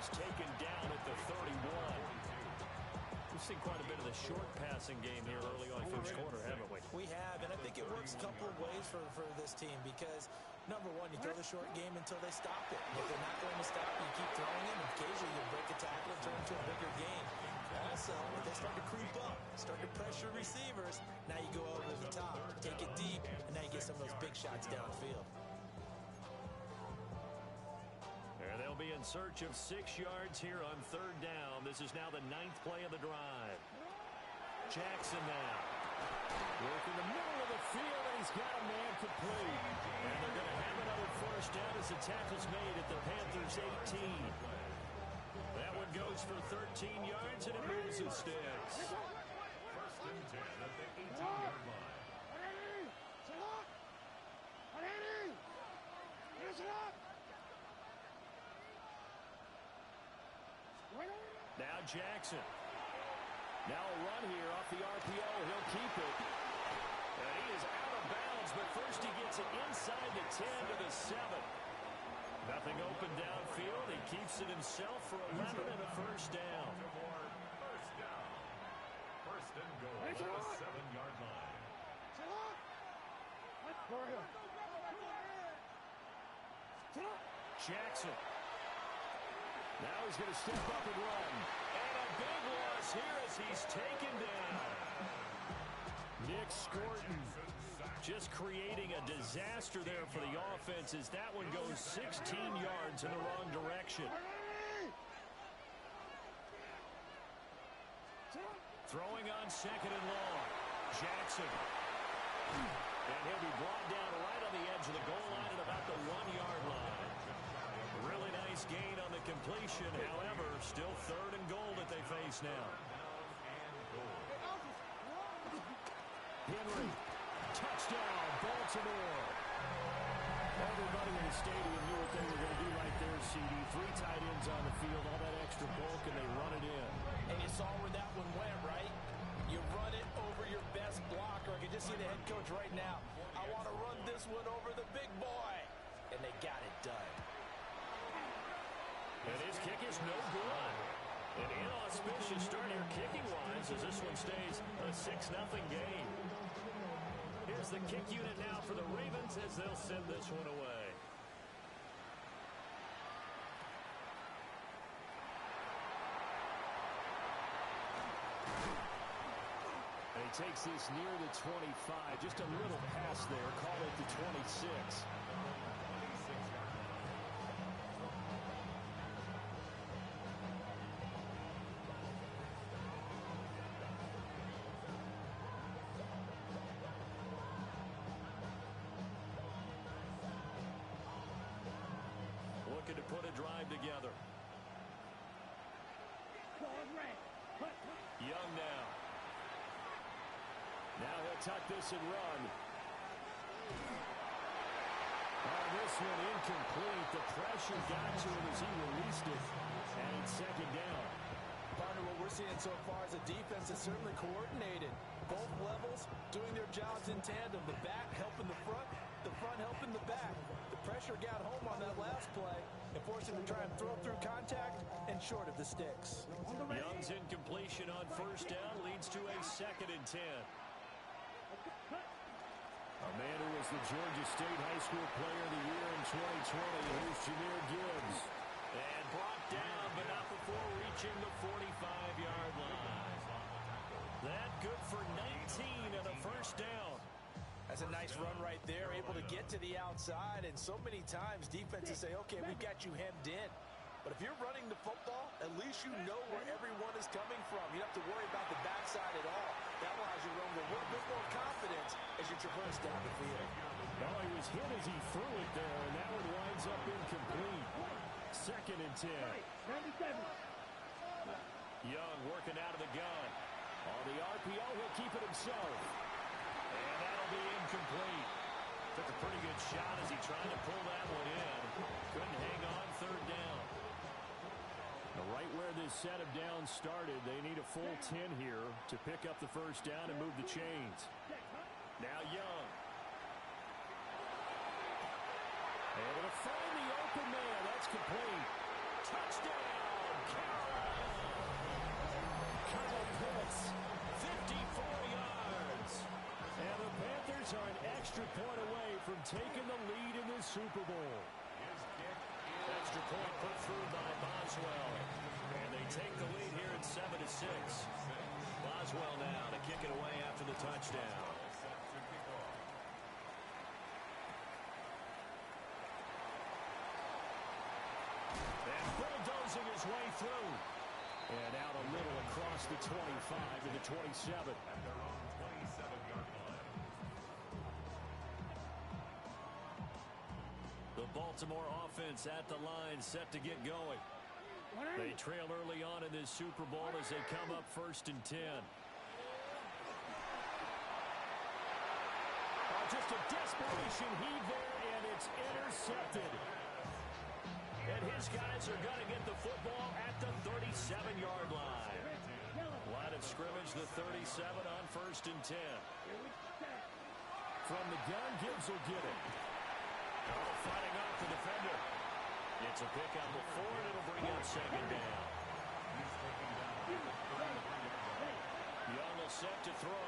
he's taken down at the 31. We've seen quite a bit of the short passing game here early on first quarter, haven't we? We have, and I think it works a couple of ways for this team because, number one, you throw the short game until they stop it. If they're not going to stop it, you keep throwing it, and occasionally you break a tackle and turn it into a bigger game. Also, if they start to creep up, start to pressure receivers, now you go over the top, take it deep, and now you get some of those big shots downfield. And they'll be in search of 6 yards here on third down. This is now the 9th play of the drive. Jackson now. Work in the middle of the field, and he's got a man complete. And they're going to have another first down as the tackle's made at the Panthers' 18. That one goes for 13 yards, and it moves the sticks. First and 10 at the 18-yard line. Now Jackson. Now a run here off the RPO. He'll keep it. And he is out of bounds, but first he gets it inside the 10 to the 7. Nothing open downfield. He keeps it himself for 11 and a first down. First down. First and goal at the 7-yard line. Jackson. Now he's going to step up and run. And a big loss here as he's taken down. Nick Scorton just creating a disaster there for the offense as that one goes 16 yards in the wrong direction. Throwing on second and long. Jackson. And he'll be brought down right on the edge of the goal line at about the 1-yard line. Really nice gain on the completion. However, still third and goal that they face now. Henry. Touchdown, Baltimore. Everybody in the stadium knew what they were going to do right there, CD. 3 tight ends on the field, all that extra bulk, and they run it in. And you saw where that one went, right? You run it over your best blocker. I can just see the head coach right now. I want to run this one over the big boy. And they got it done. And his kick is no good. An inauspicious start here kicking-wise as this one stays a 6-0 game. Here's the kick unit now for the Ravens as they'll send this one away. And he takes this near the 25. Just a little pass there. Call it the 26. Looking to put a drive together. Young now. Now he'll tuck this and run. Oh, this one incomplete. The pressure got to him as he released it. And it's second down. Partner, what we're seeing so far is a defense that's certainly coordinated. Both levels doing their jobs in tandem. The back helping the front helping the back. The pressure got home on that last play and forced him to try and throw through contact and short of the sticks. Young's incompletion on first down leads to a 2nd and 10. A man who was the Georgia State High School Player of the Year in 2020. Here's Jahmyr Gibbs. And brought down, but not before reaching the 45-yard line. That good for 19 and a first down. That's a nice run right there, able to get to the outside. And so many times defenses say, okay, we've got you hemmed in. But if you're running the football, at least you know where everyone is coming from. You don't have to worry about the backside at all. That allows you to run with a little bit more confidence as you traverse down the field. Well, he was hit as he threw it there, and that one winds up incomplete. 2nd and 10. Young working out of the gun. On the RPO, he'll keep it himself. And that'll be incomplete. Took a pretty good shot as he tried to pull that one in. Couldn't hang on third down. Right where this set of downs started, they need a full 10 here to pick up the first down and move the chains. Now Young. Able to find the open man. That's complete. Touchdown! extra point away from taking the lead in this Super Bowl. Extra point put through by Boswell. And they take the lead here at 7-6. Boswell now to kick it away after the touchdown. And bulldozing his way through. And out a little across the 25 to the 27. At their own 27-yard line. The Baltimore offense at the line set to get going. They trail early on in this Super Bowl as they come up 1st and 10. Just a desperation heave there, and it's intercepted. And his guys are going to get the football at the 37-yard line. Line of scrimmage, the 37 on 1st and 10. From the gun, Gibbs will get it. Oh, fighting off the defender. It's a pick on the 4, and it'll bring up 2nd down. Young will set to throw.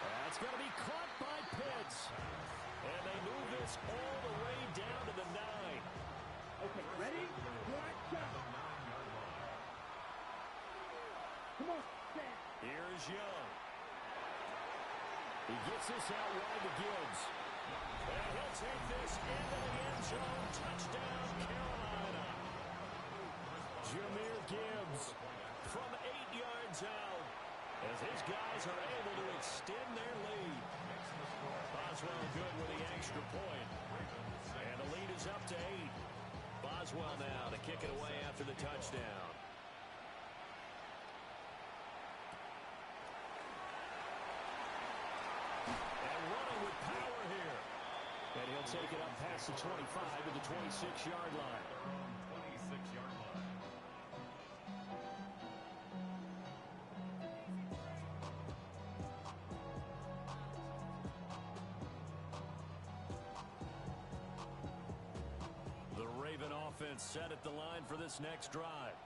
That's going to be caught by Pitts. And they move this all the way down to the 9. Okay, ready? Go. Come on, Sam. Here's Young. He gets this out wide to Gibbs. And he'll take this into the end zone. Touchdown, Carolina. Jahmyr Gibbs from 8 yards out as his guys are able to extend their lead. Boswell good with the extra point. And the lead is up to 8. Boswell now to kick it away after the touchdown. And running with power here. And he'll take it up past the 25 to the 26-yard line. 26-yard line. The Raven offense set at the line for this next drive.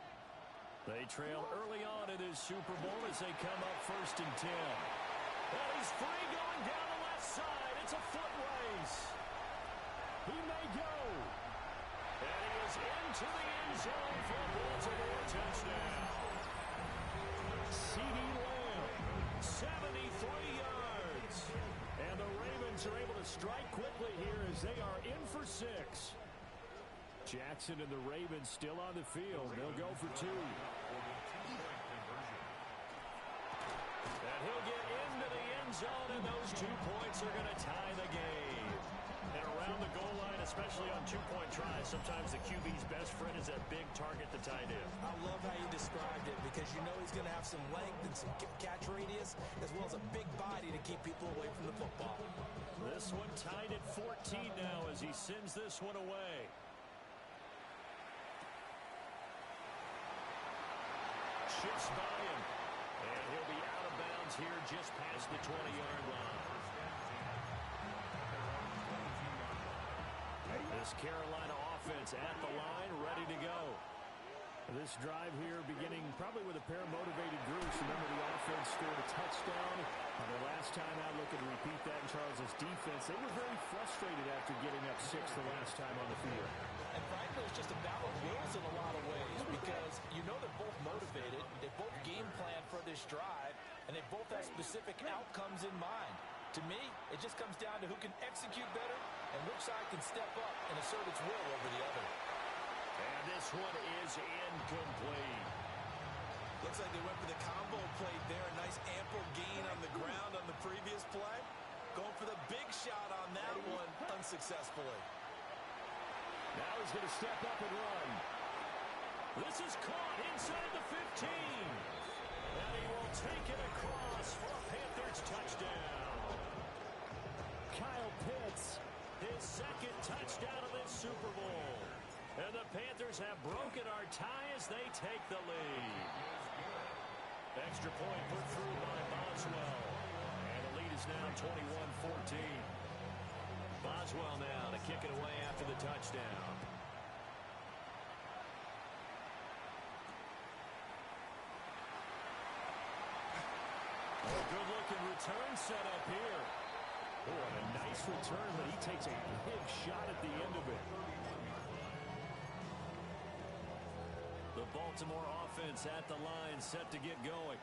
They trail early on in this Super Bowl as they come up 1st and 10. And he's free going down the left side. It's a foot race. He may go. And he is into the end zone for a Baltimore touchdown. CeeDee Lamb, 73 yards. And the Ravens are able to strike quickly here as they are in for 6. Jackson and the Ravens still on the field. They'll go for 2. And he'll get into the end zone, and those 2 points are going to tie the game. And around the goal line, especially on 2-point tries, sometimes the QB's best friend is that big target, the tight end. I love how you described it because you know he's going to have some length and some catch radius as well as a big body to keep people away from the football. This one tied at 14 now as he sends this one away. Shifts by him. And he'll be out of bounds here just past the 20-yard line. This Carolina offense at the line, ready to go. This drive here beginning probably with a pair of motivated groups. Remember, the offense scored a touchdown. The last time out, look and repeat that in Charles's defense. They were very frustrated after getting up 6 the last time on the field. And frankly, it's just a battle of wills in a lot of ways because you know they're both motivated. They both game plan for this drive, and they both have specific outcomes in mind. To me, it just comes down to who can execute better and which side can step up and assert its will over the other. And this one is incomplete. Looks like they went for the combo plate there. A nice ample gain on the ground on the previous play. Going for the big shot on that one unsuccessfully. Now he's going to step up and run. This is caught inside the 15. And he will take it across for a Panthers touchdown. Kyle Pitts, his 2nd touchdown of this Super Bowl. And the Panthers have broken our tie as they take the lead. Extra point put through by Boswell. And the lead is now 21-14. Boswell now to kick it away after the touchdown. A good return set up here. Oh, and a nice return, but he takes a big shot at the end of it. The Baltimore offense at the line, set to get going.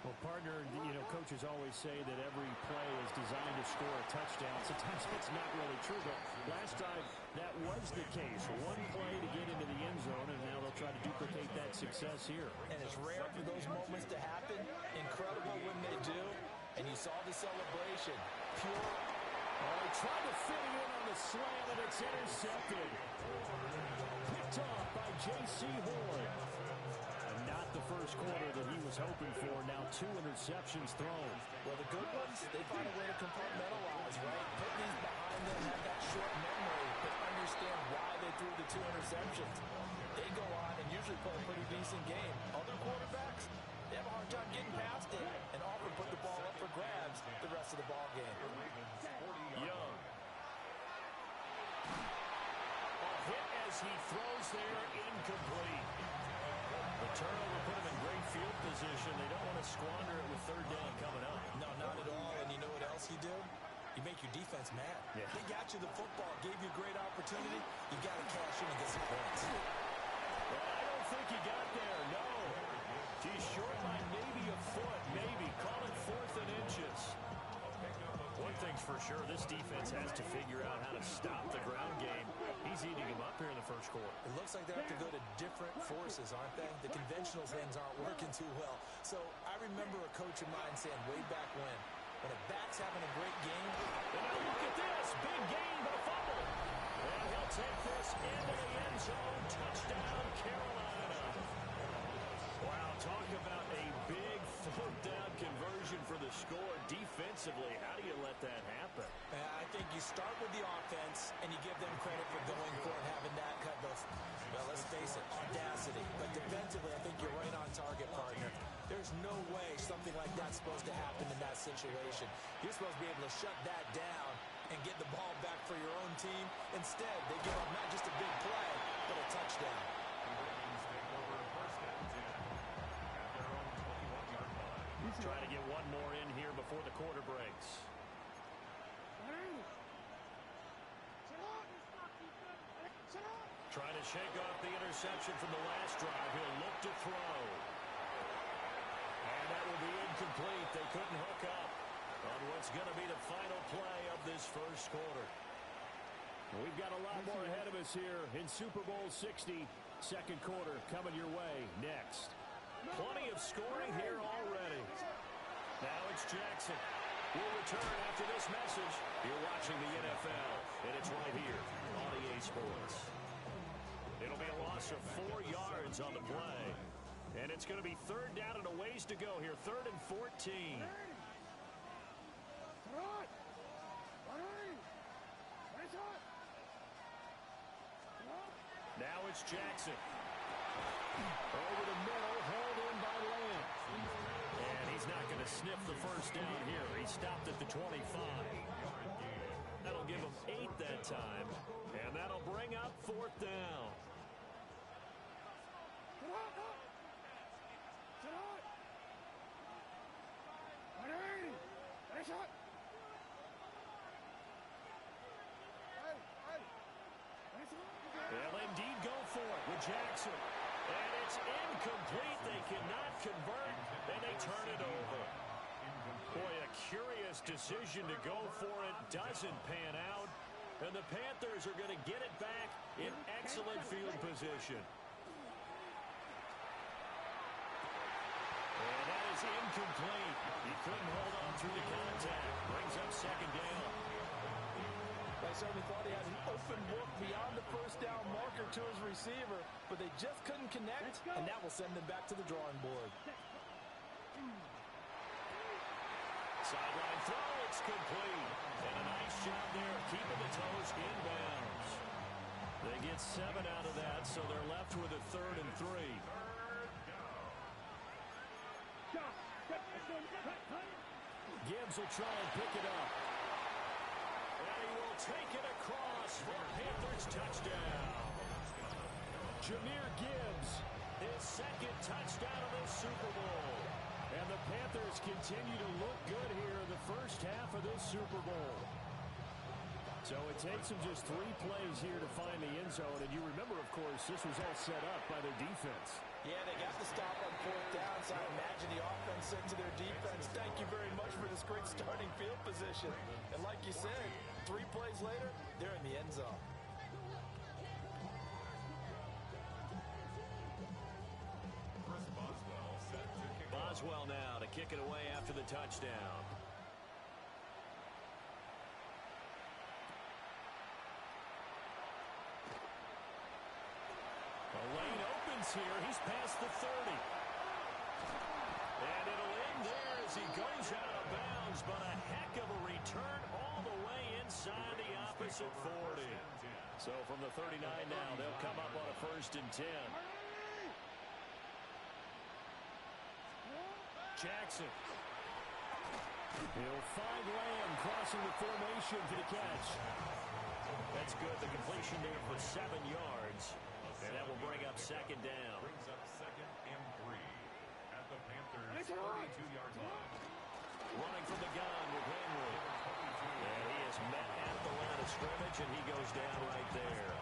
Well, partner, coaches always say that every play is designed to score a touchdown. Sometimes that's not really true, but last time that was the case. One play to get into the end zone, and now they'll try to duplicate that success here. And it's rare for those moments to happen. Incredible when they do. And you saw the celebration. Pure. Oh, he tried to fit it in on the slam, and it's intercepted. Picked off by J.C. Horn. And not the first quarter that he was hoping for. Now 2 interceptions thrown. Well, the good ones, they find a way to compartmentalize, right? Put these behind them, have that short memory, but understand why they threw the 2 interceptions. They go on and usually play a pretty decent game. Other quarterbacks, they have a hard time getting past it and often put the ball up for grabs the rest of the ball game. Young. A hit as he throws there, incomplete. The turnover put him in great field position. They don't want to squander it with third down coming up. No, not at all. And you know what else you do? You make your defense mad. Yeah. They got you the football, gave you a great opportunity. You got to cash in and get some points. Well, I don't think he got there, no. He's short by maybe a foot, maybe. Call it 4th and inches. One thing's for sure, this defense has to figure out how to stop the ground game. He's eating him up here in the first quarter. It looks like they have to go to different forces, aren't they? The conventional things aren't working too well. So I remember a coach of mine saying way back when a back's having a great game. And now look at this. Big gain, but a fumble. And he'll take this into the end zone. Touchdown, Carolina. Wow, talk about a big 4th down conversion for the score. Defensively, how do you let that happen? I think you start with the offense, and you give them credit for going for it, having that kind of, well, let's face it, audacity. But defensively, I think you're right on target, partner. There's no way something like that's supposed to happen in that situation. You're supposed to be able to shut that down and get the ball back for your own team. Instead, they give up not just a big play, but a touchdown. Trying to get one more in here before the quarter breaks. Trying to shake off the interception from the last drive. He'll look to throw. And that will be incomplete. They couldn't hook up on what's going to be the final play of this first quarter. We've got a lot more ahead of us here in Super Bowl 60. Second quarter coming your way next. Plenty of scoring here already. Now it's Jackson. We'll return after this message. You're watching the NFL, and it's right here on EA Sports. It'll be a loss of 4 yards on the play. And it's going to be third down and a ways to go here. 3rd and 14. Now it's Jackson. Over the middle, hauled in by Lamb. And he's not going to sniff the first down here. He stopped at the 25. That'll give him 8 that time. And that'll bring up 4th down. They'll indeed go for it with Jackson. And it's incomplete. They cannot convert, and they turn it over. Boy, a curious decision to go for it. Doesn't pan out. And the Panthers are going to get it back in excellent field position. And that is incomplete. He couldn't hold on through the contact. Brings up 2nd down. I certainly thought he had an open look beyond the first down marker to his receiver, but they just couldn't connect, and that will send them back to the drawing board. Sideline throw, it's complete. And a nice job there keeping the toes inbounds. They get 7 out of that, so they're left with a 3rd and 3. Gibbs will try and pick it up. And he will take it across for a Panthers touchdown. Jahmyr Gibbs, his 2nd touchdown of the Super Bowl. And the Panthers continue to look good here in the first half of this Super Bowl. So it takes them just 3 plays here to find the end zone. And you remember, of course, this was all set up by their defense. Yeah, they got the stop on 4th down, so I imagine the offense said to their defense, thank you very much for this great starting field position. And like you said, 3 plays later, they're in the end zone. Boswell now to kick it away after the touchdown. The lane opens here. He's past the 30. And it'll end there as he goes out of bounds, but a heck of a return all the way inside the opposite 40. So from the 39 now, they'll come up on a 1st and 10. Jackson. He'll find Lamb crossing the formation for the catch. That's good. The completion there for 7 yards. And that will bring up 2nd down. Brings up 2nd and 3 at the Panthers' 32-yard line. Running from the gun with Henry. And he is met at the line of scrimmage, and he goes down right there.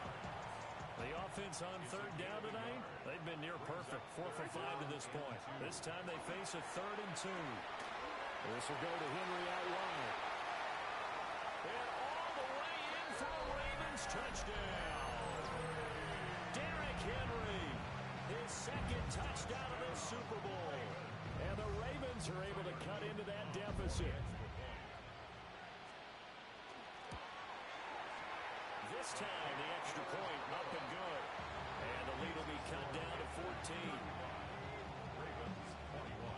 The offense on 3rd down tonight, they've been near perfect. 4 for 5 to this point. This time they face a 3rd and 2. This will go to Henry out wide. And all the way in for a Ravens touchdown. Derrick Henry, his 2nd touchdown of this Super Bowl. And the Ravens are able to cut into that deficit. This time, the extra point up and good. And the lead will be cut down to 14. Ravens 21.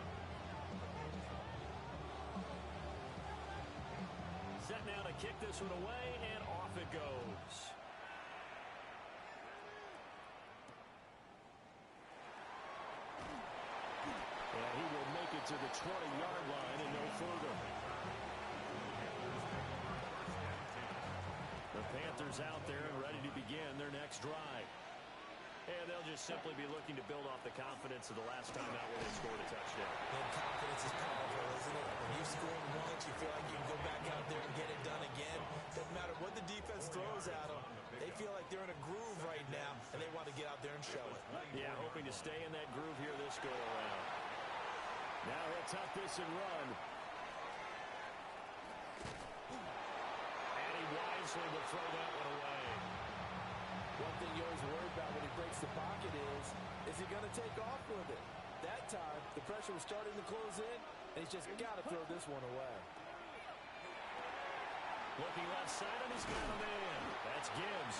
Set now to kick this one away, and off it goes. And he will make it to the 20-yard line and no further. The Panthers out there and ready to begin their next drive. And they'll just simply be looking to build off the confidence of the last time out where they scored a touchdown. And confidence is powerful, isn't it? When you score once, you feel like you can go back out there and get it done again. Doesn't matter what the defense throws at them. They feel like they're in a groove right now, and they want to get out there and show it. Yeah, hoping to stay in that groove here this go-around. Now he'll tuck this and run. And he wisely will throw that one away. One thing you always worry about when he breaks the pocket is he going to take off with it? That time, the pressure was starting to close in, and he's just got to throw this one away. Looking left side, and he's got a man. That's Gibbs.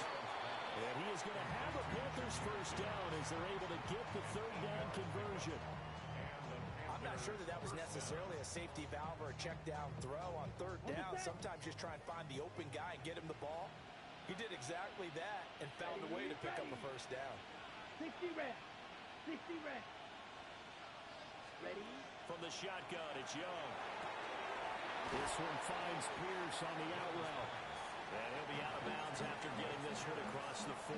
And he is going to have a Panthers 1st down as they're able to get the 3rd down conversion. I'm not sure that was necessarily a safety valve or a check down throw on 3rd down. Sometimes just try and find the open guy and get him the ball. He did exactly that and found a way to pick up a 1st down. 60 red. 60 red. Ready? From the shotgun, it's Young. This one finds Pierce on the out route. And he'll be out of bounds after getting this one across the 40.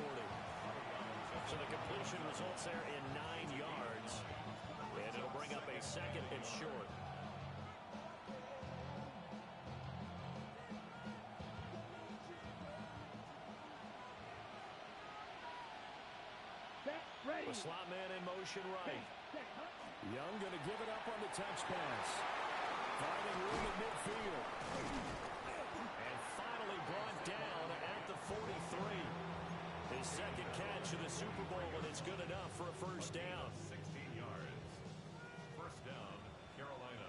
So the completion results there in 9 yards. And it'll bring up a 2nd and short. Ready. The slot man in motion right. Set. Young going to give it up on the touch pass. Finding room in midfield. And finally brought down at the 43. His 2nd catch of the Super Bowl, and it's good enough for a 1st down. 16 yards. 1st down, Carolina.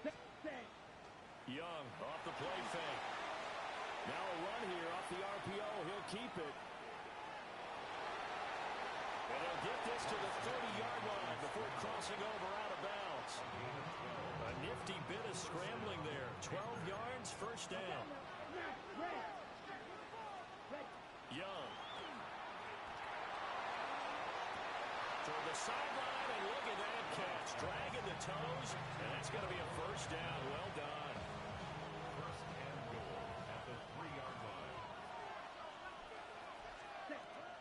Set. Young off the play fake. Now a run here off the RPO. He'll keep it. And he'll get this to the 30-yard line before crossing over out of bounds. A nifty bit of scrambling there. 12 yards, 1st down. Young. Toward the sideline, and look at that catch. Dragging the toes, and that's going to be a 1st down. Well done. 1st and goal at the 3-yard line.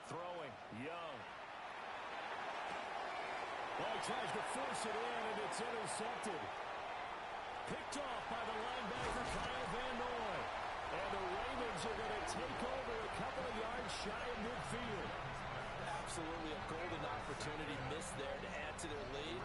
Throwing, Young. Well, he tries to force it in, and it's intercepted. Picked off by the linebacker, Kyle Van Noy. And the Ravens are going to take over a couple of yards shy of midfield. Absolutely a golden opportunity missed there to add to their lead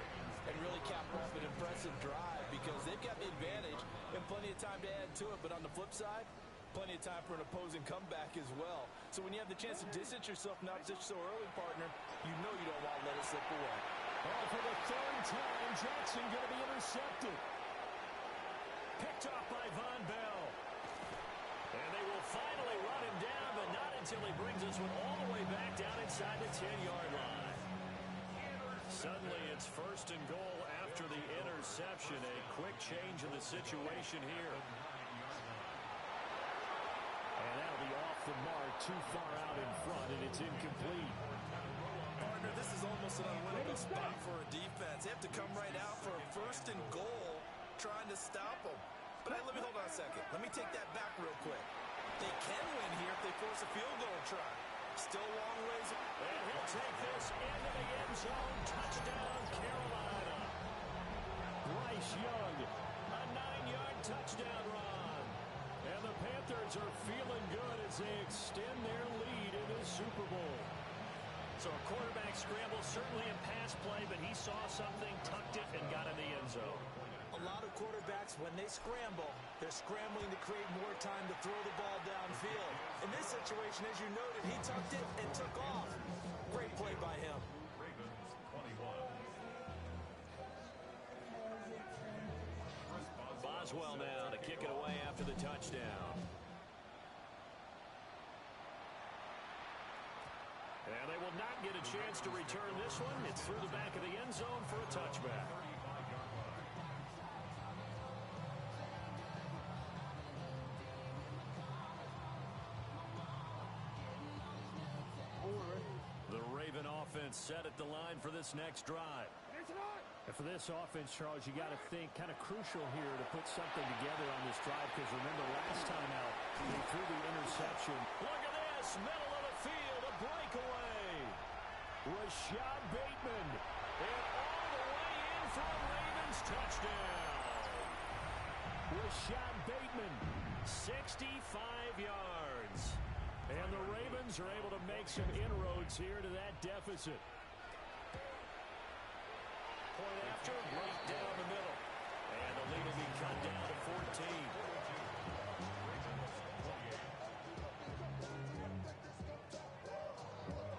and really cap off an impressive drive because they've got the advantage and plenty of time to add to it. But on the flip side, plenty of time for an opposing comeback as well. So when you have the chance to distance yourself not just so early, partner, you know you don't want to let it slip away. Oh, for the third time, Jackson going to be intercepted. Picked off by Von Bell. And they will finally run him down, but not until he brings this one all the way back down inside the 10-yard line. Suddenly, it's first and goal after the interception. A quick change in the situation here. And that'll be off the mark, too far out in front, and it's incomplete. Partner, this is almost an unwinnable spot for a defense. They have to come right out for a first and goal, trying to stop them. But let me hold on a second. Let me take that back real quick. They can win here if they force a field goal try. Still a long ways. And he'll take this into the end zone. Touchdown, Carolina. Bryce Young, a 9-yard touchdown run. And the Panthers are feeling good as they extend their lead in the Super Bowl. So a quarterback scramble, certainly a pass play, but he saw something, tucked it, and got in the end zone. A lot of quarterbacks, when they scramble, they're scrambling to create more time to throw the ball downfield. In this situation, as you noted, he tucked it and took off. Great play by him. Ravens 21. Boswell now to kick it away after the touchdown. And they will not get a chance to return this one. It's through the back of the end zone for a touchback. The Raven offense set at the line for this next drive. And for this offense, Charles, you got to think kind of crucial here to put something together on this drive because remember last time out, they threw the interception. Look at this, middle of the field, a breakaway. Rashad Bateman. And all the way in for a Ravens touchdown. Rashad Bateman, 65 yards. and the Ravens are able to make some inroads here to that deficit. Point after, right down the middle. And the lead will be cut down to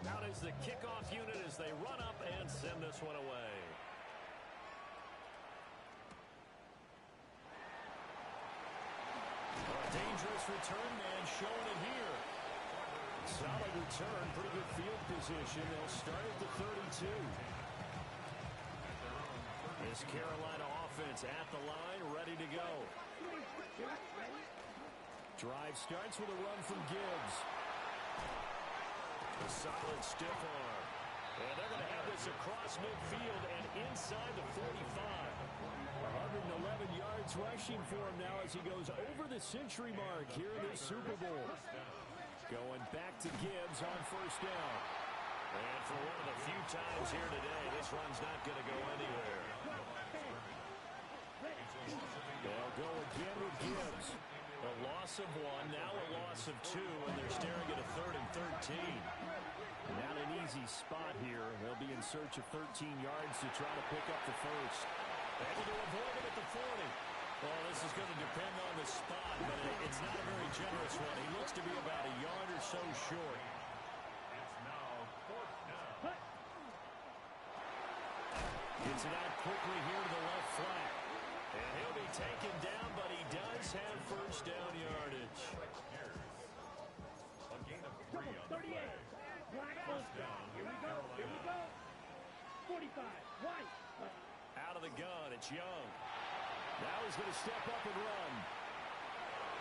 14. Out is the kickoff unit as they run up and send this one away. A dangerous return man showing it here. Solid return, pretty good field position. They'll start at the 32. This Carolina offense at the line, ready to go. Drive starts with a run from Gibbs. A solid stiff arm. And they're going to have this across midfield and inside the 45. 111 yards rushing for him now as he goes over the century mark here in this Super Bowl. Going back to Gibbs on first down. And for one of the few times here today, this run's not going to go anywhere. They'll go again with Gibbs. A loss of one, now a loss of two, and they're staring at a 3rd and 13. Not an easy spot here. They'll be in search of 13 yards to try to pick up the first. Able to avoid it at the 40. Well, this is going to depend on the spot, but it's not a very generous one. He looks to be about a yard or so short. It's now 4th down. Gets it out quickly here to the left flat. And he'll be taken down, but he does have first down yardage. A gain of 3 on the play. First down. Here we go. Here we go. 45. White. Out of the gun, it's Young. Now he's going to step up and run.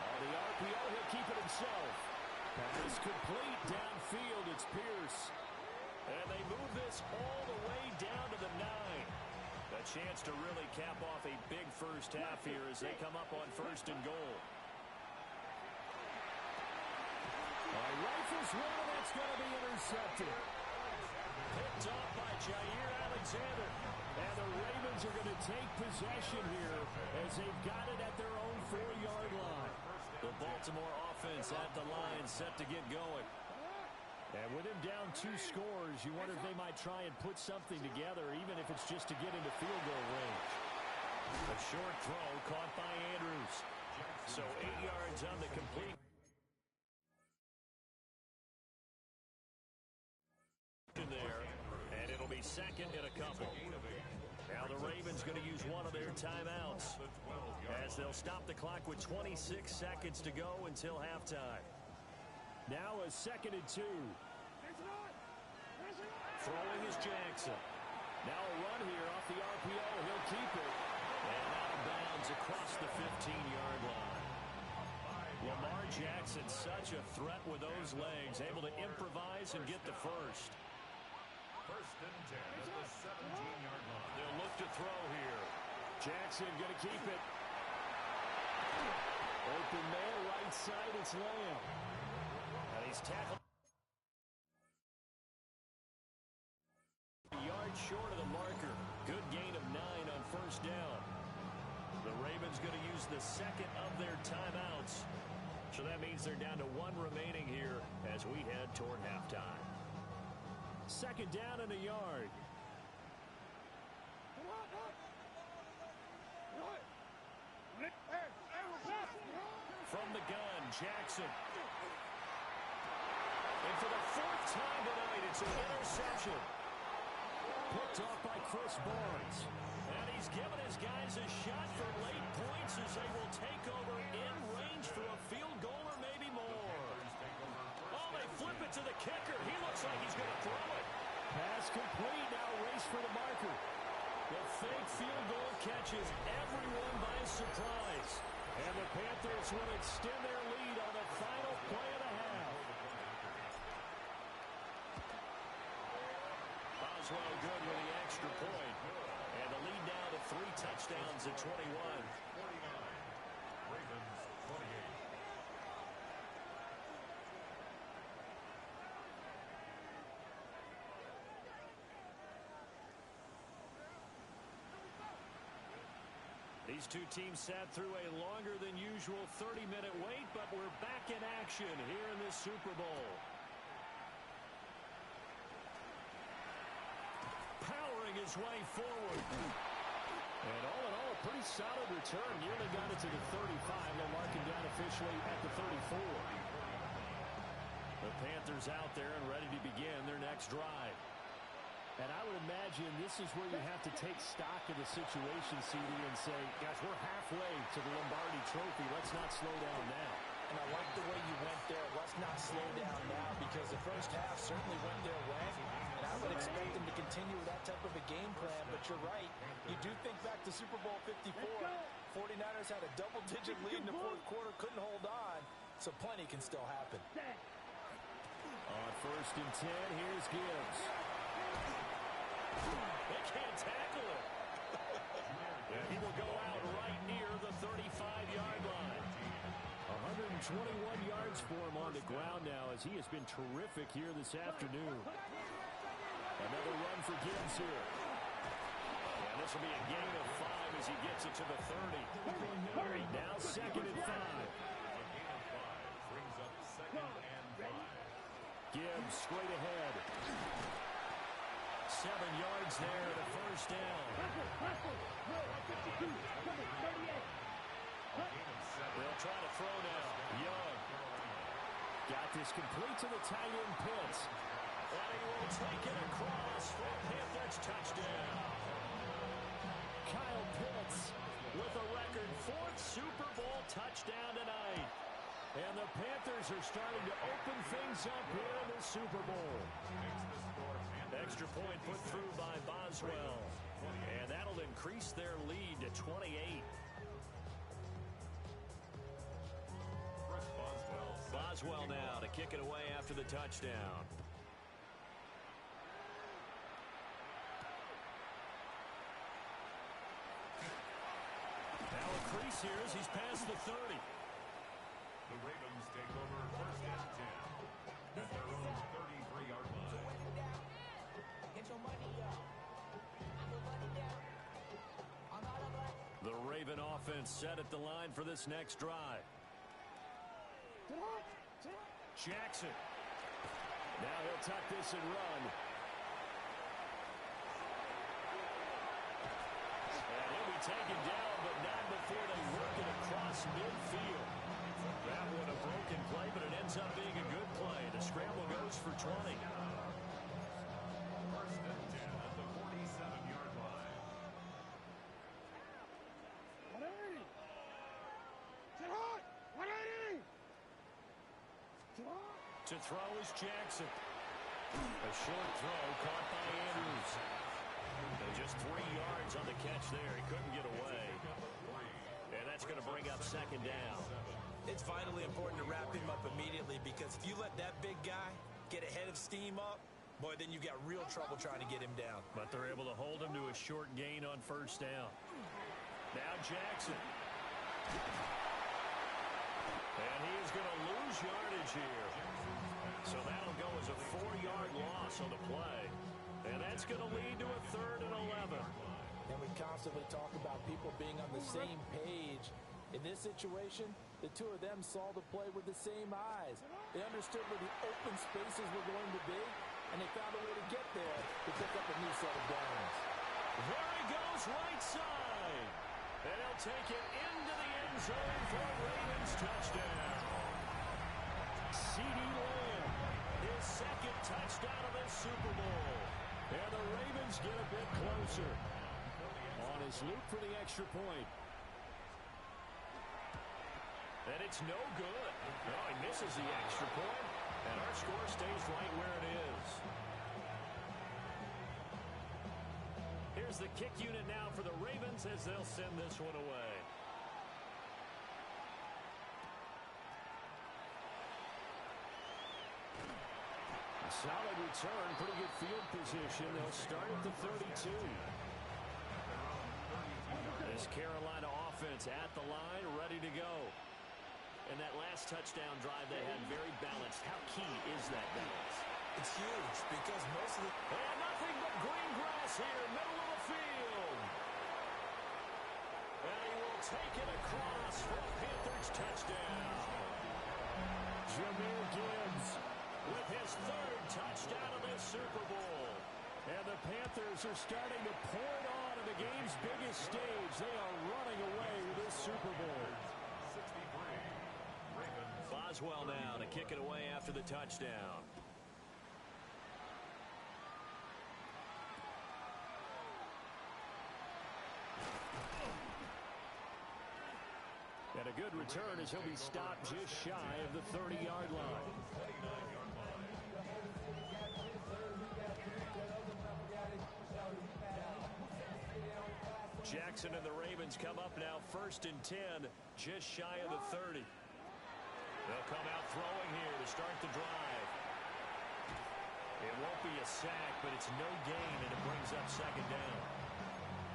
On the RPO, he'll keep it himself. Pass complete downfield. It's Pierce. And they move this all the way down to the 9. A chance to really cap off a big first half here as they come up on 1st and goal. Rifles one, and that's going to be intercepted. Picked off by Jair Alexander. And the Ravens are going to take possession here as they've got it at their own 4-yard line. The Baltimore offense at the line set to get going. And with him down 2 scores, you wonder if they might try and put something together, even if it's just to get into field goal range. A short throw caught by Andrews. So 8 yards on the complete. There, and it'll be second and a couple. Now the Ravens going to use one of their timeouts as they'll stop the clock with 26 seconds to go until halftime. Now a 2nd and 2. Throwing is Jackson. Now a run here off the RPO. He'll keep it. And out of bounds across the 15-yard line. Lamar Jackson, such a threat with those legs, able to improvise and get the first. First and 10 at the 17-yard line. They'll look to throw here. Jackson going to keep it. Open man, right side, it's Lamb. And he's tackled. A yard short of the marker. Good gain of 9 on first down. The Ravens going to use the second of their timeouts. So that means they're down to 1 remaining here as we head toward halftime. 2nd down and a yard. From the gun, Jackson. And for the 4th time tonight, it's an interception. Picked off by Chris Barnes. And he's given his guys a shot for late points as they will take over in range for a field goal or maybe more. Oh, they flip it to the kicker. He looks like he's going to throw it. Pass complete. Now race for the marker. The fake field goal catches everyone by surprise. And the Panthers will extend their lead on the final play of the half. Boswell good with the extra point. And the lead now to 3 touchdowns at 21. 49. Ravens 28. These two teams sat through a longer than usual 30-minute wait, but we're back in action here in this Super Bowl. Powering his way forward. And all in all, a pretty solid return. Nearly got it to the 35. They'll mark him down officially at the 34. The Panthers out there and ready to begin their next drive. And I would imagine this is where you have to take stock of the situation, CD, and say, guys, we're halfway to the Lombardi Trophy. Let's not slow down now. And I like the way you went there. Let's not slow down now, because the first half certainly went their way. And I would expect them to continue with that type of a game plan. But you're right. You do think back to Super Bowl 54. 49ers had a double-digit lead in the 4th quarter, couldn't hold on. So plenty can still happen. On 1st and 10, here's Gibbs. They can't tackle him. And he will go out right near the 35-yard line. 121 yards for him on the ground now, as he has been terrific here this afternoon. Another run for Gibbs here. And this will be a gain of 5 as he gets it to the 30. Now 2nd and 5. Brings up 2nd and 5. Gibbs straight ahead. 7 yards there and a first down. They'll try to throw now. Young. Got this complete to the tight end Pitts. And he will take it across for a Panthers touchdown. Kyle Pitts with a record 4th Super Bowl touchdown tonight. And the Panthers are starting to open things up here in the Super Bowl. Extra point put through by Boswell. And that'll increase their lead to 28. Boswell now to kick it away after the touchdown. Now a crease here as he's past the 30. The Ravens take over 1st and 10 at their own 33-yard line. Raven offense set at the line for this next drive. Jackson. Now he'll tuck this and run. And he'll be taken down, but not before they work it across midfield. That one a broken play, but it ends up being a good play. The scramble goes for 20. First and 10 at the 47-yard line. To throw is Jackson. A short throw caught by Andrews. And just 3 yards on the catch there. He couldn't get away. And that's going to bring up second down. It's vitally important to wrap him up immediately, because if you let that big guy get ahead of steam up, boy, then you've got real trouble trying to get him down. But they're able to hold him to a short gain on first down. Now Jackson. And he is going to lose yardage here. So that'll go as a 4-yard loss on the play. And that's going to lead to a 3rd and 11. And we constantly talk about people being on the same page. In this situation, the two of them saw the play with the same eyes. They understood where the open spaces were going to be, and they found a way to get there to pick up a new set of downs. There he goes, right side. And he'll take it into the end zone for a Ravens touchdown. CeeDee Lamb, his second touchdown of this Super Bowl. And the Ravens get a bit closer. On his loop for the extra point. And it's no good. No, he misses the extra point. And our score stays right where it is. Here's the kick unit now for the Ravens as they'll send this one away. A solid return, pretty good field position. They'll start at the 32. This Carolina offense at the line, ready to go. And that last touchdown drive they had very balanced. How key is that balance? It's huge, because most of the... And nothing but green grass here, middle of the field. And he will take it across for a Panthers touchdown. Jahmyr Gibbs with his 3rd touchdown of this Super Bowl. And the Panthers are starting to pour it on in the game's biggest stage. They are running away with this Super Bowl. Boswell now to kick it away after the touchdown. And a good return as he'll be stopped just shy of the 30-yard line. Jackson and the Ravens come up now 1st and 10, just shy of the 30. They'll come out throwing here to start the drive. It won't be a sack, but it's no gain, and it brings up second down.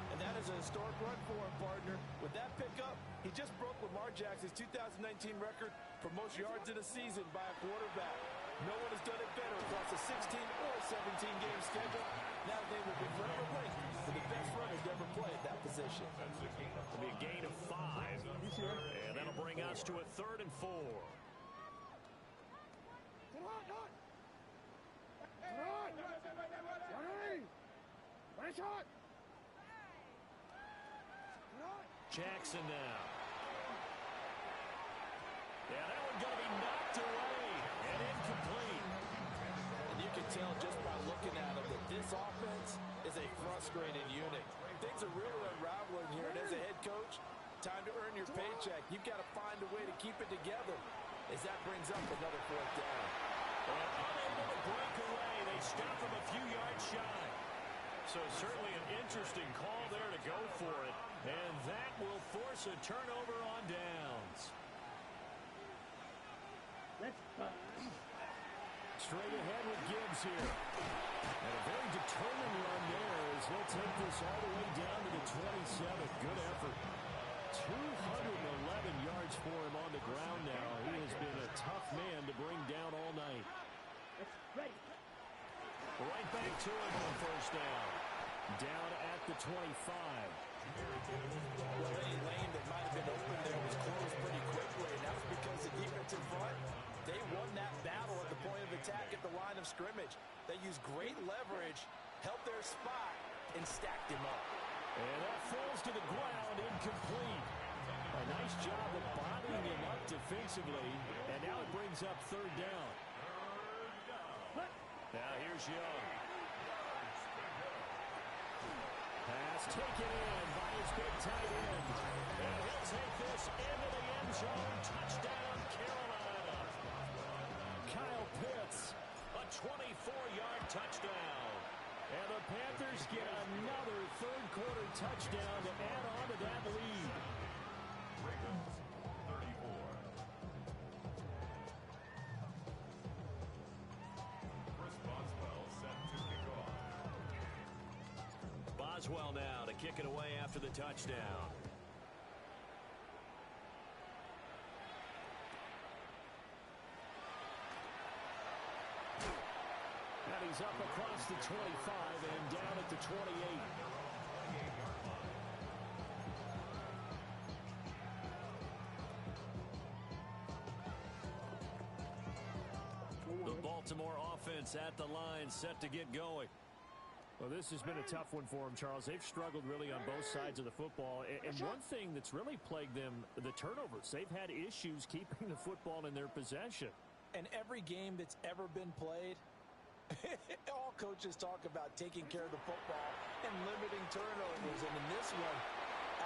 And that is a historic run for him, partner. With that pickup, he just broke Lamar Jackson's 2019 record for most yards in a season by a quarterback. No one has done it better across a 16 or 17-game schedule. That name will be forever linked to the best runners to ever play at that position. It'll be a gain of 5, and that'll bring us to a 3rd and 4. Jackson now. Yeah, that one's going to be knocked away and incomplete. And you can tell just by looking at him that this offense is a frustrated unit. Things are really unraveling here, and as a head coach, time to earn your paycheck. You've got to find a way to keep it together as that brings up another 4th down. And unable to break away, they stop him a few yards shy. So certainly an interesting call there to go for it. And that will force a turnover on downs. That's fine. Straight ahead with Gibbs here. And a very determined run there as he'll take this all the way down to the 27. Good effort. 211 yards for him on the ground now. He has been a tough man to bring down all night. That's ready. Right back to him on first down. Down at the 25. Well, any lane that might have been open there was closed pretty quickly, and that was because the defense in front, they won that battle at the point of attack at the line of scrimmage. They used great leverage, held their spot, and stacked him up. And that falls to the ground, incomplete. A nice job of bottling him up defensively, and now it brings up third down. Now here's Young. Pass taken in by his big tight end. And he'll take this into the end zone. Touchdown, Carolina. Kyle Pitts, a 24-yard touchdown. And the Panthers get another third-quarter touchdown to add on to that lead. Ravens, 34. Chris Boswell set to kick off. Boswell now to kick it away after the touchdown. And he's up across the 25 and down at the 28. The Baltimore offense at the line, set to get going. Well, this has been a tough one for them, Charles. They've struggled really on both sides of the football. And one thing that's really plagued them, the turnovers. They've had issues keeping the football in their possession. And every game that's ever been played, all coaches talk about taking care of the football and limiting turnovers. And in this one,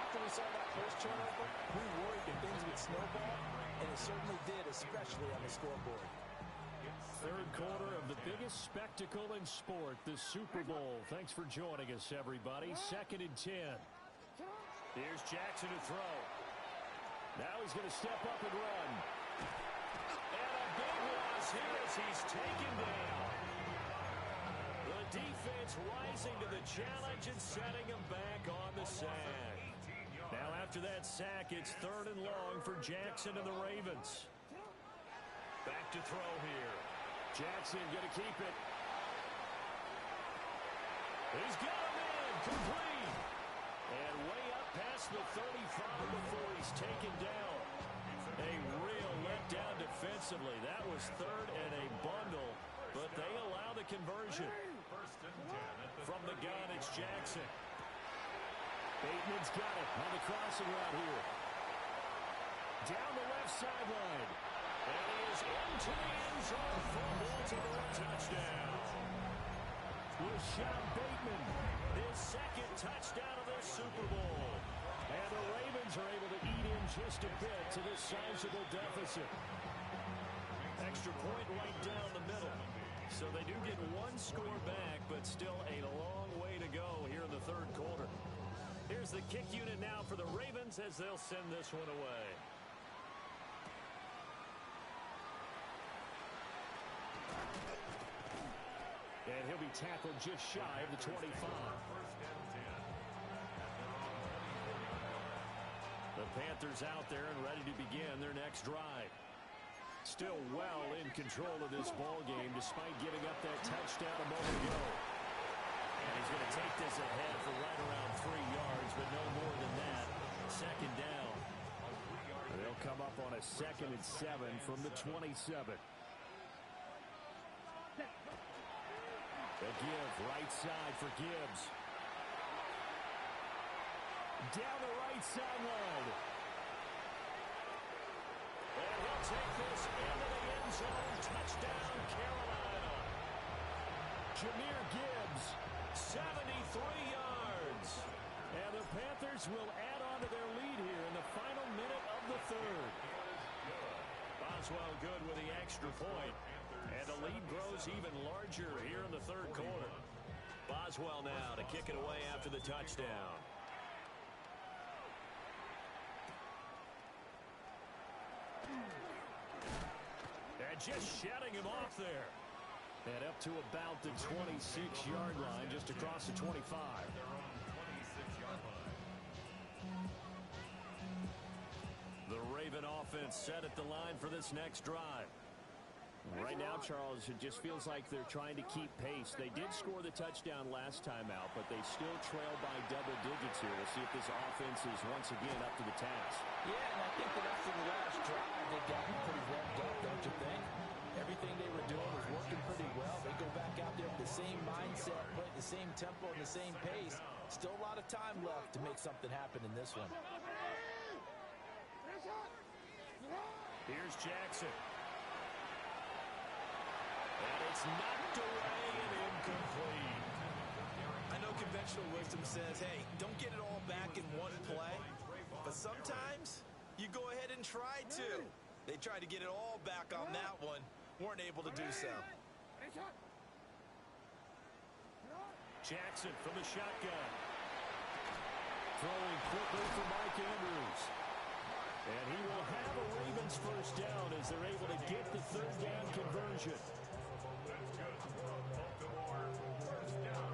after we saw that first turnover, we worried that things would snowball, and it certainly did, especially on the scoreboard. Third quarter of the biggest spectacle in sport, the Super Bowl. Thanks for joining us, everybody. 2nd and 10. Here's Jackson to throw. Now he's going to step up and run. And a big loss here as he's taken down. The defense rising to the challenge and setting him back on the sack. Now after that sack, it's 3rd and long for Jackson and the Ravens. Back to throw here. Jackson going to keep it. He's got him in. Complete. And way up past the 35 before he's taken down. A real letdown defensively. That was 3rd and a bundle, but they allow the conversion. From the gun, it's Jackson. Bateman's got it on the crossing route here. Down the left sideline. And he is into the end zone for Baltimore. Touchdown. Rashad Bateman, His 2nd touchdown of the Super Bowl. and the Ravens are able to eat in just a bit to this sizable deficit. Extra point right down the middle. So they do get one score back, but still a long way to go here in the 3rd quarter. Here's the kick unit now for the Ravens as they'll send this one away. And he'll be tackled just shy of the 25. The Panthers out there and ready to begin their next drive. Still well in control of this ball game despite giving up that touchdown a moment ago. And he's going to take this ahead for right around 3 yards, but no more than that. 2nd down. They'll come up on a 2nd and 7 from the 27. The give, right side for Gibbs. Down the right sideline. And he'll take this into the end zone. Touchdown, Carolina. Jahmyr Gibbs. 73 yards. And the Panthers will add on to their lead here in the final minute of the 3rd. Boswell good with the extra point. And the lead grows even larger here in the 3rd quarter. Boswell now to kick it away after the touchdown. And just shutting him off there. And up to about the 26-yard line, just across the 25. The Raven offense set at the line for this next drive. Right now, Charles, it just feels like they're trying to keep pace. They did score the touchdown last time out, but they still trail by double digits here. We'll see if this offense is once again up to the task. Yeah, and I think that after the last drive, they got pretty revved up, don't you think? Everything they were doing was working pretty well. They go back out there with the same mindset, playing the same tempo and the same pace. Still a lot of time left to make something happen in this one. Here's Jackson. And it's knocked away and incomplete. I know conventional wisdom says, hey, don't get it all back in one play. But sometimes you go ahead and try to. They tried to get it all back on that one. Weren't able to do so. Jackson from the shotgun. Throwing quickly for Mike Andrews. And he will have a Ravens first down as they're able to get the third down conversion. That's good. Baltimore, first down.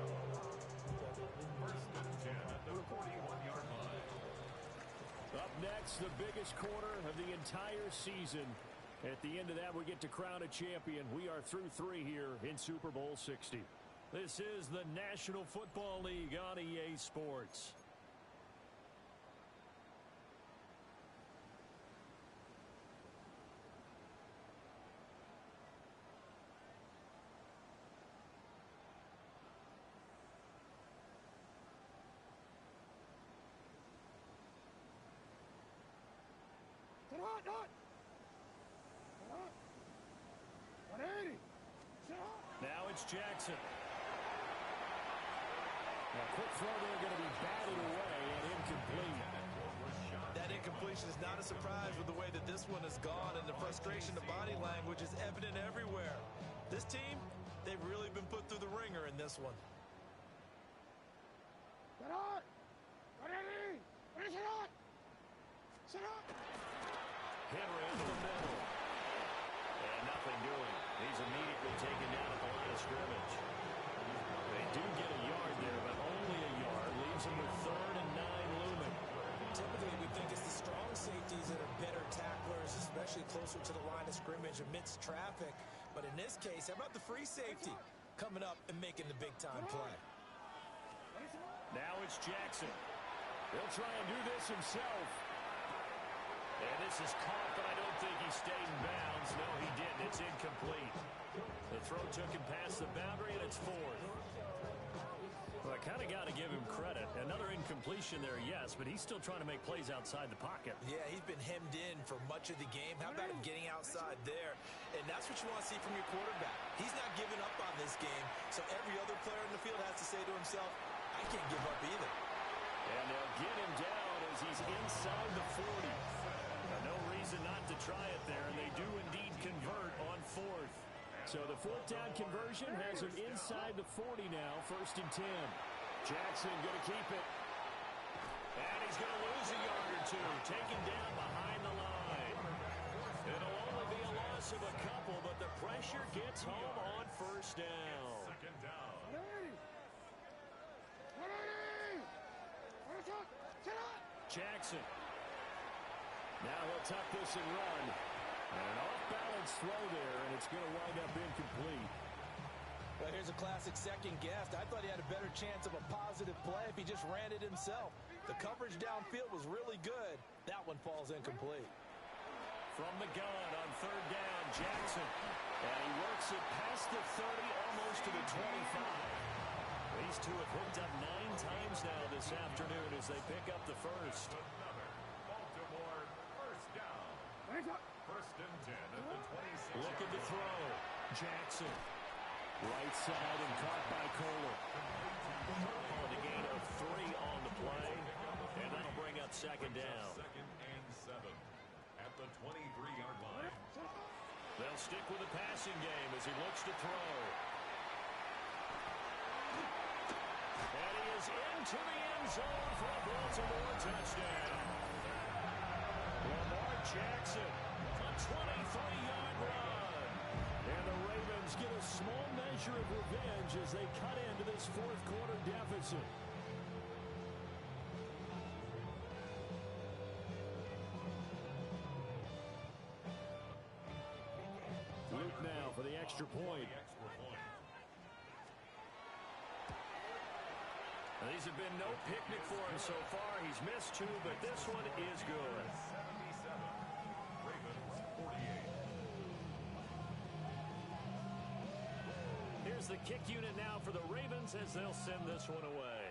First and 10 at the 41-yard line. Up next, the biggest quarter of the entire season. At the end of that, we get to crown a champion. We are through 3 here in Super Bowl 60. This is the National Football League on EA Sports. Now it's Jackson. A quick throw there going to be batted away and incomplete. That incompletion is not a surprise with the way that this one has gone, and the frustration, the body language is evident everywhere. This team, they've really been put through the ringer in this one. Henry into the middle. And nothing doing. He's immediately taken down at the line of scrimmage. They do get a yard there, but only a yard. Leaves him with 3rd and 9 looming. Typically, we think it's the strong safeties that are better tacklers, especially closer to the line of scrimmage amidst traffic. But in this case, how about the free safety coming up and making the big-time play? Now it's Jackson. He'll try and do this himself. And this is caught, but I don't think he stayed in bounds. No, he didn't. It's incomplete. The throw took him past the boundary, and it's 4th. Well, I kind of got to give him credit. Another incompletion there, yes, but he's still trying to make plays outside the pocket. Yeah, he's been hemmed in for much of the game. How about him getting outside there? And that's what you want to see from your quarterback. He's not giving up on this game, so every other player in the field has to say to himself, I can't give up either. And they'll get him down as he's inside the 40. No reason not to try it there, and they do indeed convert on 4th. So the 4th down conversion has him inside the 40 now, 1st and 10. Jackson going to keep it. And he's going to lose a yard or 2, taken down behind the line. It'll only be a loss of a couple, but the pressure gets home on 1st down. Second down. Jackson. Now he'll tuck this and run. And an off-balance throw there, and it's going to wind up incomplete. Well, here's a classic second guess. I thought he had a better chance of a positive play if he just ran it himself. The coverage downfield was really good. That one falls incomplete. From the gun on 3rd down, Jackson. And he works it past the 30, almost to the 25. These two have hooked up 9 times now this afternoon as they pick up the first. Another Baltimore first down. First and 10 at the 26. Look at the throw. Jackson. Right side and caught by Kohler. On the gain of 3 on the play. And that'll bring up second down. Second and 7 at the 23-yard line. They'll stick with the passing game as he looks to throw. And he is into the end zone for a Baltimore touchdown. Lamar Jackson, a 23-yard run. And the Ravens get a small measure of revenge as they cut into this 4th quarter deficit. Luke now point. These have been no picnic for him so far. He's missed 2, but this one is good. 77. Ravens 48. Here's the kick unit now for the Ravens as they'll send this one away.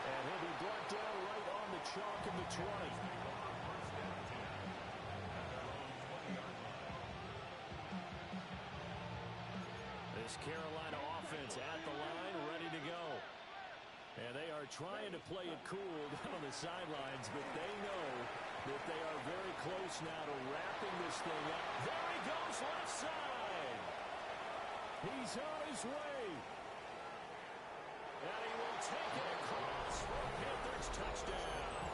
And he'll be brought down right on the chalk of the 20. This Carolina offense at the line, ready to go. And they are trying to play it cool down on the sidelines, but they know that they are very close now to wrapping this thing up. There he goes, left side. He's on his way. And he will take it across for a Panthers touchdown.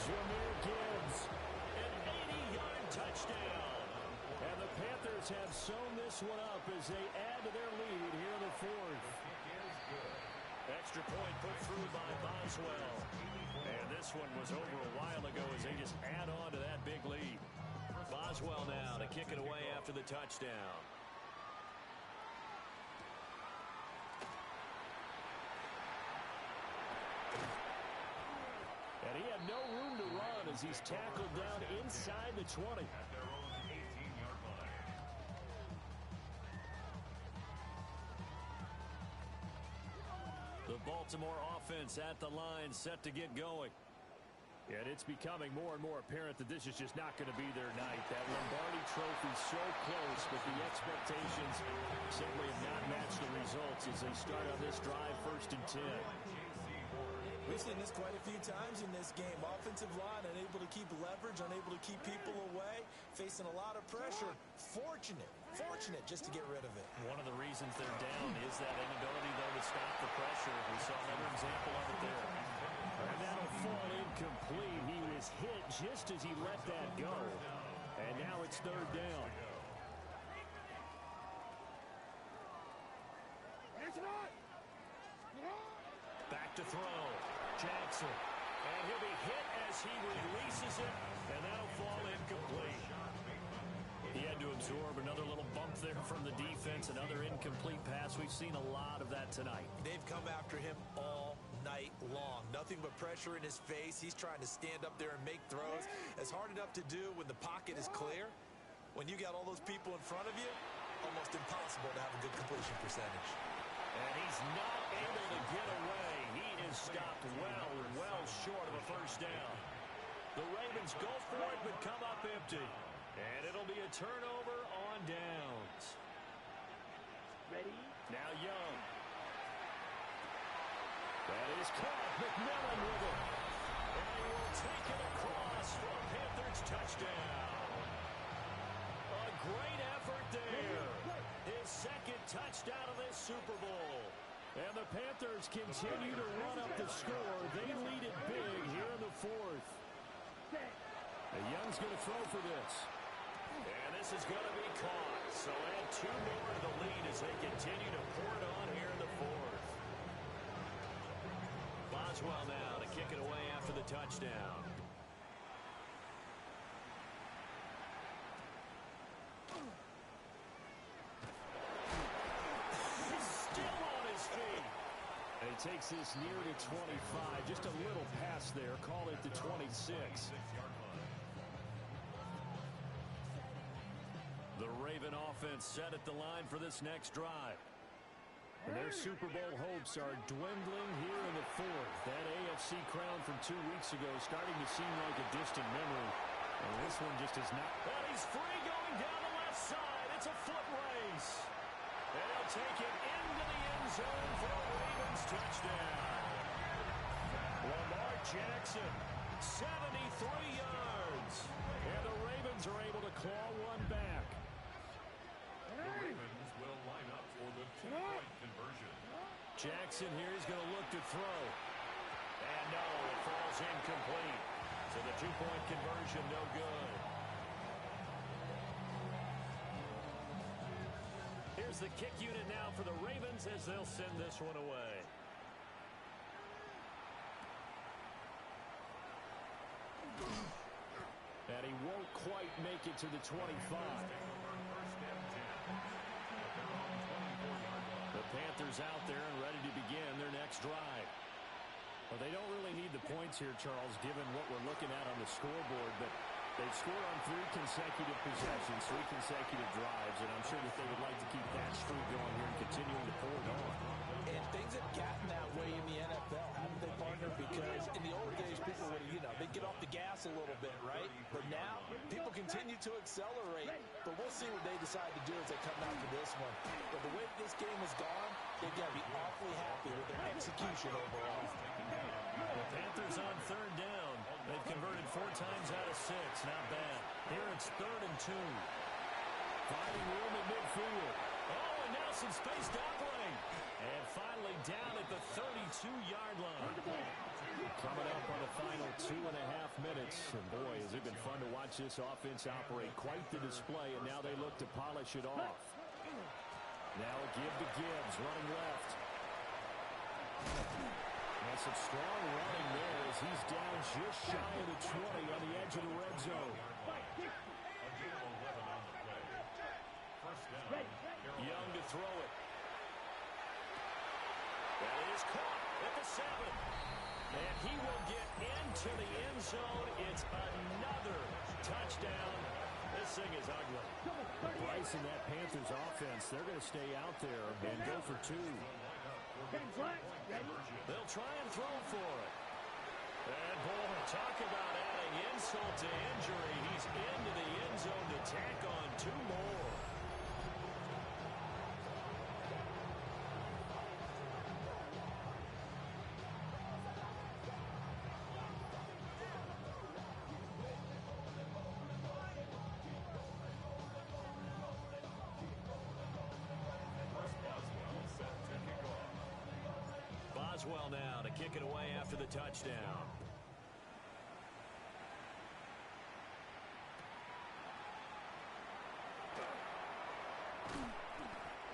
Jahmyr Gibbs. An 80-yard touchdown. And the Panthers have sewn this one up as they add to their lead here in the 4th. Extra point put through by Boswell. And this one was over a while ago as they just add on to that big lead. Boswell now to kick it away after the touchdown. And he had no room to run as he's tackled down inside the 20. At their own 18-yard line. The Baltimore offense at the line set to get going. And it's becoming more and more apparent that this is just not going to be their night. That Lombardi trophy so close, but the expectations simply have not matched the results as they start on this drive 1st and 10. We've seen this quite a few times in this game. Offensive line unable to keep leverage, unable to keep people away, facing a lot of pressure. Fortunate just to get rid of it. One of the reasons they're down is that inability, though, to stop the pressure. We saw another example of it there. And that'll fall incomplete. He was hit just as he let that go. And now it's 3rd down. Back to throw. Jackson. And he'll be hit as he releases it. And that'll fall incomplete. He had to absorb another little bump there from the defense. Another incomplete pass. We've seen a lot of that tonight. They've come after him all night long. Nothing but pressure in his face. He's trying to stand up there and make throws. It's hard enough to do when the pocket is clear. When you got all those people in front of you, almost impossible to have a good completion percentage. And he's not able to get away. He is stopped well short of a 1st down. The Ravens go for it but come up empty. And it'll be a turnover on downs. Ready? Now Young. That is caught. McMillan with it. And he will take it across for a Panthers touchdown. A great effort there. His 2nd touchdown of this Super Bowl. And the Panthers continue to run up the score. They lead it big here in the 4th. And Young's going to throw for this. And this is going to be caught. So add 2 more to the lead as they continue to pour it on here in the 4th. Boswell now to kick it away after the touchdown. He's still on his feet. And he takes this near to 25. Just a little pass there. Call it the 26. The Raven offense set at the line for this next drive. And their Super Bowl hopes are dwindling here in the 4th. That AFC crown from 2 weeks ago starting to seem like a distant memory. And this one just is not. And he's free going down the left side. It's a foot race. And he'll take it into the end zone for a Ravens touchdown. Lamar Jackson, 73 yards. And the Ravens are able to claw one back. The Ravens will line up for the 2-point conversion. Jackson here is going to look to throw. And no, it falls incomplete. So the 2-point conversion no good. Here's the kick unit now for the Ravens as they'll send this one away. And he won't quite make it to the 25. The Panthers out there and ready to begin their next drive. Well, they don't really need the points here, Charles, given what we're looking at on the scoreboard, but they've scored on 3 consecutive possessions, 3 consecutive drives, and I'm sure that they would like to keep that streak going here and continuing to pull it on. And things have gotten that way in the NFL, haven't they, partner? Because in the old days, people would, they'd get off the gas a little bit, right? But now, people continue to accelerate. But we'll see what they decide to do as they come out to this one. But the way this game has gone, they've got to be awfully happy with their execution overall. The Panthers on third down. They've converted 4 times out of 6. Not bad. Here it's 3rd and 2. Finding room at midfield. Oh, and now some space to operate. And finally down at the 32-yard line. Coming up on the final 2.5 minutes. And boy, has it been fun to watch this offense operate. Quite the display, and now they look to polish it off. Now a give to Gibbs, running left. And some strong running there as he's down just shy of the 20 on the edge of the red zone. Young to throw it. That is caught at the 7. And he will get into the end zone. It's another touchdown. This thing is ugly. Bryce and that Panthers offense, they're going to stay out there and go for 2. They'll try and throw for it. And boy, talk about adding insult to injury. He's into the end zone to tack on 2 more. Boswell now to kick it away after the touchdown.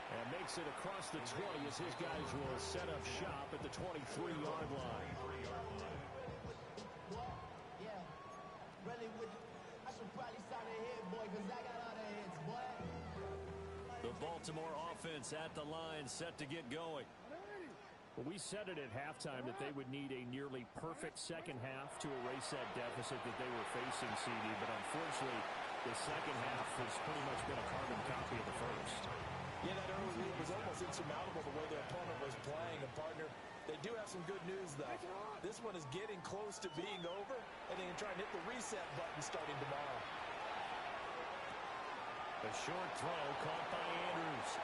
And makes it across the 20 as his guys will set up shop at the 23-yard line. Yeah, really would. I should probably sign a hit, boy, because I got all the hits, boy. The Baltimore offense at the line, set to get going. Well, we said it at halftime that they would need a nearly perfect second half to erase that deficit that they were facing, CD, but unfortunately, the second half has pretty much been a carbon copy of the first. Yeah, that early lead was almost insurmountable the way their opponent was playing. And, partner, they do have some good news, though. This one is getting close to being over, and they can try and hit the reset button starting tomorrow. A short throw caught by Andrews.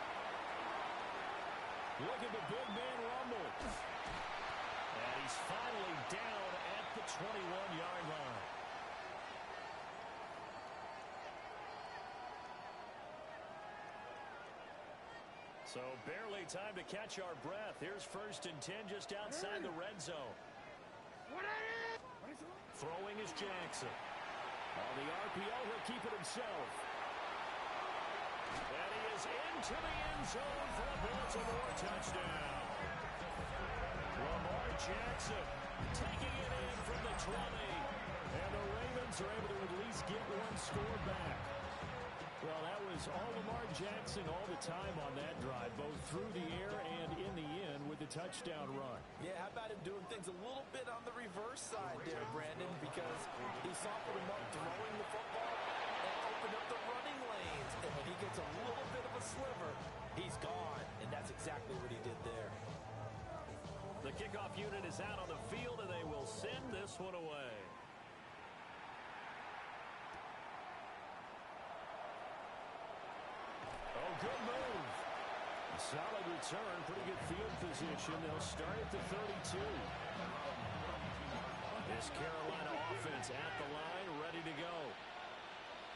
Look at the big man rumble. And he's finally down at the 21-yard line. So barely time to catch our breath. Here's 1st and 10 just outside the red zone. Throwing is Jackson. On the RPO, he'll keep it himself. And he is into the end zone for a Baltimore touchdown. Lamar Jackson taking it in from the 20. And the Ravens are able to at least get 1 score back. Well, that was all Lamar Jackson all the time on that drive, both through the air and in the end with the touchdown run. Yeah, how about him doing things a little bit on the reverse side there, Brandon, because he softened him up throwing the football and opened up the running lanes. And when he gets a little bit of a sliver, he's gone. And that's exactly what he did there. The kickoff unit is out on the field, and they will send this one away. Oh, good move. Solid return, pretty good field position. They'll start at the 32. This Carolina offense at the line, ready to go.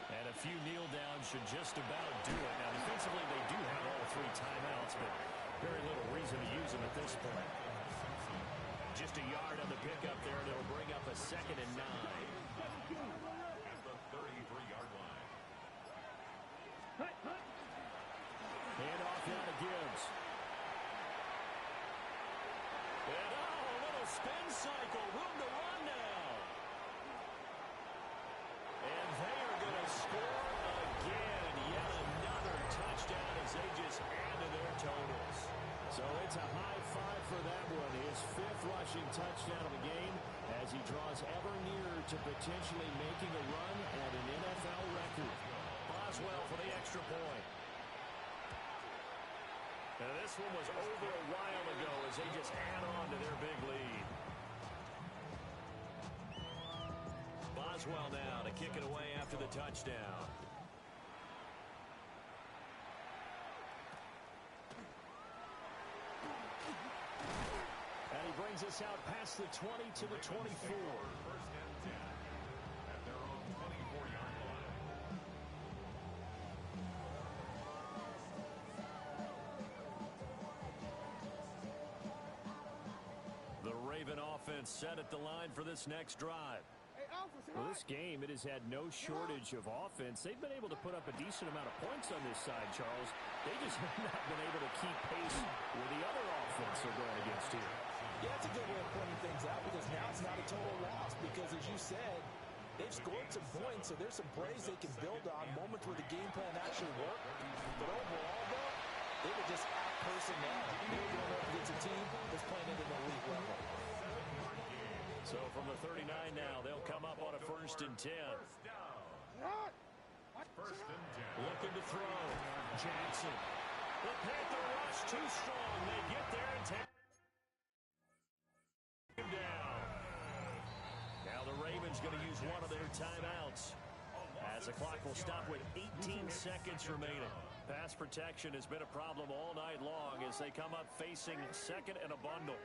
And a few kneel downs should just about do it. Now, defensively, they do have all 3 timeouts, but very little reason to use them at this point. Just a yard on the pickup there, and it'll bring up a 2nd and 9. At the 33-yard line. Hand off now to Gibbs. And a little spin cycle, room to run now. And score again. Yet another touchdown as they just add to their totals. So it's a high five for that one. His 5th rushing touchdown of the game as he draws ever nearer to potentially making a run at an NFL record. Boswell for the extra point. And this one was over a while ago as they just add on to their big lead. Boswell now to kick it away after the touchdown. And he brings us out past the 20 to the 24. First and 10 at their own 24-yard line. The Raven offense set at the line for this next drive. Well, this game, it has had no shortage of offense. They've been able to put up a decent amount of points on this side, Charles. They just have not been able to keep pace with the other offense they're going against here. Yeah, that's a good way of pointing things out because now it's not a total loss because, as you said, they've scored some points, so there's some plays they can build on, moments where the game plan actually worked. But overall, though, they were just out-personnel. They were going up against a team that's playing at an elite level. So from the 39 now, they'll come up on a 1st and 10. First and 10. Looking to throw. Jackson. The Panther rush too strong. They get there and take him down. Now the Ravens going to use one of their timeouts as the clock will stop with 18 seconds remaining. Pass protection has been a problem all night long as they come up facing 2nd and a bundle.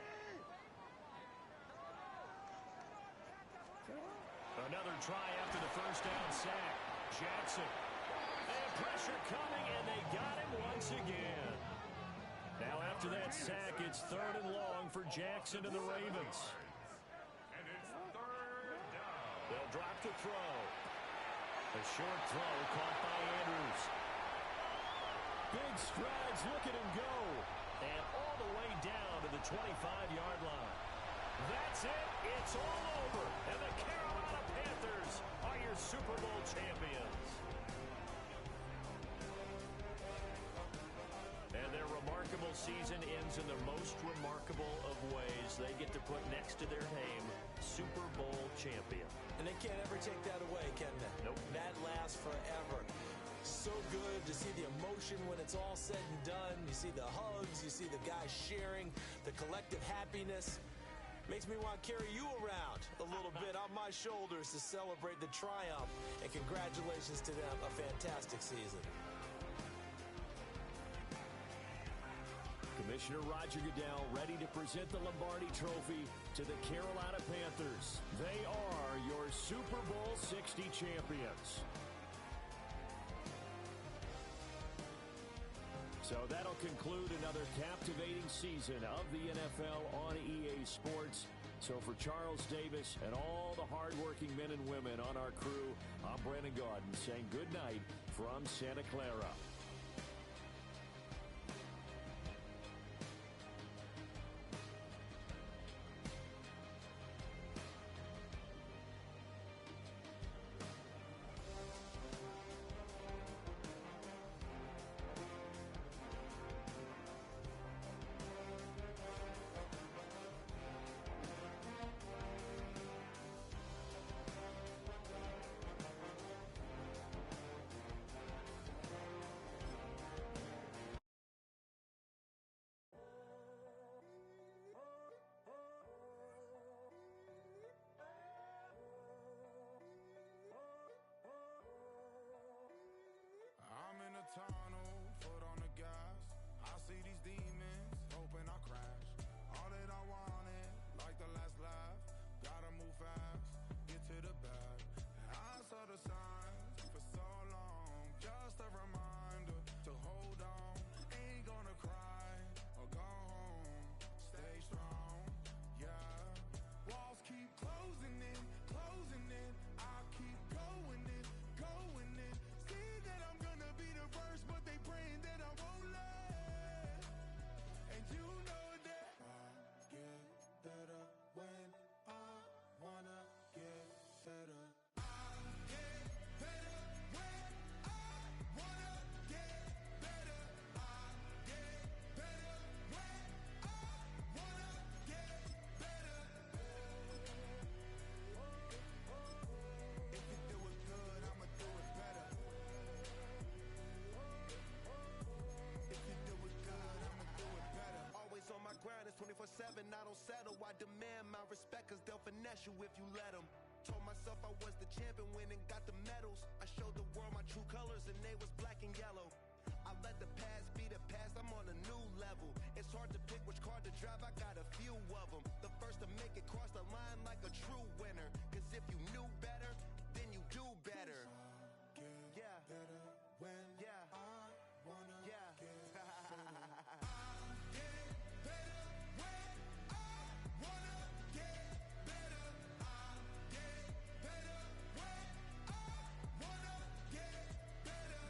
Another try after the 1st down sack. Jackson. And pressure coming, and they got him once again. Now after that sack, it's 3rd and long for Jackson and the Ravens. And it's 3rd down. They'll drop the throw. A short throw caught by Andrews. Big strides, look at him go. And all the way down to the 25-yard line. That's it. It's all over. And the Carolina Panthers are your Super Bowl champions. And their remarkable season ends in the most remarkable of ways. They get to put next to their name, Super Bowl champion. And they can't ever take that away, can they? Nope. That lasts forever. So good to see the emotion when it's all said and done. You see the hugs, you see the guys sharing, the collective happiness. Makes me want to carry you around a little bit on my shoulders to celebrate the triumph. And congratulations to them, a fantastic season. Commissioner Roger Goodell ready to present the Lombardi Trophy to the Carolina Panthers. They are your Super Bowl 60 champions. So that'll conclude another captivating season of the NFL on EA Sports. So for Charles Davis and all the hardworking men and women on our crew, I'm Brandon Gaudin saying good night from Santa Clara. special if you let them. Told myself I was the champion, went and got the medals. I showed the world my true colors and they was black and yellow. I let the past be the past, I'm on a new level. It's hard to pick which car to drive, I got a few of them. The first to make it cross the line like a true winner. Cause if you knew better, then you do better. Yeah. Better when I wanna get better. I get better when I wanna get better. I get better when I wanna get better.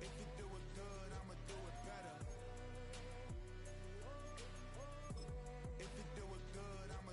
If you do it good, I'ma do it better. If you do it good, I'ma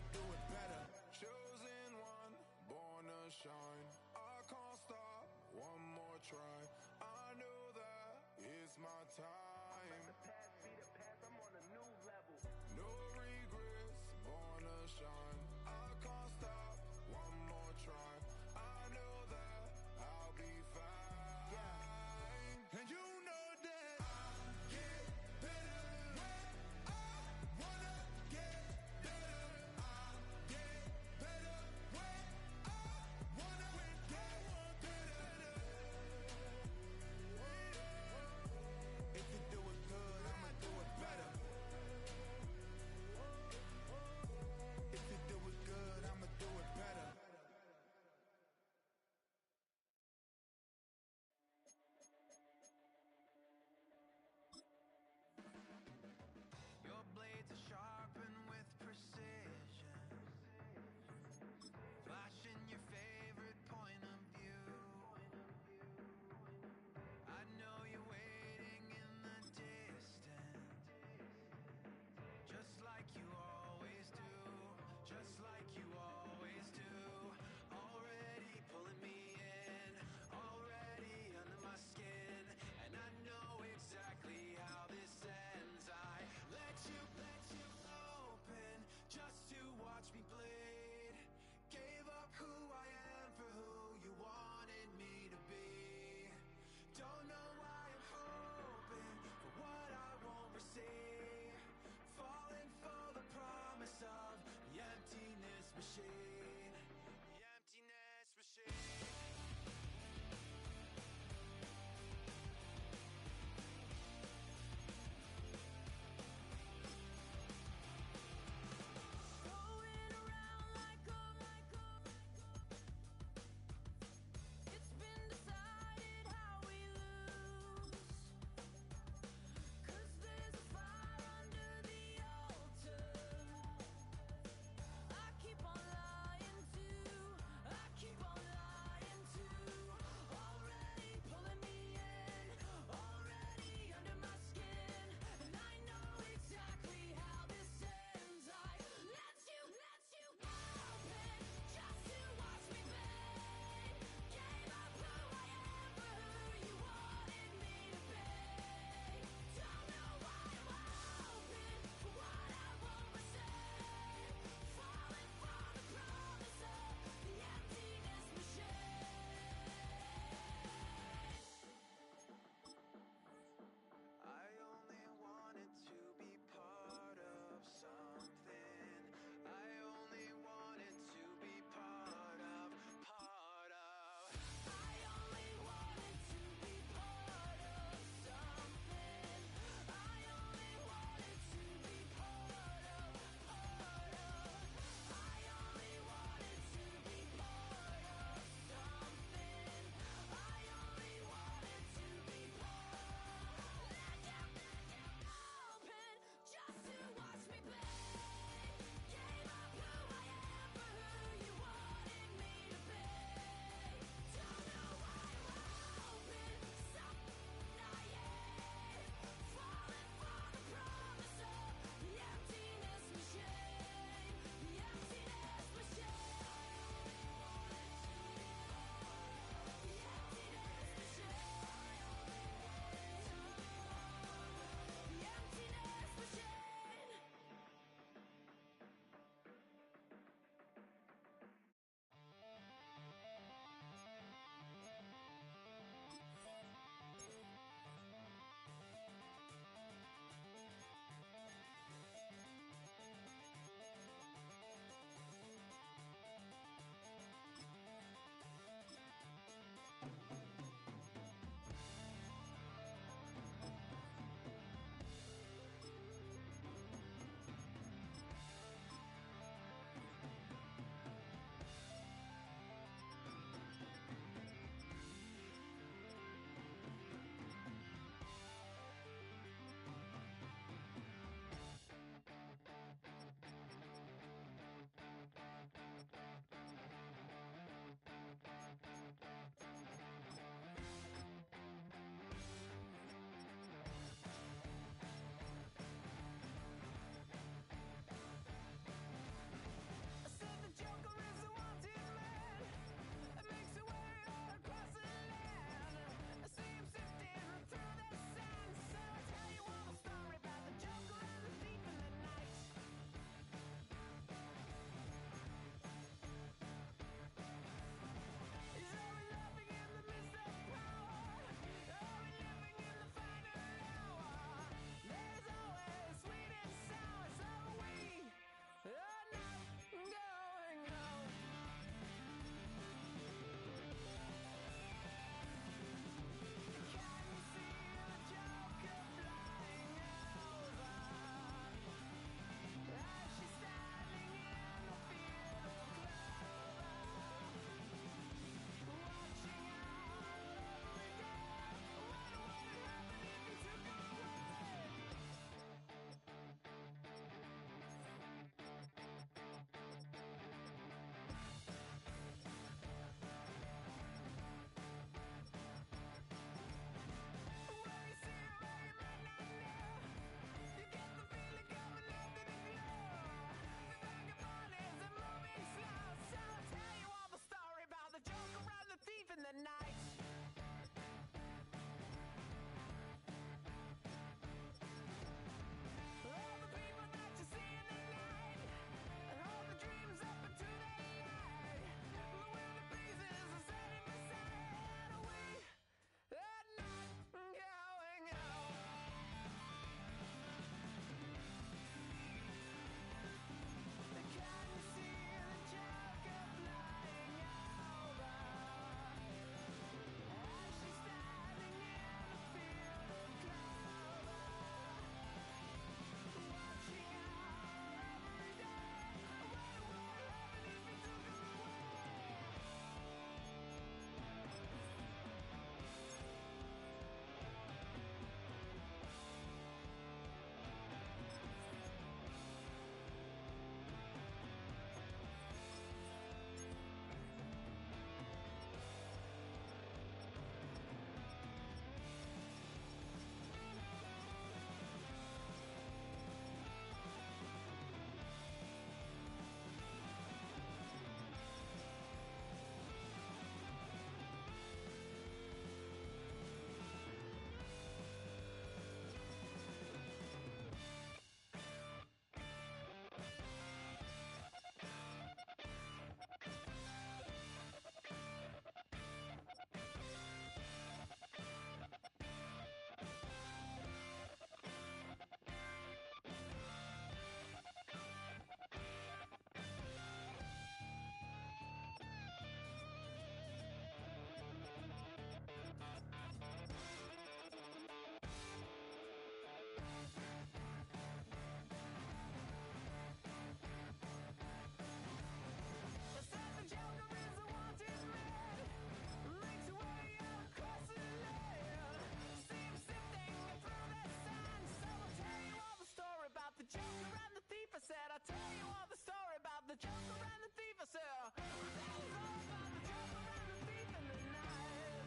the joker and the thief. I said, that is all about the joker and the thief in the night.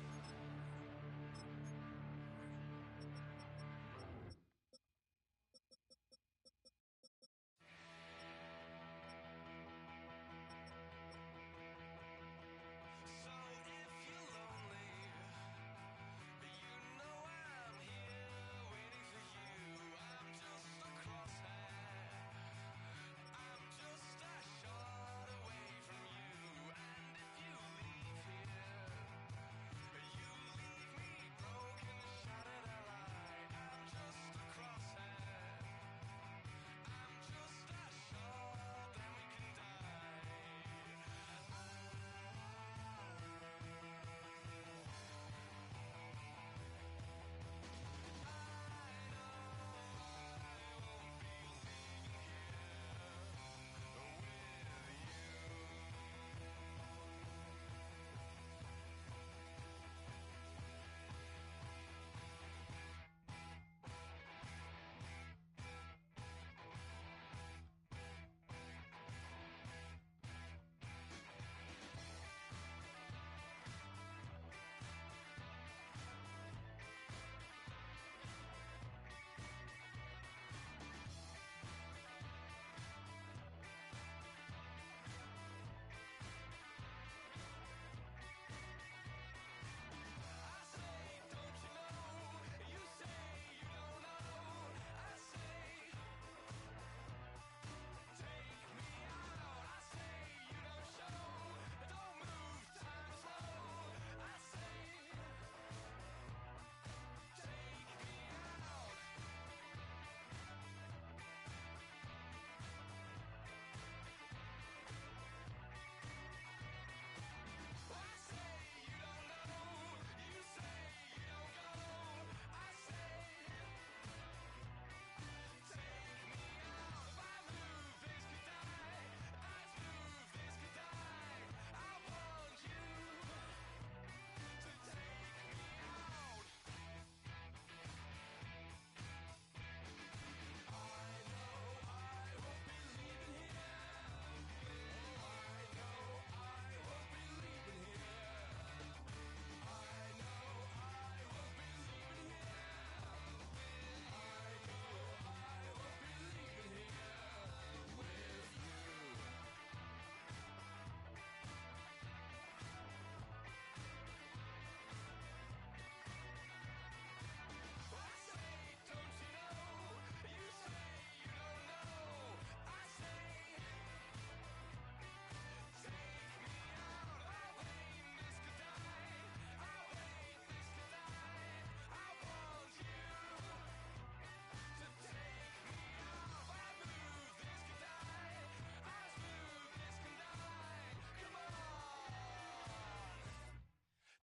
So if you're lonely, you know I'm here waiting for you. I'm just a crosshair. I'm just a shot away from you. And if you leave here, you leave me broken, shattered alive. I'm just a crosshair. I'm just a shot, then we can die.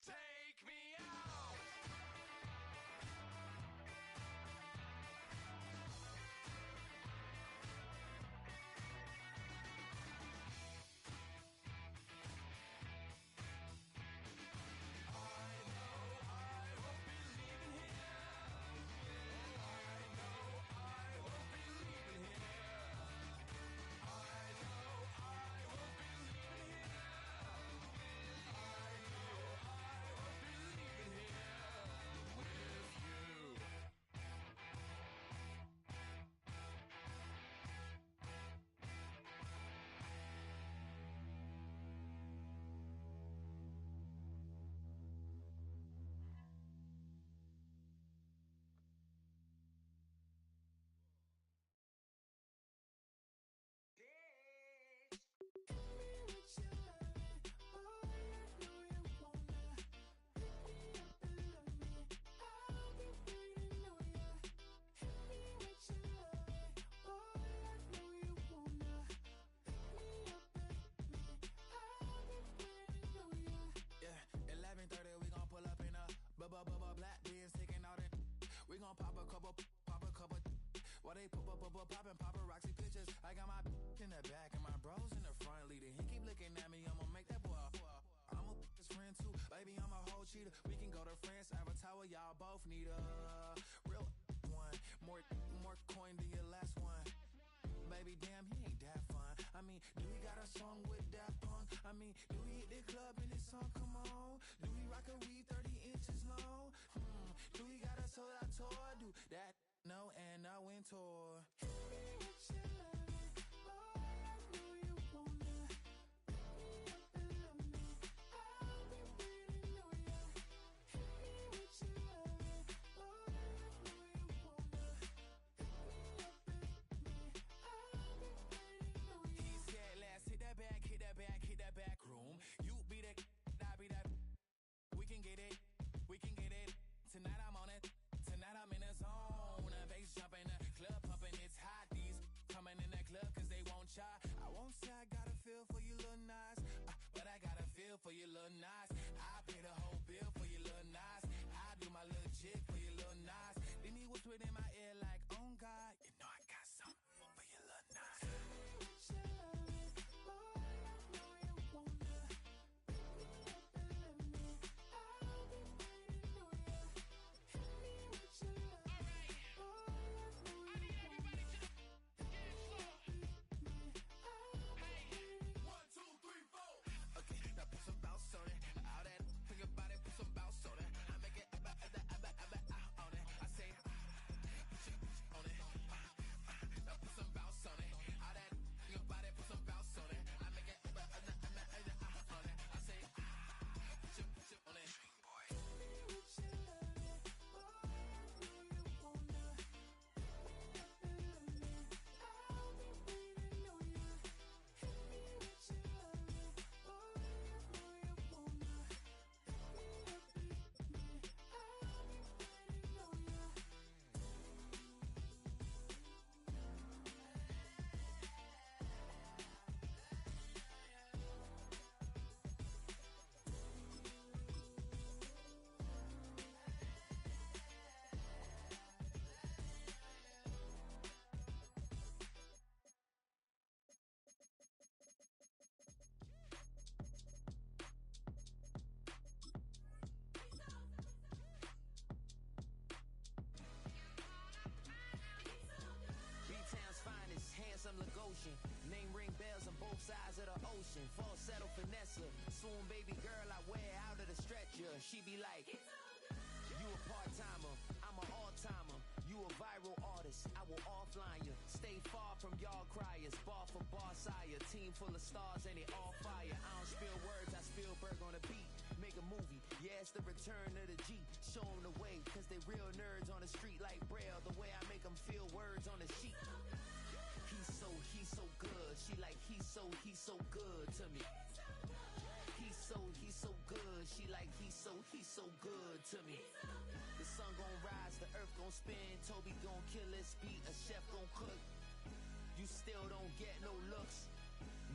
Take me out. While they poppin' paparazzi pictures, I got my in the back and my bros in the front leading. He keep looking at me, I'ma make that boy. I'm a his friend too, baby. I'm a whole cheater. We can go to France, Avatar, y'all both need a real one. More coin than your last one. baby, damn, he ain't that fun. I mean, do he got a song with that punk? I mean, do he hit the club in his song? Come on. Do he rock a weave 30 inches long? Do he got a sold out tour? Do that? No, and I went tour. Tonight I'm on it. Tonight I'm in a zone. Bass jumping, club pumping. It's hot. These coming in the club cause they won't try. I won't say I got a feel for you little nice, but I got a feel for you little nice. I pay the whole bill for you little nice. I do my little jig for you little nice. Then he whispered in my ear like, oh God, you know I got something for you little nice. Handsome Lagosian, name ring bells on both sides of the ocean. Falsetto finesse, swoon baby girl I wear out of the stretcher. She be like, you a part-timer, I'm an all-timer. You a viral artist, I will offline you. Stay far from y'all criers, bar for bar sire. Team full of stars and it all fire. I don't spill words, I Spielberg on a beat. Make a movie, yeah, it's the return of the G. Show them the way, cause they real nerds on the street like Braille. The way I make them feel words on the sheet. He's so good. She like, he's so good to me. He's so good. She like, he's so good to me. The sun gon' rise, the earth gon' spin. Toby gon' kill this beat, a chef gon' cook. You still don't get no looks.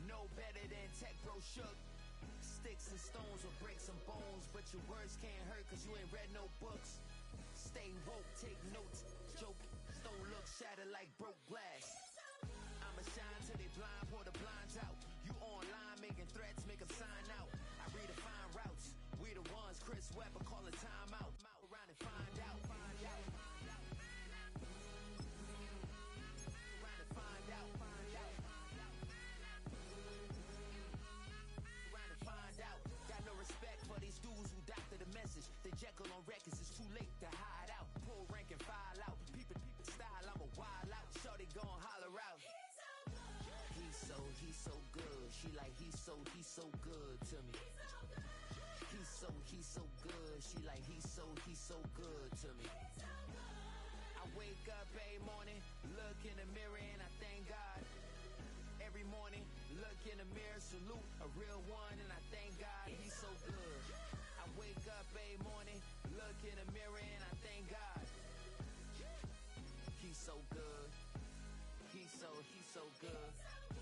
No better than Tech Bro Shook. Sticks and stones will break some bones, but your words can't hurt cause you ain't read no books. Stay woke, take notes, joke. Don't look shattered like broke glass. I'ma shine till they blind, pour the blinds out. You online making threats, make them sign out. I redefine routes. We the ones Chris Webber calling time out. Around and find out. Around and find out. Around and find out. Got no respect for these dudes who doctor the message. They Jekyll on records, it's too late to hide out. Pull rank and file out. People style, I'm a wild out. Shorty gon' holler out. He's so good. She like, he's so good to me. He's so good. She like, he's so good to me. I wake up every morning, look in the mirror and I thank God. Every morning, look in the mirror, salute a real one and I thank God. He's so good. I wake up every morning, look in the mirror and I thank God. He's so good. He's so good.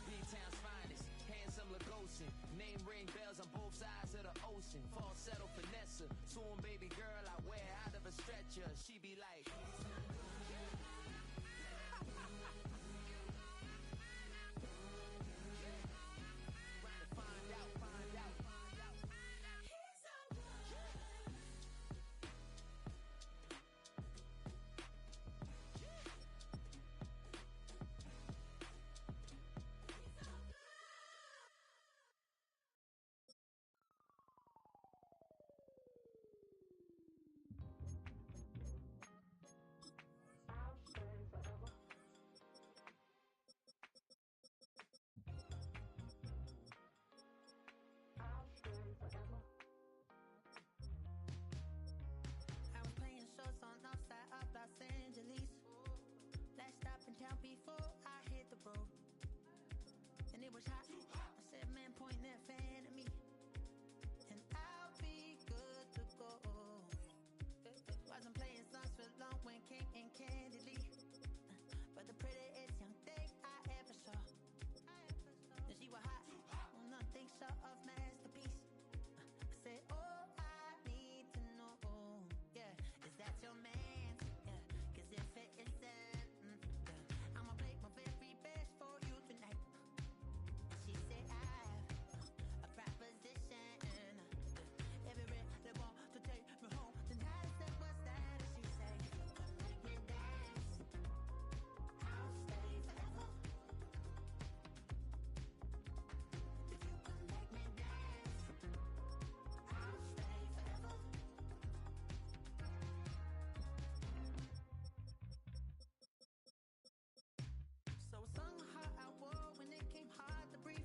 B-Town's finest, handsome Lagosian. Name ring bells on both sides of the ocean. Falsetto finesse, swoon baby girl I wear out of a stretcher. She be like, in town before I hit the road. And it was hot. I said, man, point that fan at me. And I'll be good to go. Wasn't playing songs for long when King and Candidly. But the prettiest young thing I ever saw. And she was hot. Well, nothing short of masterpiece. I said, oh, I need to know. Yeah, is that your man? Yeah, cause if it isn't, I'ma play my very best for you tonight. And she said, I have a proposition. Every red they want to take me home tonight. I said, what's that? And she said, come make me dance. I'll stay forever. If you can make me dance, I'll stay forever. So I sung how I wore when it came hard to breathe.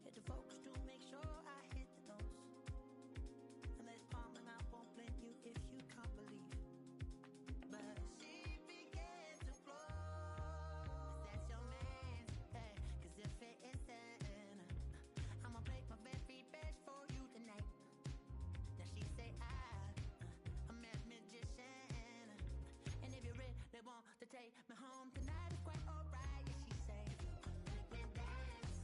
Hit the focus to make sure I hit the notes. And there's palm and I won't blame you if you can't believe. But she began to flow. That's your man, hey, cause if it isn't, I'ma play my very best for you tonight. Now she say I'm a magician. And if you're ready, they want to take me home tonight, it's quite alright. And she say, make me dance.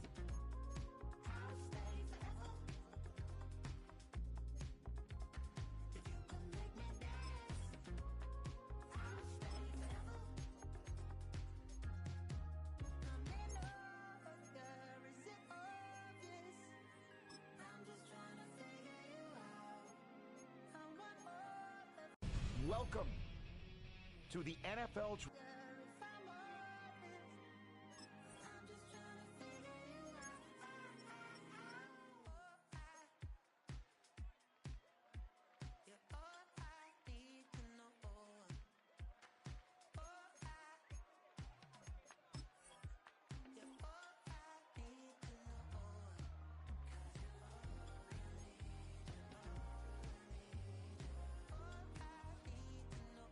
I'll stay forever. If you can make me dance, I'll stay forever. I'm in love, girl, is it obvious? I'm just trying to figure you out. I want all of Welcome to the NFL if I'm honest. I'm just trying to figure you out. You're all I need to know. You're all I need to know. 'Cause you're all I need to know. All I need to know.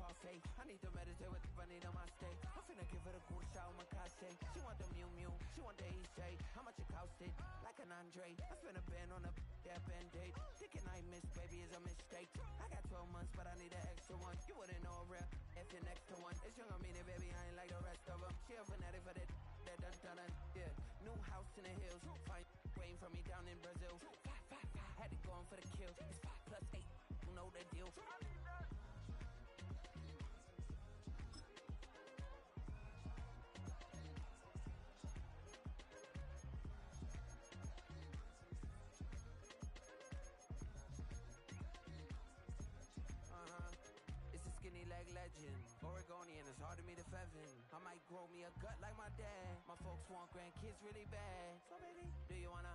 all safe. I need to meditate with the bunny on my state. I'm finna give her a good shot with my cachet. She want the Mew Mew, she want the Eastside. How much it costed? Like an Andre. I spent a band on a that band-aid. Thinking I miss, baby, is a mistake. I got 12 months, but I need an extra one. You wouldn't know a real if you're next to one. It's young, I mean it, baby, I ain't like the rest of them. She a fanatic for that dun. Yeah, new house in the hills. Fine, waiting for me down in Brazil. Had to go in for the kill. It's 5 plus 8, you know the deal. It's a skinny leg legend. Oregonian, it's hard to meet a Fevin. I might grow me a gut like my dad. My folks want grandkids really bad. So baby, do you wanna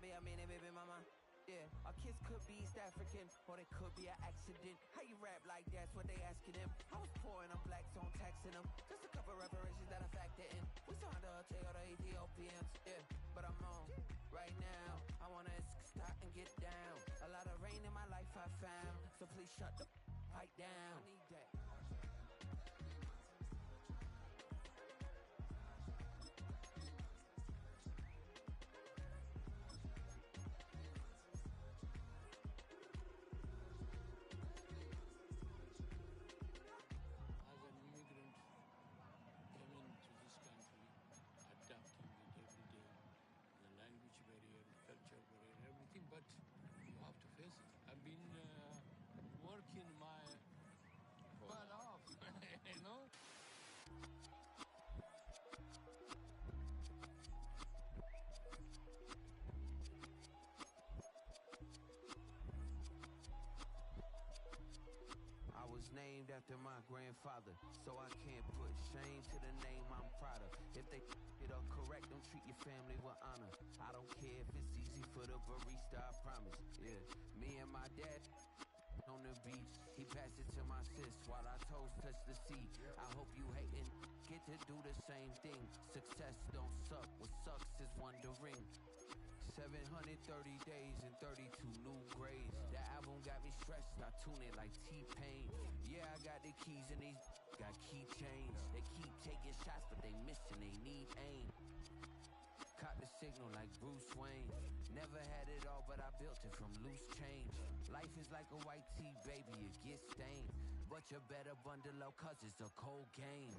be a mini baby mama? Yeah, our kids could be East African, or they could be an accident. How you rap like that's what they asking him. I was poor and I'm black, so I'm taxing them. Just a couple reparations that I factor in. We saw the take all the Ethiopians, yeah, but I'm on right now. I wanna stop and get down. A lot of rain in my life I found, so please shut the pipe down. I need that. But you have to face it. I've been working my butt off, you know? I was named after my grandfather, so I can't put shame to the name I'm proud of. If they it up correct, don't treat your family with honor. I don't care if it's easy for the barista, I promise. Yeah, me and my dad on the beach, he passed it to my sis while our toes touch the sea. I hope you hating get to do the same thing. Success don't suck, what sucks is wondering. 730 days and 32 new grades. The album got me stressed, I tune it like T-Pain. Yeah, I got the keys and these got keychains. They keep taking shots, but they missing, they need aim. Caught the signal like Bruce Wayne. Never had it all, but I built it from loose change. Life is like a white tee, baby, it gets stained. But you better bundle up, cause it's a cold game.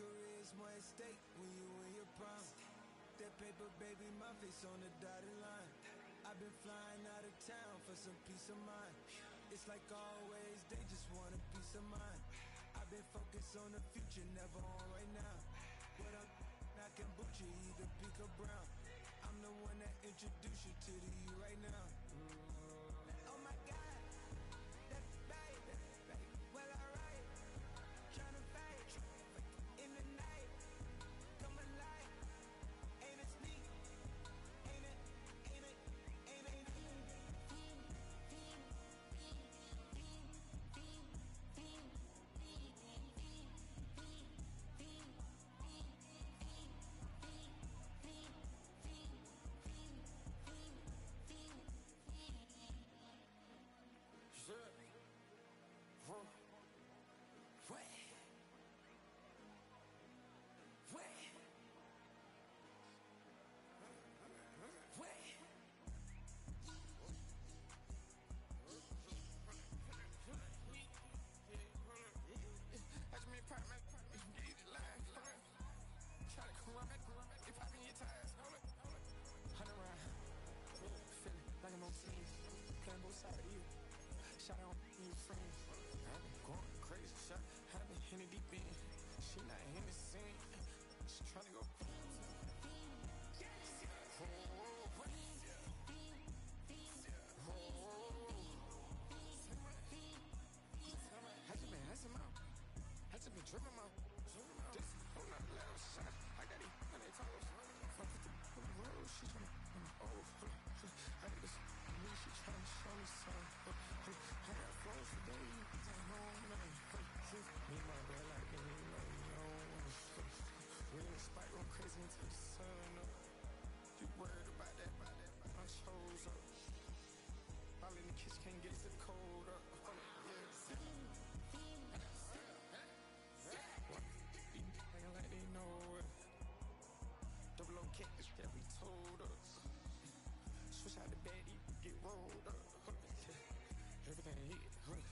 career is more at stake when you in your prime. That paper, baby, my face on the dotted line. I've been flying out of town for some peace of mind. It's like always, they just want a peace of mind. I've been focused on the future, never on right now. What I'm knocking Bucci, either Peak or Brown. I'm the one that introduced you to the you right now. Oh my God, that baby, well alright. Tryna fight in the night, come alive. Ain't it sneak? Ain't it? Ain't it? Ain't it? Playing both sides of you. Shout out to your friends. I've been going crazy. Shot. I've been in the deep end. She not in the scene. She tryna go. I just been tripping out. This whole not loud shot. I got it on their toes. I put the road. She tryna. I need this. She tryna show me something. I got flows for days. Me and my bro like me, you know. We in the spot going crazy until the sun up. You worried about that? My shows up. All in the kitchen can't get to the cold up. Acting like they know it. Double O cactus that we told us. Switch out the baddie, get rolled up. Everything hit, everything.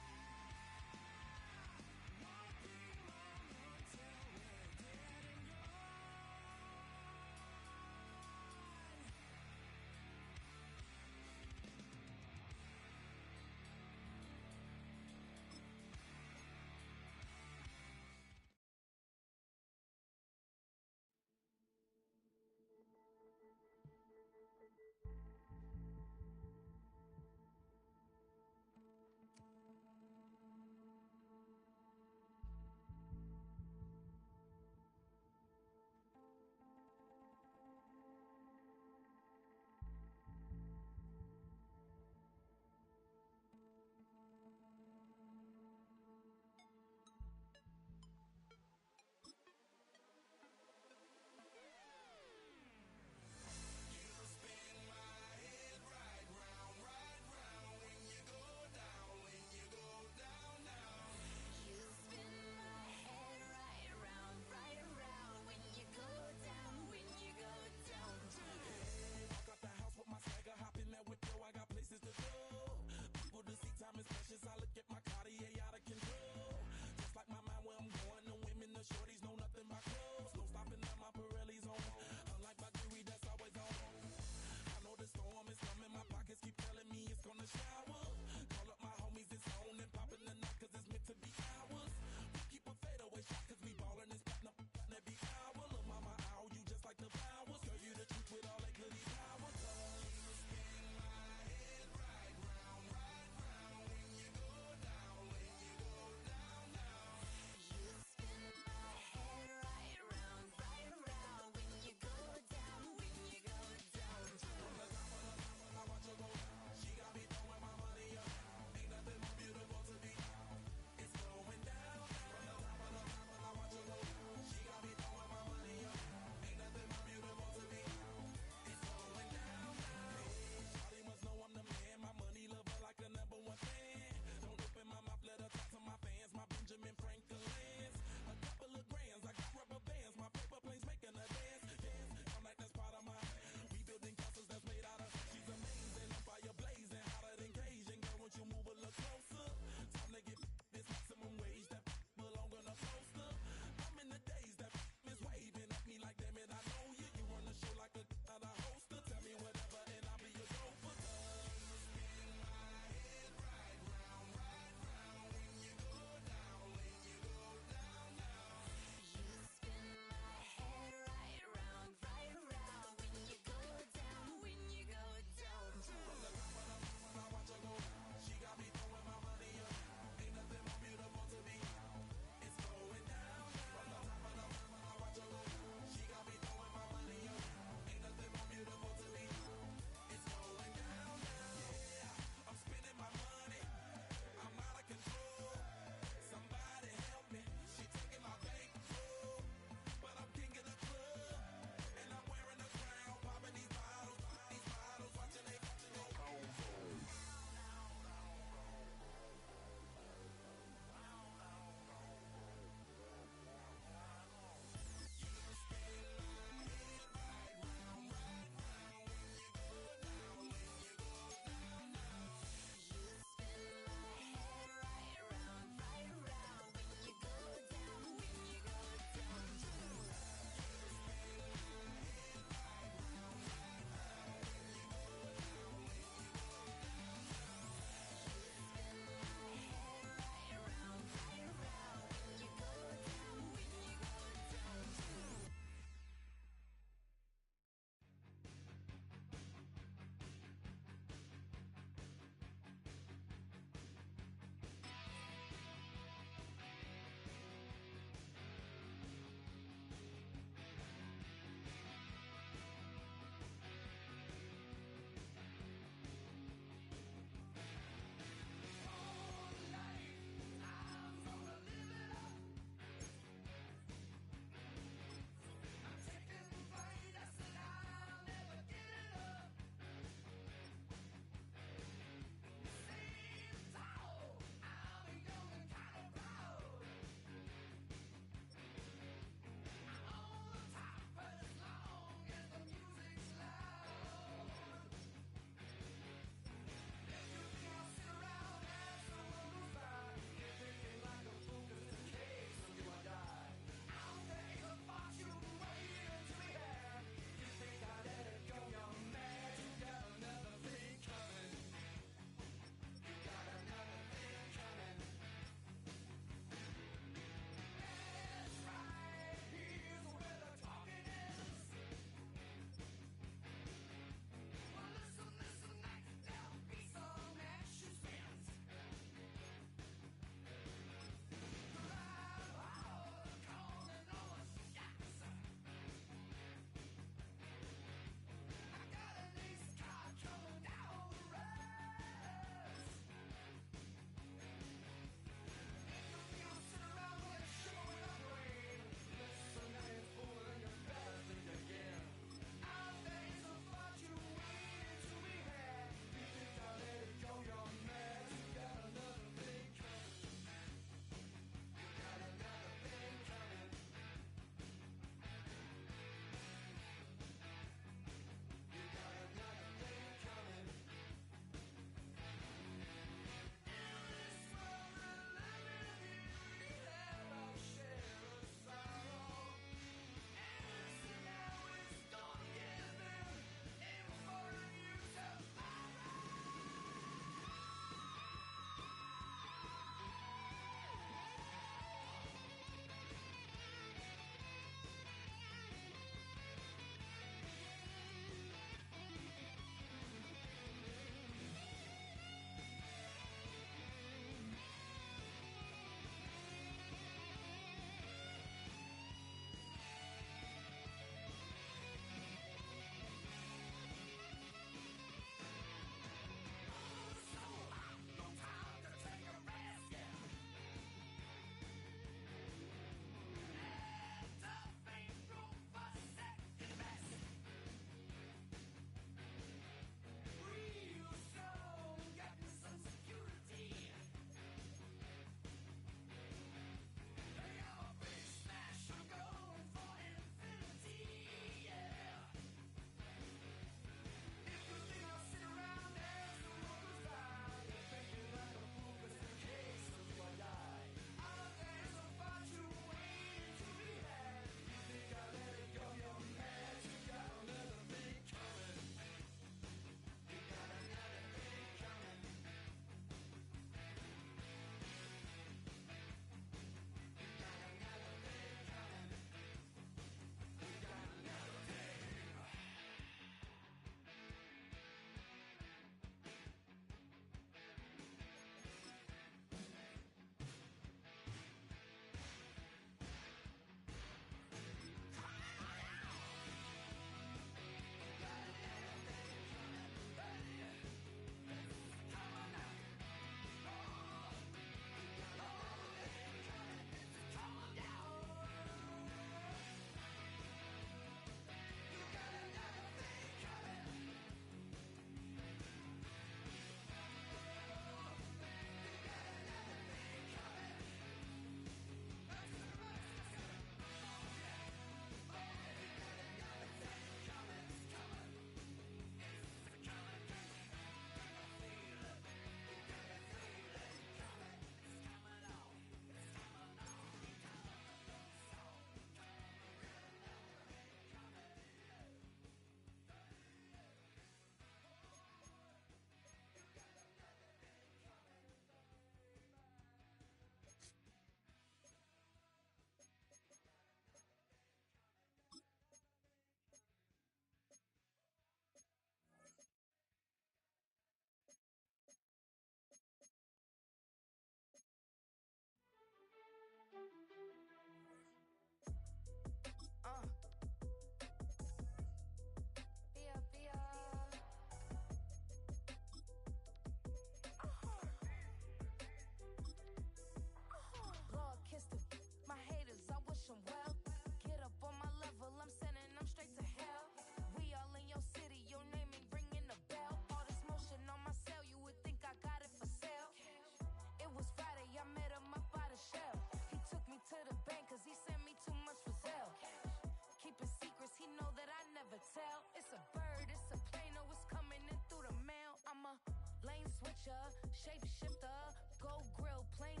switcher, shapeshifter, go grill, plain,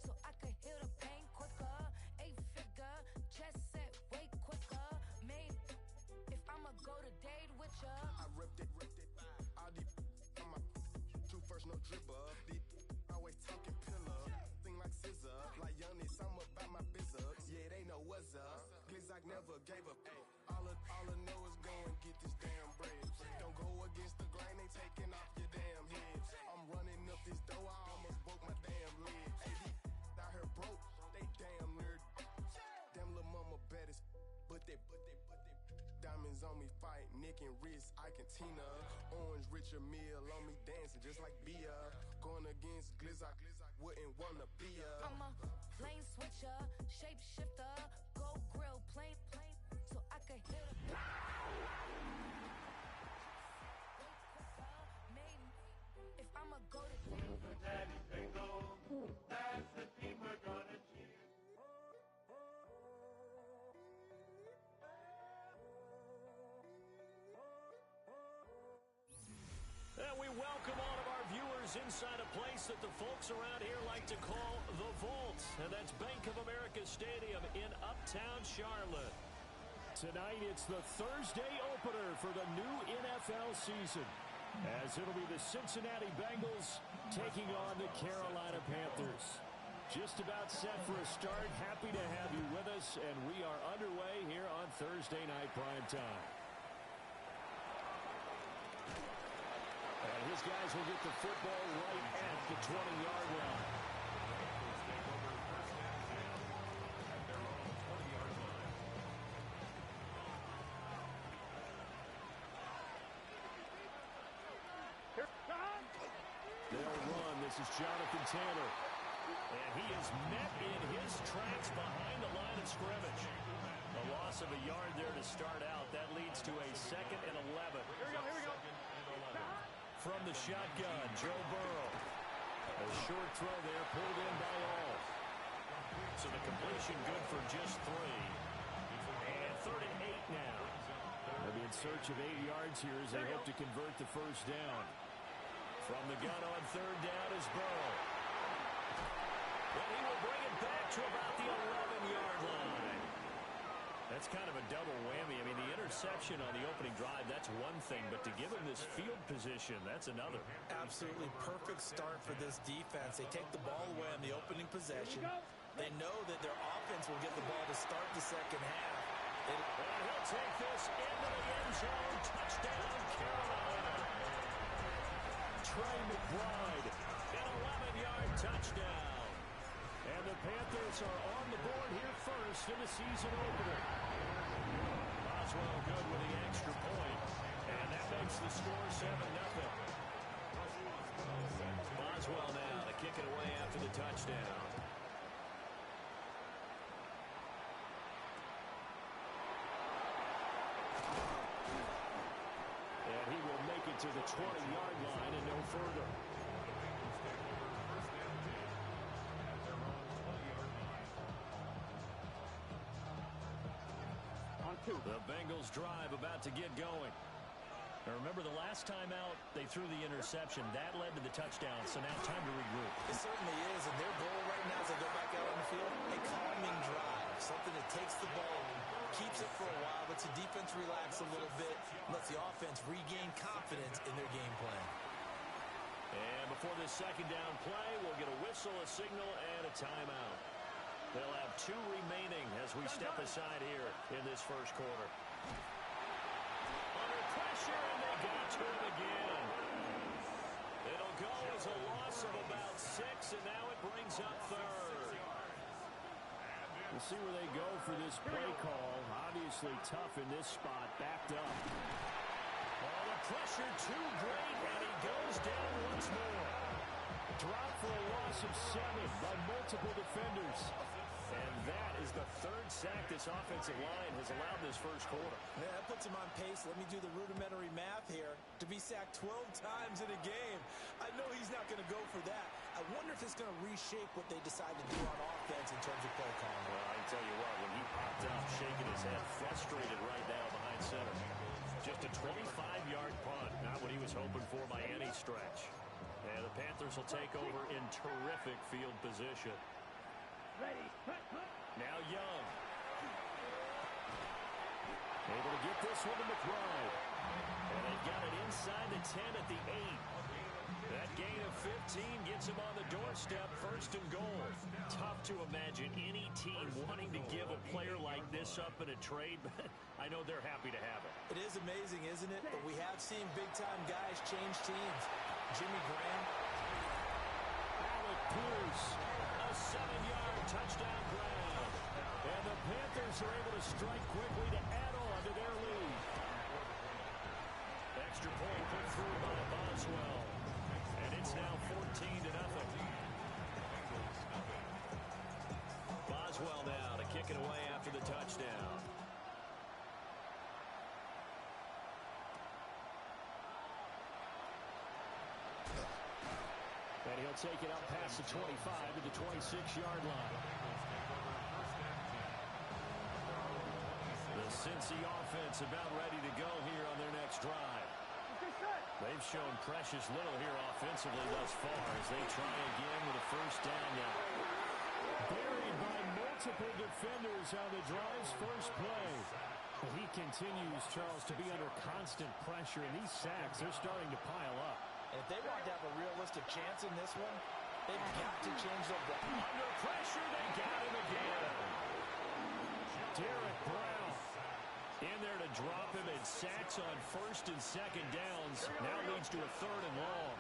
so I could heal the pain quicker. 8-figure, chest set way quicker. Made if I'ma go to date with ya. I ripped it. All these on my two first, no dribble. These always talking pillar, thing like scissor. Like youngest, I'm about my business. Yeah, they know what's up. Glizak never gave up. All I know is go and get this damn bread. Don't go against the grain, they taking off your damn head. I'm running up this door, I almost broke my damn leg. Hey, these out here broke, they damn near. Damn little mama bad as but they diamonds on me fight, Nick and wrist, Ike and Tina. Orange Richard Mill on me dancing just like Bia. Going against Glizak, wouldn't wanna be a. I'm a lane switcher, shapeshifter, go grill, plain, so I could hit a if I'ma go to Daddy Bengal, that's the team we're gonna cheer. And we welcome all of our viewers inside a place that the folks around here like to call the Vault. And that's Bank of America Stadium in Uptown Charlotte. Tonight, it's the Thursday opener for the new NFL season, as it'll be the Cincinnati Bengals taking on the Carolina Panthers. Just about set for a start. Happy to have you with us, and we are underway here on Thursday Night Prime Time. And his guys will get the football right at the 20-yard line. They'll run. This is Jonathan Taylor. And he is met in his tracks behind the line of scrimmage. A loss of a yard there to start out. That leads to a 2nd and 11. Here we go. From the shotgun, Joe Burrow. A short throw there, pulled in by all. So the completion good for just 3. And 3rd and 8 now. They'll be in search of 8 yards here as they hope to convert the first down. From the gun on 3rd down is Burrow. And he will bring it back to about the 11-yard line. That's kind of a double whammy. I mean, the interception on the opening drive, that's one thing, but to give him this field position, that's another. Absolutely perfect start for this defense. They take the ball away on the opening possession. They know that their offense will get the ball to start the second half. And he'll take this into the end zone. Touchdown, Carolina. Trey McBride, An 11-yard touchdown. and the Panthers are on the board here first in the season opener. Boswell good with the extra point, and that makes the score 7-0. Boswell now to kick it away after the touchdown. And he will make it to the 20-yard line and no further. The Bengals drive about to get going. Now remember, the last time out, they threw the interception. That led to the touchdown, so now time to regroup. It certainly is, and their goal right now as they go back out on the field, a calming drive. Something that takes the ball, keeps it for a while, lets the defense relax a little bit, lets the offense regain confidence in their game plan. And before this second down play, we'll get a whistle, a signal, and a timeout. They'll have 2 remaining as we step aside here in this first quarter. Under pressure, and they got to him again. It'll go as a loss of about 6, and now it brings up 3rd. We'll see where they go for this play call. Obviously tough in this spot, backed up. Oh, the pressure too great, and he goes down once more. Drop for a loss of 7 by multiple defenders. And that is the 3rd sack this offensive line has allowed this first quarter. Yeah, that puts him on pace. Let me do the rudimentary math here. To be sacked 12 times in a game, I know he's not going to go for that. I wonder if it's going to reshape what they decide to do on offense in terms of play calling. Well, I can tell you what, when he popped up, shaking his head, frustrated right now behind center. Just a 25-yard punt, not what he was hoping for by any stretch. And the Panthers will take over in terrific field position. Ready. Now Young. Able to get this one to McBride. And they've got it inside the 10 at the 8. That gain of 15 gets him on the doorstep, first and goal. Tough to imagine any team wanting to give a player like this up in a trade, but I know they're happy to have it. It is amazing, isn't it? But we have seen big-time guys change teams. Jimmy Graham. Alec Pierce, a 7-yard touchdown grab. And the Panthers are able to strike quickly to add on to their lead. Extra point put through by Boswell. And it's now 14-0. Boswell now to kick it away after the touchdown. And he'll take it up past the 25 to the 26-yard line. The Cincy offense about ready to go here on their next drive. They've shown precious little here offensively thus far as they try again with a first down now. Buried by multiple defenders on the drive's first play. Well, he continues, Charles, to be under constant pressure, and these sacks, they're starting to pile up. And if they want to have a realistic chance in this one, they've got to change their ball. Under pressure, they got him again. Derek Brown in there to drop him, and sacks on first and second downs. Now leads to a third and long.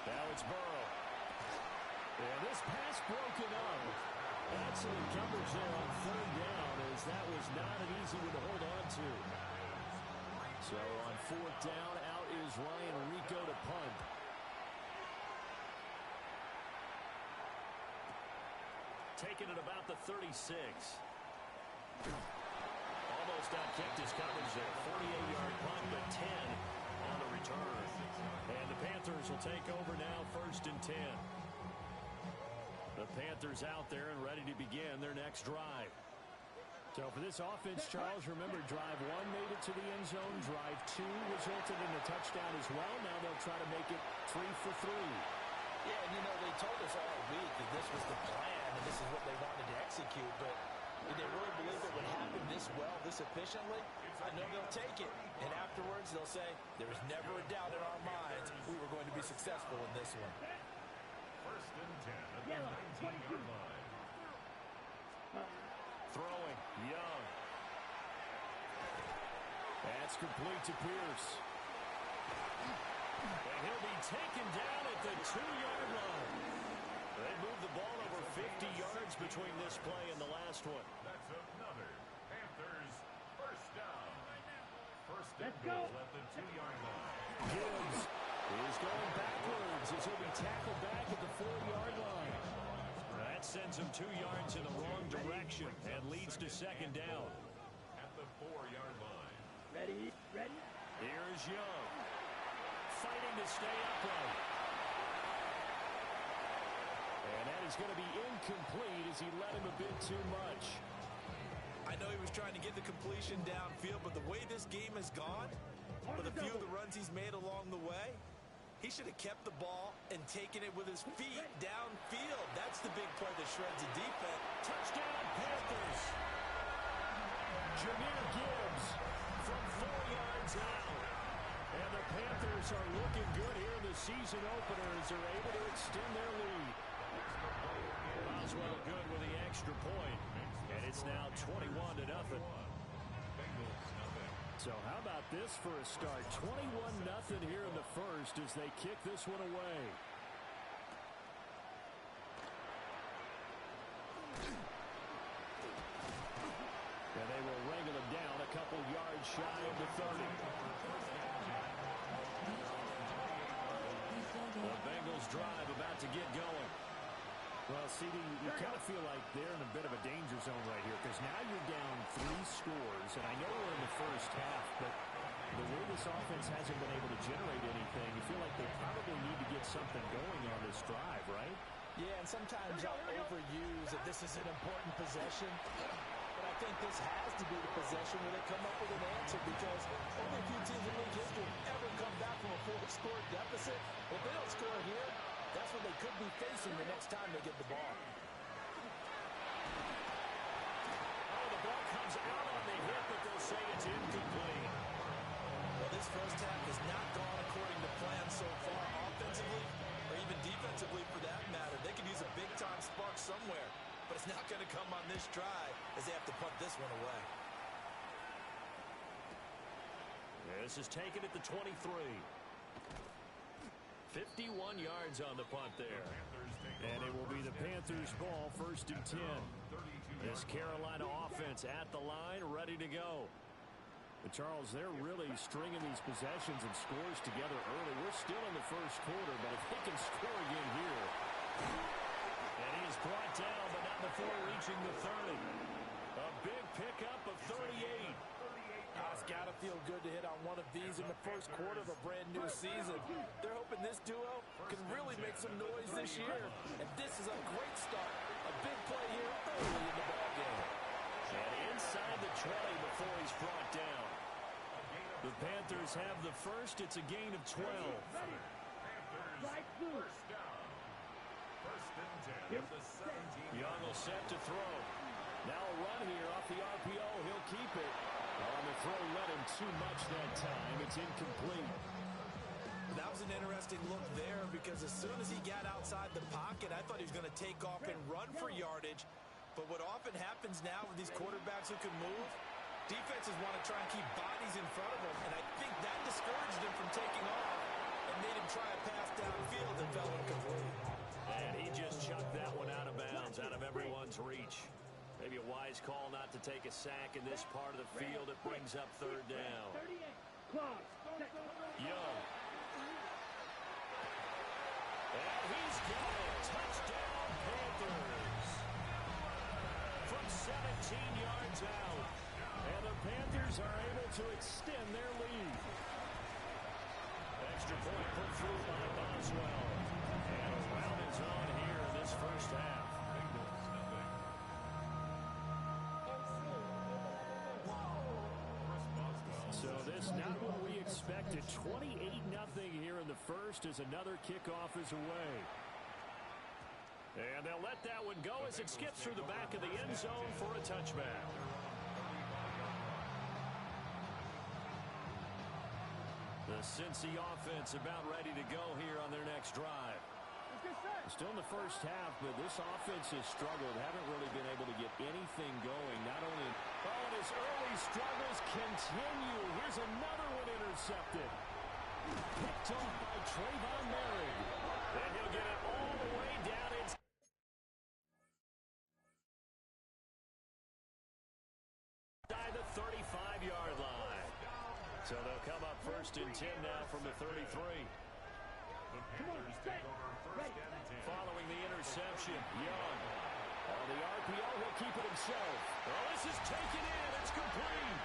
Now it's Burrow. And this pass broken up. Excellent coverage there on third down, as that was not an easy one to hold on to. So on fourth down, out is Ryan Rico to punt. Taking it about the 36. Almost outkicked his coverage there. 48-yard punt, but 10 on the return. And the Panthers will take over now, first and 10. The Panthers out there and ready to begin their next drive. So for this offense, Charles, remember, drive 1 made it to the end zone. Drive 2 resulted in a touchdown as well. Now they'll try to make it 3 for 3. Yeah, and they told us all week that this was the plan and this is what they wanted to execute, but did they really believe it would happen this well, this efficiently? I know they'll take it, and afterwards they'll say, there was never a doubt in our minds we were going to be successful in this one. First and 10 at the 19-yard line. Throwing, Young. That's complete to Pierce. And he'll be taken down at the 2-yard line. They moved the ball over 50 yards between this play and the last one. That's another Panthers first down. First and goal at the 2-yard line. Gibbs is going backwards as he'll be tackled back at the 4-yard line. That sends him 2 yards in the wrong direction and leads to second down. At the 4-yard line. Ready. Here's Young. Fighting to stay upright. And that is going to be incomplete as he led him a bit too much. I know he was trying to get the completion downfield, but the way this game has gone, with a few of the runs he's made along the way, he should have kept the ball and taken it with his feet downfield. That's the big play that shreds a defense. Touchdown, Panthers. Jahmyr Gibbs from 4 yards out. And the Panthers are looking good here in the season opener as they're able to extend their lead. Boswell good with the extra point. And it's now 21-0. So how about this for a start? 21-0 here in the first as they kick this one away. And they will wrangle him down a couple yards shy of the 30. The Bengals drive about to get going. Well, CD, you kind of feel like they're in a bit of a danger zone right here because now you're down 3 scores, and I know we're in the first half, but the way this offense hasn't been able to generate anything, you feel like they probably need to get something going on this drive, right? Yeah, and sometimes I'll overuse that this is an important possession, but I I think this has to be the possession where they come up with an answer, because only a few teams in league history have ever come back from a 4-score deficit. If they don't score here, that's what they could be facing the next time they get the ball. Oh, the ball comes out on the hip, but they'll say it's incomplete. Well, this first half has not gone according to plan so far, offensively or even defensively for that matter. They could use a big-time spark somewhere, but it's not going to come on this drive as they have to punt this one away. This is taken at the 23. 51 yards on the punt there. And it will be the Panthers' ball, 1st and 10. This Carolina offense at the line, ready to go. But Charles, they're really stringing these possessions and scores together early. We're still in the first quarter, but if they can score again here. And he is brought down, but not before reaching the 30. A big pickup of 38. It's got to feel good to hit on one of these in the first quarter of a brand new season. They're hoping this duo can really make some noise this year. And this is a great start. A big play here early in the ballgame. And inside the 20 before he's brought down. The Panthers have the first. It's a gain of 12. Young will set to throw. Now a run here off the RPO. He'll keep it. On the throw, led him too much that time. It's incomplete. That was an interesting look there, because as soon as he got outside the pocket, I thought he was going to take off and run for yardage. But what often happens now with these quarterbacks who can move, defenses want to try and keep bodies in front of them, and I think that discouraged him from taking off and made him try a pass downfield that fell incomplete. And he just chucked that one out of bounds, out of everyone's reach. Maybe a wise call not to take a sack in this part of the field. It brings up 3rd down. Young. And he's got it. Touchdown, Panthers. From 17 yards out. And the Panthers are able to extend their lead. Extra point put through by Boswell. And a round is on here in this first half. So this not what we expected. 28-0 here in the first as another kickoff is away. And they'll let that one go as it skips through the back of the end zone for a touchback. The Cincy offense about ready to go here on their next drive. Still in the first half, but this offense has struggled. Haven't really been able to get anything going. Not only... Oh, and his early struggles continue. Here's another one intercepted. Picked off by Trayvon Merrick. And he'll get it all the way down inside the 35-yard line. So they'll come up 1st and 10 now from the 33. Following the interception, Young. On the RPO, he'll keep it himself. Oh, this is taken in. It's complete.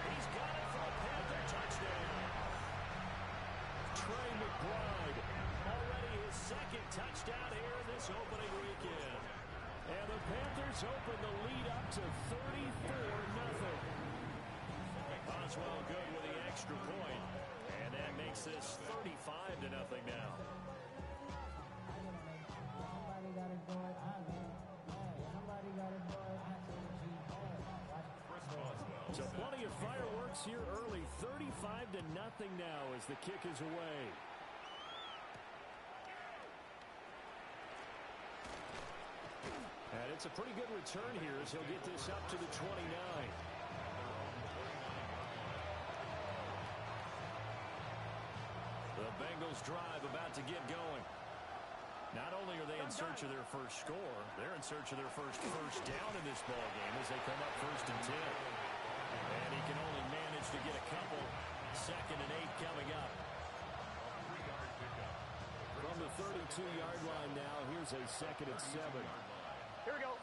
He's got it for a Panther touchdown. Trey McBride. Already his 2nd touchdown here in this opening weekend. And the Panthers open the lead up to 34-0. Boswell good with the extra point. And that makes this 35-0 now. So plenty of fireworks here early. 35-0 now as the kick is away. And it's a pretty good return here as he'll get this up to the 29. The Bengals drive about to get going. Not only are they in search of their first score, they're in search of their first down in this ballgame as they come up 1st and 10. And he can only manage to get a couple. 2nd and 8 coming up. From the 32-yard line now, here's a 2nd and 7. Here we go.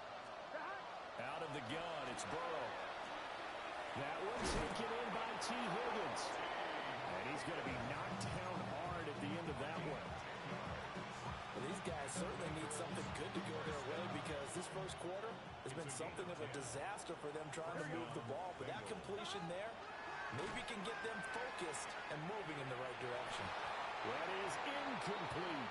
Out of the gun, it's Burrow. That one taken in by T. Higgins. And he's going to be knocked down hard at the end of that one. Well, these guys certainly need something good to go their way, because this first quarter has been something of a disaster for them trying to move the ball. But that completion there maybe can get them focused and moving in the right direction. That is incomplete.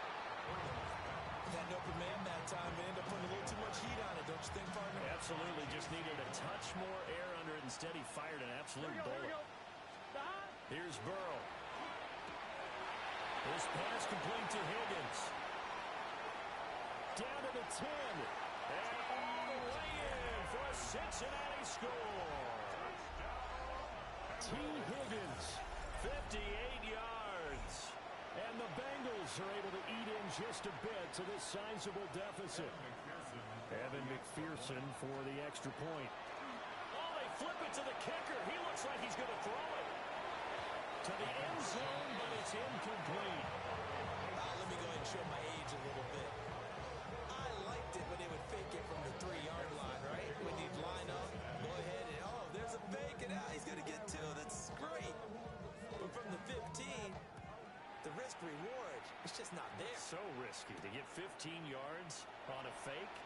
That open man that time ended up putting a little too much heat on it, don't you think, partner? Absolutely. Just needed a touch more air under it. Instead, he fired an absolute bullet. Here's Burrow. This pass complete to Higgins. Down to the 10. And way in for a Cincinnati score. T. Higgins, 58 yards. And the Bengals are able to eat in just a bit to this sizable deficit. Evan McPherson for the extra point. Oh, they flip it to the kicker. He looks like he's going to throw it to the end zone, but it's incomplete. Let me go ahead and show my age a little bit. I liked it when they would fake it from the 3-yard line, right? When you'd line up, go ahead and, oh, there's a fake, and he's going to get 2. That's great. But from the 15, the risk-reward, it's just not there. So risky to get 15 yards on a fake.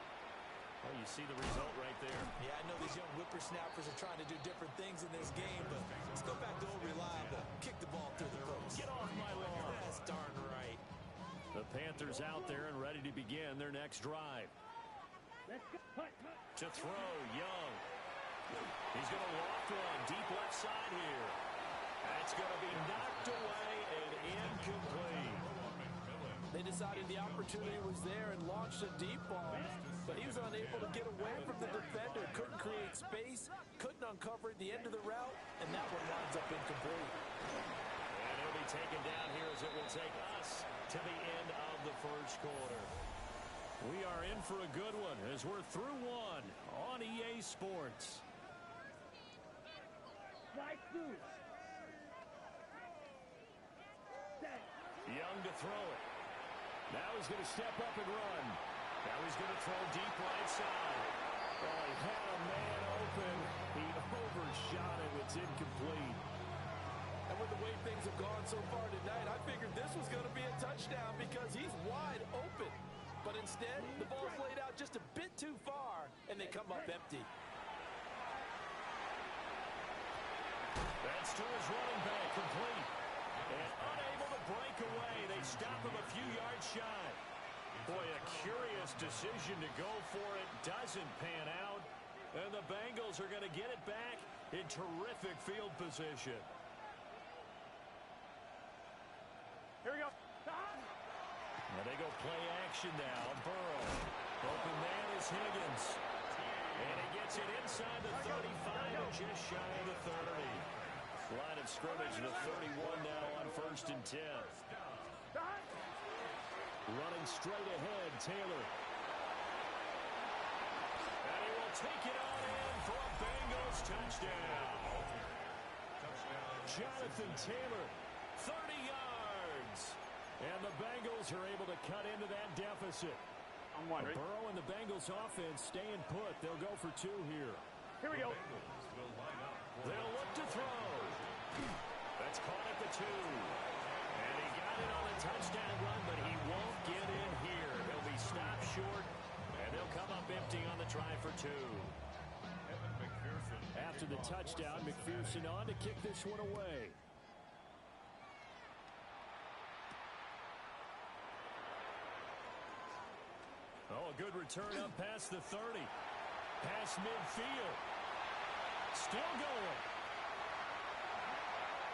Well, you see the result right there. Yeah, I know these young whippersnappers are trying to do different things in this game, but let's go back to old reliable. Kick the ball through the post. Get off my lawn. That's darn right. The Panthers out there and ready to begin their next drive. To throw, Young. He's going to loft one deep left side here. That's going to be knocked away and incomplete. They decided the opportunity was there and launched a deep ball, but he was unable to get away from the defender. Couldn't create space, couldn't uncover the end of the route, and that one winds up incomplete. And he'll be taken down here as it will take us to the end of the first quarter. We are in for a good one as we're through one on EA Sports. Young to throw it. Now he's going to step up and run. Now he's going to throw deep right side. Oh, he had a man open. He overshot it. It's incomplete. And with the way things have gone so far tonight, I figured this was going to be a touchdown because he's wide open. But instead, the ball's laid out just a bit too far, and they come up empty. That's to his running back, complete. And unable to break away. They stop him a few yards shy. Boy, a curious decision to go for it. Doesn't pan out. And the Bengals are going to get it back in terrific field position. Here we go. Now they go play action now. Burrow. Open man is Higgins. And he gets it inside the 35 and just shy of the 30. Line of scrimmage, the 31 now on 1st and 10. Running straight ahead, Taylor. And he will take it on in for a Bengals touchdown. Jonathan Taylor, 30 yards. And the Bengals are able to cut into that deficit. Burrow and the Bengals offense staying put. They'll go for 2 here. Here we go. They'll look to throw. That's caught at the 2. And he got it on a touchdown run, but he won't get in here. He'll be stopped short, and they'll come up empty on the try for 2. After the touchdown, McPherson on to kick this one away. Oh, a good return up past the 30. Past midfield. Still going.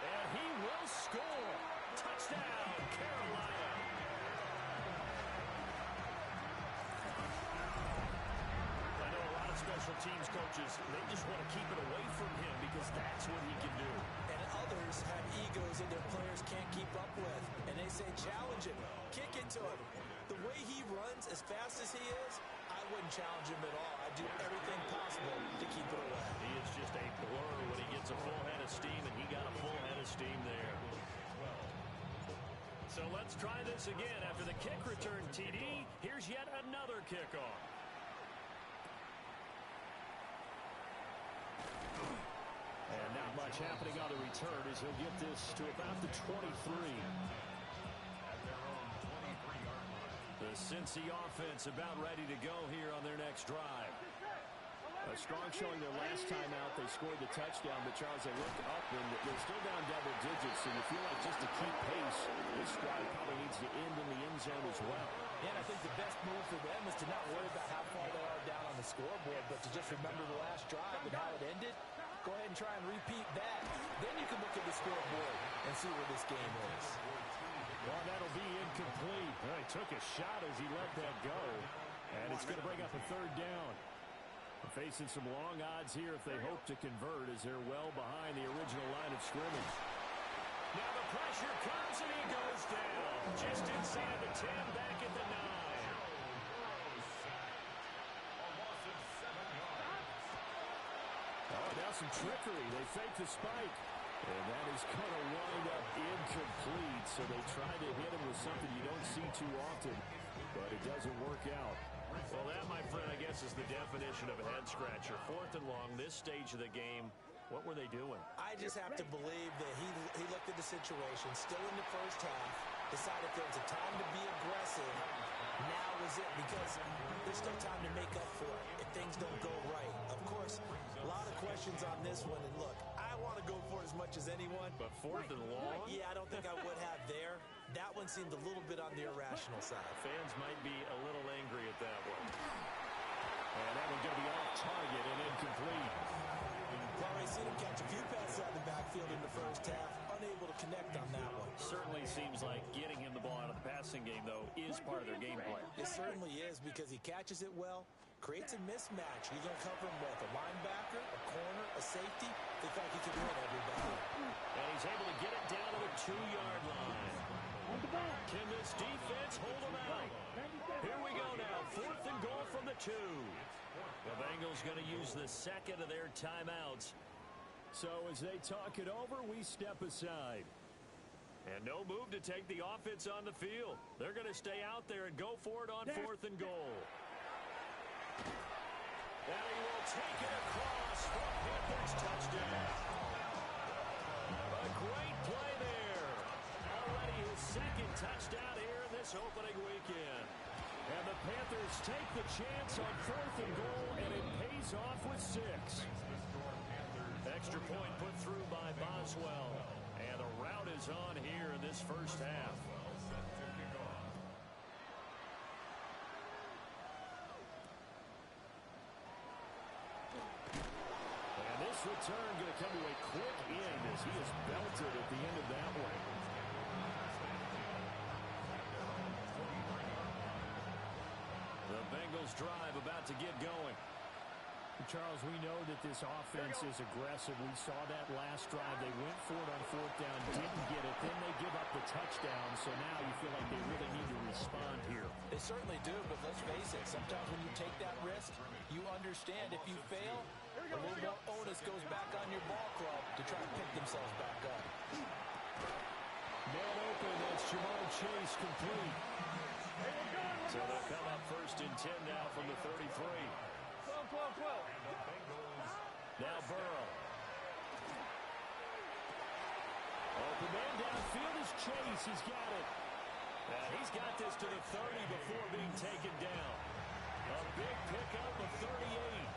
And he will score. Touchdown, Carolina. I know a lot of special teams coaches, they just want to keep it away from him because that's what he can do. And others have egos that their players can't keep up with. And they say, challenge him. Kick it to him. The way he runs as fast as he is, I wouldn't challenge him at all. I'd do everything possible to keep it away. He is just a blur when he gets a full head of steam, and he got a full head of steam there. So let's try this again. After the kick return TD, here's yet another kickoff. And not much happening on the return as he'll get this to about the 23. The The Cincy offense about ready to go here on their next drive. A strong showing their last time out. They scored the touchdown, but Charles, they look up and they're still down double digits, so you feel like just to keep pace, this drive probably needs to end in the end zone as well. Yeah, and I think the best move for them is to not worry about how far they are down on the scoreboard, but to just remember the last drive and how it ended. Go ahead and try and repeat that. Then you can look at the scoreboard and see where this game is. Well, that'll be incomplete. Well, he took a shot as he let that go, and it's going to bring up a third down. They're facing some long odds here if they hope to convert, as they're well behind the original line of scrimmage. Now the pressure comes and he goes down. Just inside the 10, back at the 9. Oh, now some trickery. They fake the spike. And that is going to wind up incomplete. So they try to hit him with something you don't see too often, but it doesn't work out. Well, that, my friend, I guess is the definition of a head-scratcher. 4th and long, this stage of the game. What were they doing? I just have to believe that he looked at the situation, still in the first half, decided there was a time to be aggressive. Now is it, because there's still time to make up for it if things don't go right. Of course, a lot of questions on this one, and look, I want to go for it as much as anyone. But 4th and long? Yeah, I don't think I would have there. That one seemed a little bit on the irrational side. Fans might be a little angry at that one. And that one's going to be off target and incomplete. Well, already seen him catch a few passes out of the backfield in the first half. Unable to connect on that one. Certainly seems like getting him the ball out of the passing game, though, is part of their game plan. It certainly is, because he catches it well, creates a mismatch. You're going to cover him with a linebacker, a corner, a safety. They thought he could win everybody. And he's able to get it down to the 2-yard line. Can this defense hold him out? Here we go now. 4th and goal from the 2. The Bengals going to use the second of their timeouts. So as they talk it over, we step aside. And no move to take the offense on the field. They're going to stay out there and go for it on 4th and goal. And he will take it across for a Panthers touchdown. A great play there. Already his second touchdown here in this opening weekend. And the Panthers take the chance on 4th and goal, and it pays off with 6. Extra point put through by Boswell. And the route is on here in this first half. And this return going to come to a quick end as he is belted at the end of that one. The Bengals drive about to get going. Charles, we know that this offense is aggressive. We saw that last drive. They went for it on 4th down, didn't get it. Then they give up the touchdown. So now you feel like they really need to respond here. They certainly do, but let's face it. Sometimes when you take that risk, you understand if you fail, a little more onus goes back on your ball club to try to pick themselves back up. Man open, that's Jamar Chase complete. So they'll come up 1st and 10 now from the 33. Now Burrow. Open man downfield is Chase. He's got it. He's got this to the 30 before being taken down. A big pickup of 38.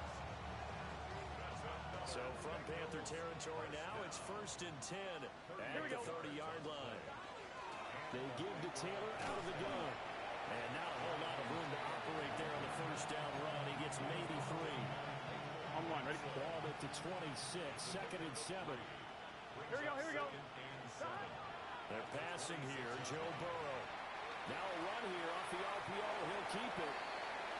So from Panther territory now, it's 1st and 10 at the 30-yard line. They give to Taylor out of the gun. And not a whole lot of room to operate there on the first down run. He gets maybe 3. On 1, ready? Ball at the 26, 2nd and 7. Here we go. They're passing here, Joe Burrow. Now a run here off the RPO. He'll keep it.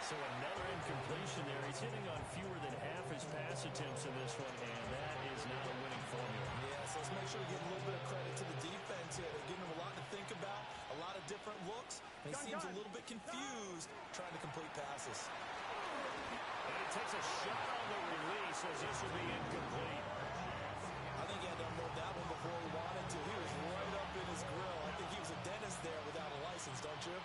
So another incompletion there. He's hitting on fewer than half his pass attempts in this one, and that is not a winning formula. Yes, let's make sure we give a little bit of credit to the defense here. They're giving him a lot to think about, a lot of different looks, and he seems a little bit confused trying to complete passes. And he takes a shot on the release as this will be incomplete. I think he had to unload that one before he wanted to. He was right up in his grill. I think he was a dentist there without a license, don't you?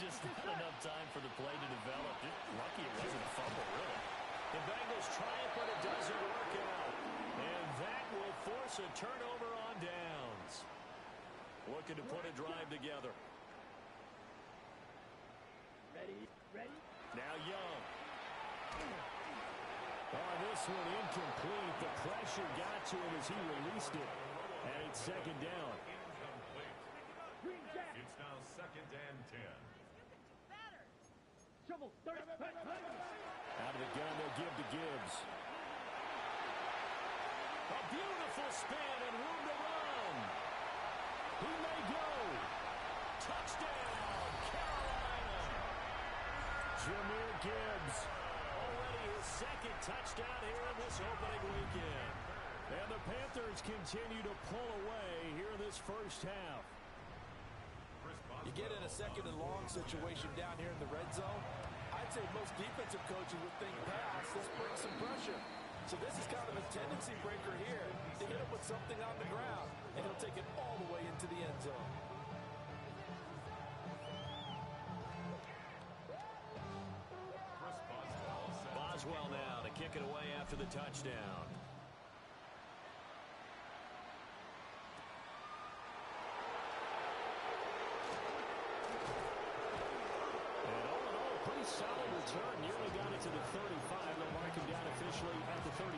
Just not enough time for the play to develop. Just lucky it wasn't a fumble, really. The Bengals try it, but it doesn't work out. And that will force a turnover on downs. Looking to put a drive together. Now Young. Oh, this one incomplete. The pressure got to him as he released it. And it's second down. It's now 2nd and 10. Out of the gun, they'll give to Gibbs. A beautiful spin and room to run. He may go. Touchdown, Carolina. Jahmyr Gibbs. Already his second touchdown here in this opening weekend. And the Panthers continue to pull away here in this first half. You get in a 2nd and long situation down here in the red zone. I'd say most defensive coaches would think pass. Let's bring some pressure. So this is kind of a tendency breaker here to hit him with something on the ground, and he'll take it all the way into the end zone. Boswell now to kick it away after the touchdown. Solid return, nearly got it to the 35. They'll mark him down officially at the 34.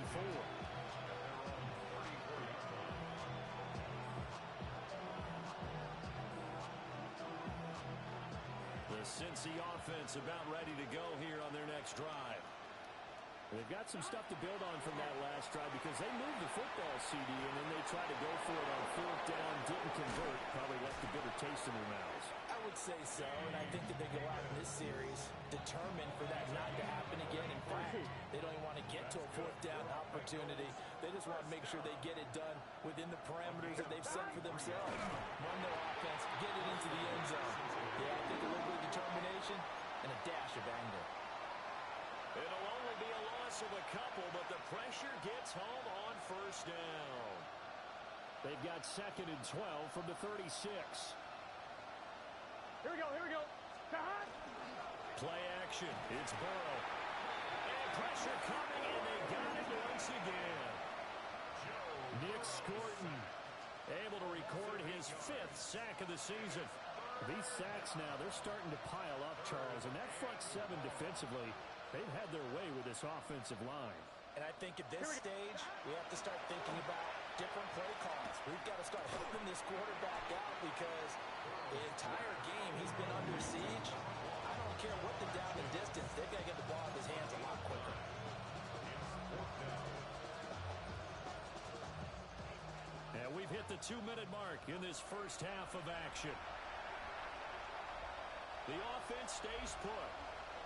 The Cincy offense about ready to go here on their next drive. They've got some stuff to build on from that last drive because they moved the football, CD, and then they tried to go for it on 4th down, didn't convert, probably left a bitter taste in their mouths. I would say so, and I think that they go out in this series determined for that not to happen again. In fact, they don't even want to get to a 4th down opportunity. They just want to make sure they get it done within the parameters that they've set for themselves. Run their offense, get it into the end zone. Yeah, I think a little bit of determination and a dash of anger. It'll only be a loss of a couple, but the pressure gets home on 1st down. They've got 2nd and 12 from the 36. Here we go. Play action. It's Burrow. And pressure coming, and they got it once again. Nick Scorton able to record his 5th sack of the season. These sacks now, they're starting to pile up, Charles, and that front 7 defensively, they've had their way with this offensive line. And I think at this stage, we have to start thinking about different play calls. We've got to start helping this quarterback out because the entire game he's been under siege. I don't care what the down and distance, they've got to get the ball in his hands a lot quicker. And we've hit the 2-minute mark in this first half of action. The offense stays put.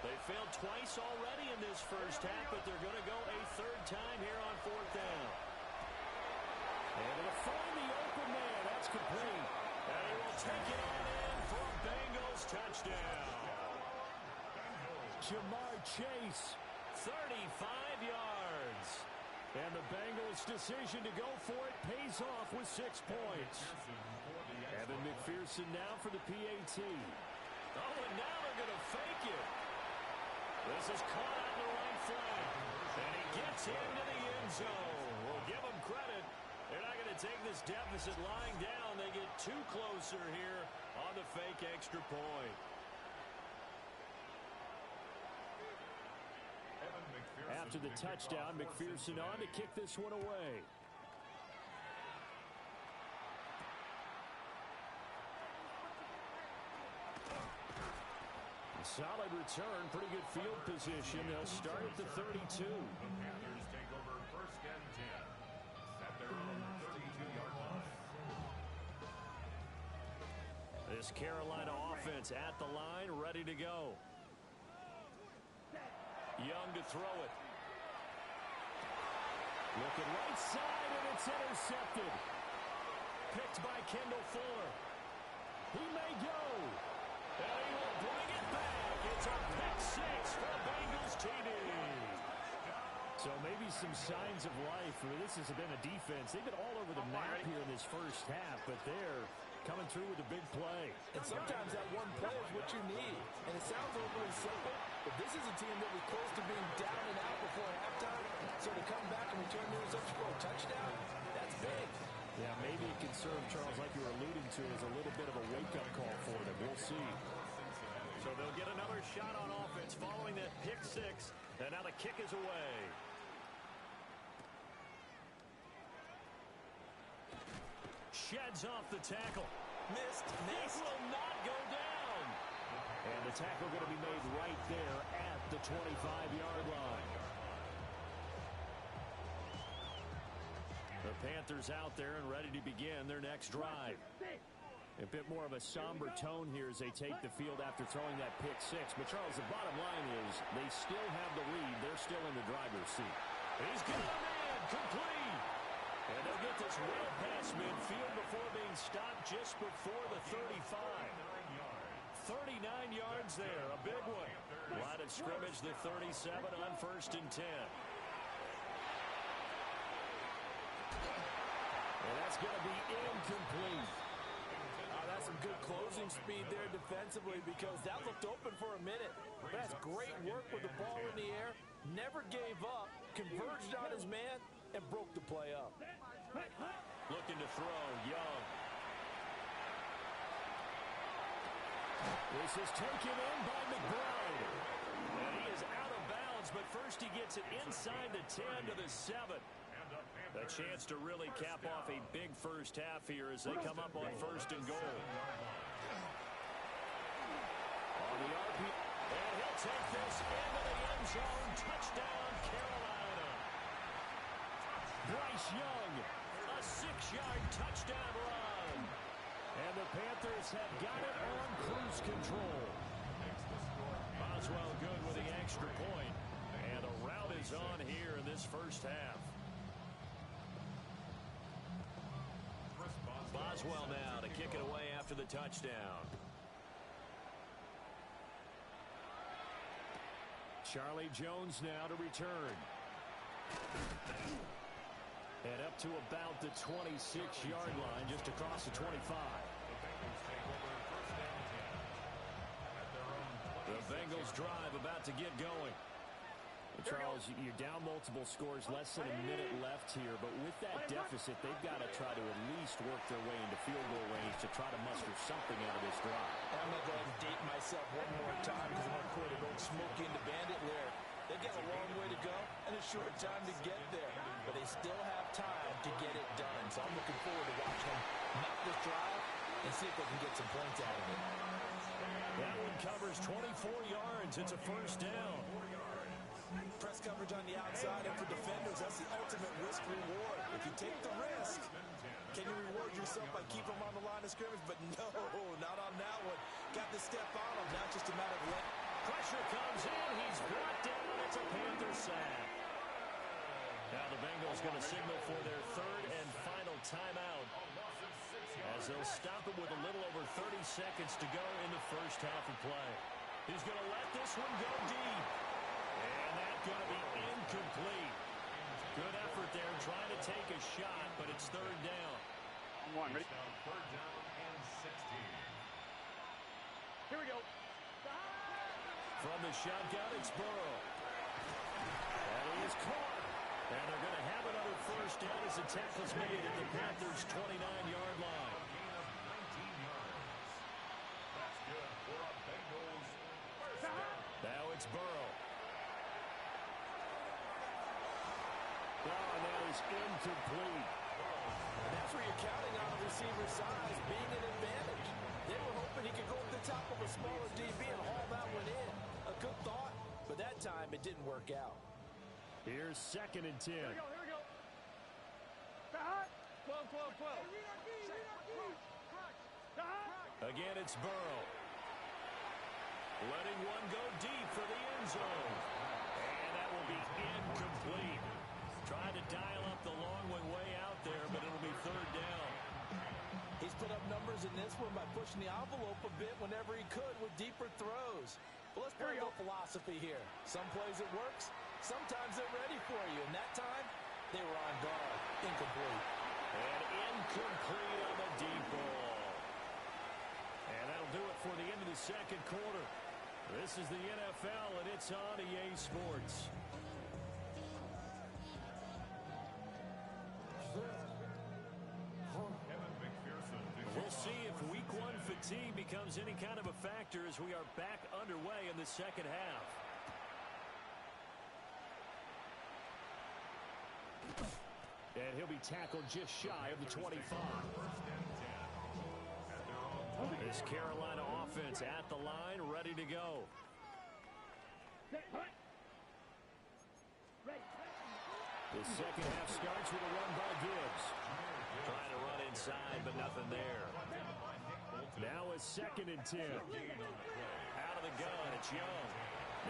They failed twice already in this first half, but they're going to go a 3rd time here on 4th down. Able to find the open man. That's complete. And he will take it on in for a Bengals touchdown. Jamar Chase, 35 yards. And the Bengals' decision to go for it pays off with 6 points. Evan McPherson now for the PAT. Oh, and now they're going to fake it. This is caught on the right flank. And he gets into the end zone. We'll give him credit. They're not going to take this deficit lying down. They get 2 closer here on the fake extra point. After the touchdown, McPherson on to kick this one away. Solid return, pretty good field position. They'll start at the 32. The Panthers take over 1st and 10. At their own 32-yard line. This Carolina offense at the line, ready to go. Young to throw it. Looking right side, and it's intercepted. Picked by Kendall Fuller. He may go. And he will bring it back. It's a pick 6 for Bengals TD. So maybe some signs of life. This has been a defense. They've been all over the map here in this first half, but they're coming through with a big play. And sometimes that one play is what you need. And it sounds overly simple, but this is a team that was close to being down and out before halftime. So to come back and return the interception for a touchdown, that's big. Yeah, maybe it can serve, Charles, like you were alluding to, as a little bit of a wake-up call for them. We'll see. So they'll get another shot on offense yards following that pick six. And now the kick is away. Sheds off the tackle. Missed. This will not go down. And the tackle going to be made right there at the 25-yard line. The Panthers out there and ready to begin their next drive. A bit more of a somber tone here as they take the field after throwing that pick six. But, Charles, the bottom line is they still have the lead. They're still in the driver's seat. He's got a man complete. And they'll get this well past midfield before being stopped just before the 35. 39 yards there, a big one. Line of scrimmage, the 37 on 1st and 10. And that's going to be incomplete. That's some good closing speed there defensively because that looked open for a minute. But that's great work with the ball in the air. Never gave up, converged on his man, and broke the play up. Looking to throw, Young. This is taken in by McBride. And he is out of bounds, but first he gets it inside the 10 to the 7. A chance to really cap off a big first half here as they come up on 1st and goal. On the RP, and he'll take this into the end zone. Touchdown, Carolina. Bryce Young, a 6-yard touchdown run. And the Panthers have got it on cruise control. Boswell good with the extra point. And the route is on here in this first half. Boswell now to kick it away after the touchdown. Charlie Jones now to return. And up to about the 26-yard line, just across the 25. The Bengals drive about to get going. Charles, you're down multiple scores, less than a minute left here, but with that deficit, they've got to try to at least work their way into field goal range to try to muster something out of this drive. I'm going to go ahead and date myself one more time because I'm going to quote an old Smokey and the Bandit lyric. They've got a long way to go and a short time to get there, but they still have time to get it done. So I'm looking forward to watching them knock this drive and see if they can get some points out of it. That one covers 24 yards. It's a first down. Press coverage on the outside, and for defenders, that's the ultimate risk-reward. If you take the risk, can you reward yourself by keeping them on the line of scrimmage? But no, not on that one. Got to step on them. Now just a matter of when. Pressure comes in. He's brought down. It's a Panther sack. Now the Bengals going to signal for their third and final timeout as they'll stop it with a little over 30 seconds to go in the first half of play. He's going to let this one go deep. And that's going to be incomplete. Good effort there trying to take a shot, but it's third down. Ready? Third down and 16. Here we go. From the shotgun, it's Burrow. And he is caught. And they're going to have another first down as the tackle's made at the Panthers' 29-yard line. Gain of 19 yards. That's good for a Bengals first down. Now it's Burrow. Oh, and that is incomplete. That's where you're counting on the receiver's size being an advantage. They were hoping he could go at the top of a smaller DB and haul that one in. A good thought, but that time it didn't work out. Here's 2nd and 10. Here we go. 12. Again, it's Burrow. Letting one go deep for the end zone. And that will be incomplete. Trying to dial up the long way out there, but it'll be third down. He's put up numbers in this one by pushing the envelope a bit whenever he could with deeper throws. Well, let's play a little philosophy here. Some plays it works, sometimes they're ready for you, and that time they were on guard. Incomplete. And incomplete on the deep ball. And that'll do it for the end of the second quarter. This is the NFL, and it's on EA Sports. We'll see if week one fatigue becomes any kind of a factor as we are back underway in the second half. And he'll be tackled just shy of the 25. This Carolina offense at the line, ready to go. The second half starts with a run by Gibbs. Trying to run inside, but nothing there. Now a 2nd and 10. Out of the gun, it's Young.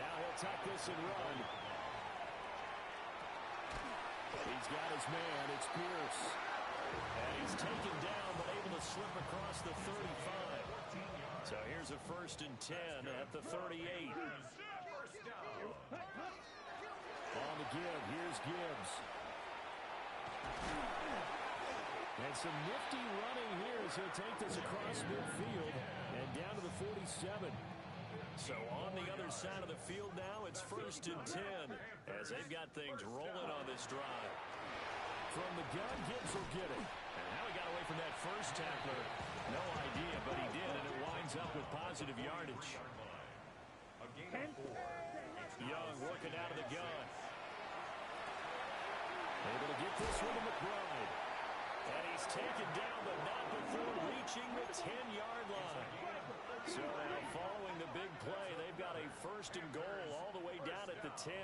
Now he'll tuck this and run. He's got his man, it's Pierce. And he's taken down, but able to slip across the 35. So here's a 1st and 10 at the 38. On the give, here's Gibbs. And some nifty running here as he'll take this across midfield and down to the 47. So on the other side of the field now, it's 1st and 10 as they've got things rolling on this drive. From the gun, Gibbs will get it. And how he got away from that first tackler, no idea, but he did, and it winds up with positive yardage. Young working out of the gun. Able to get this one to McBride. And he's taken down, but not before reaching the 10-yard line. So now following the big play, they've got a 1st and goal all the way down at the 10.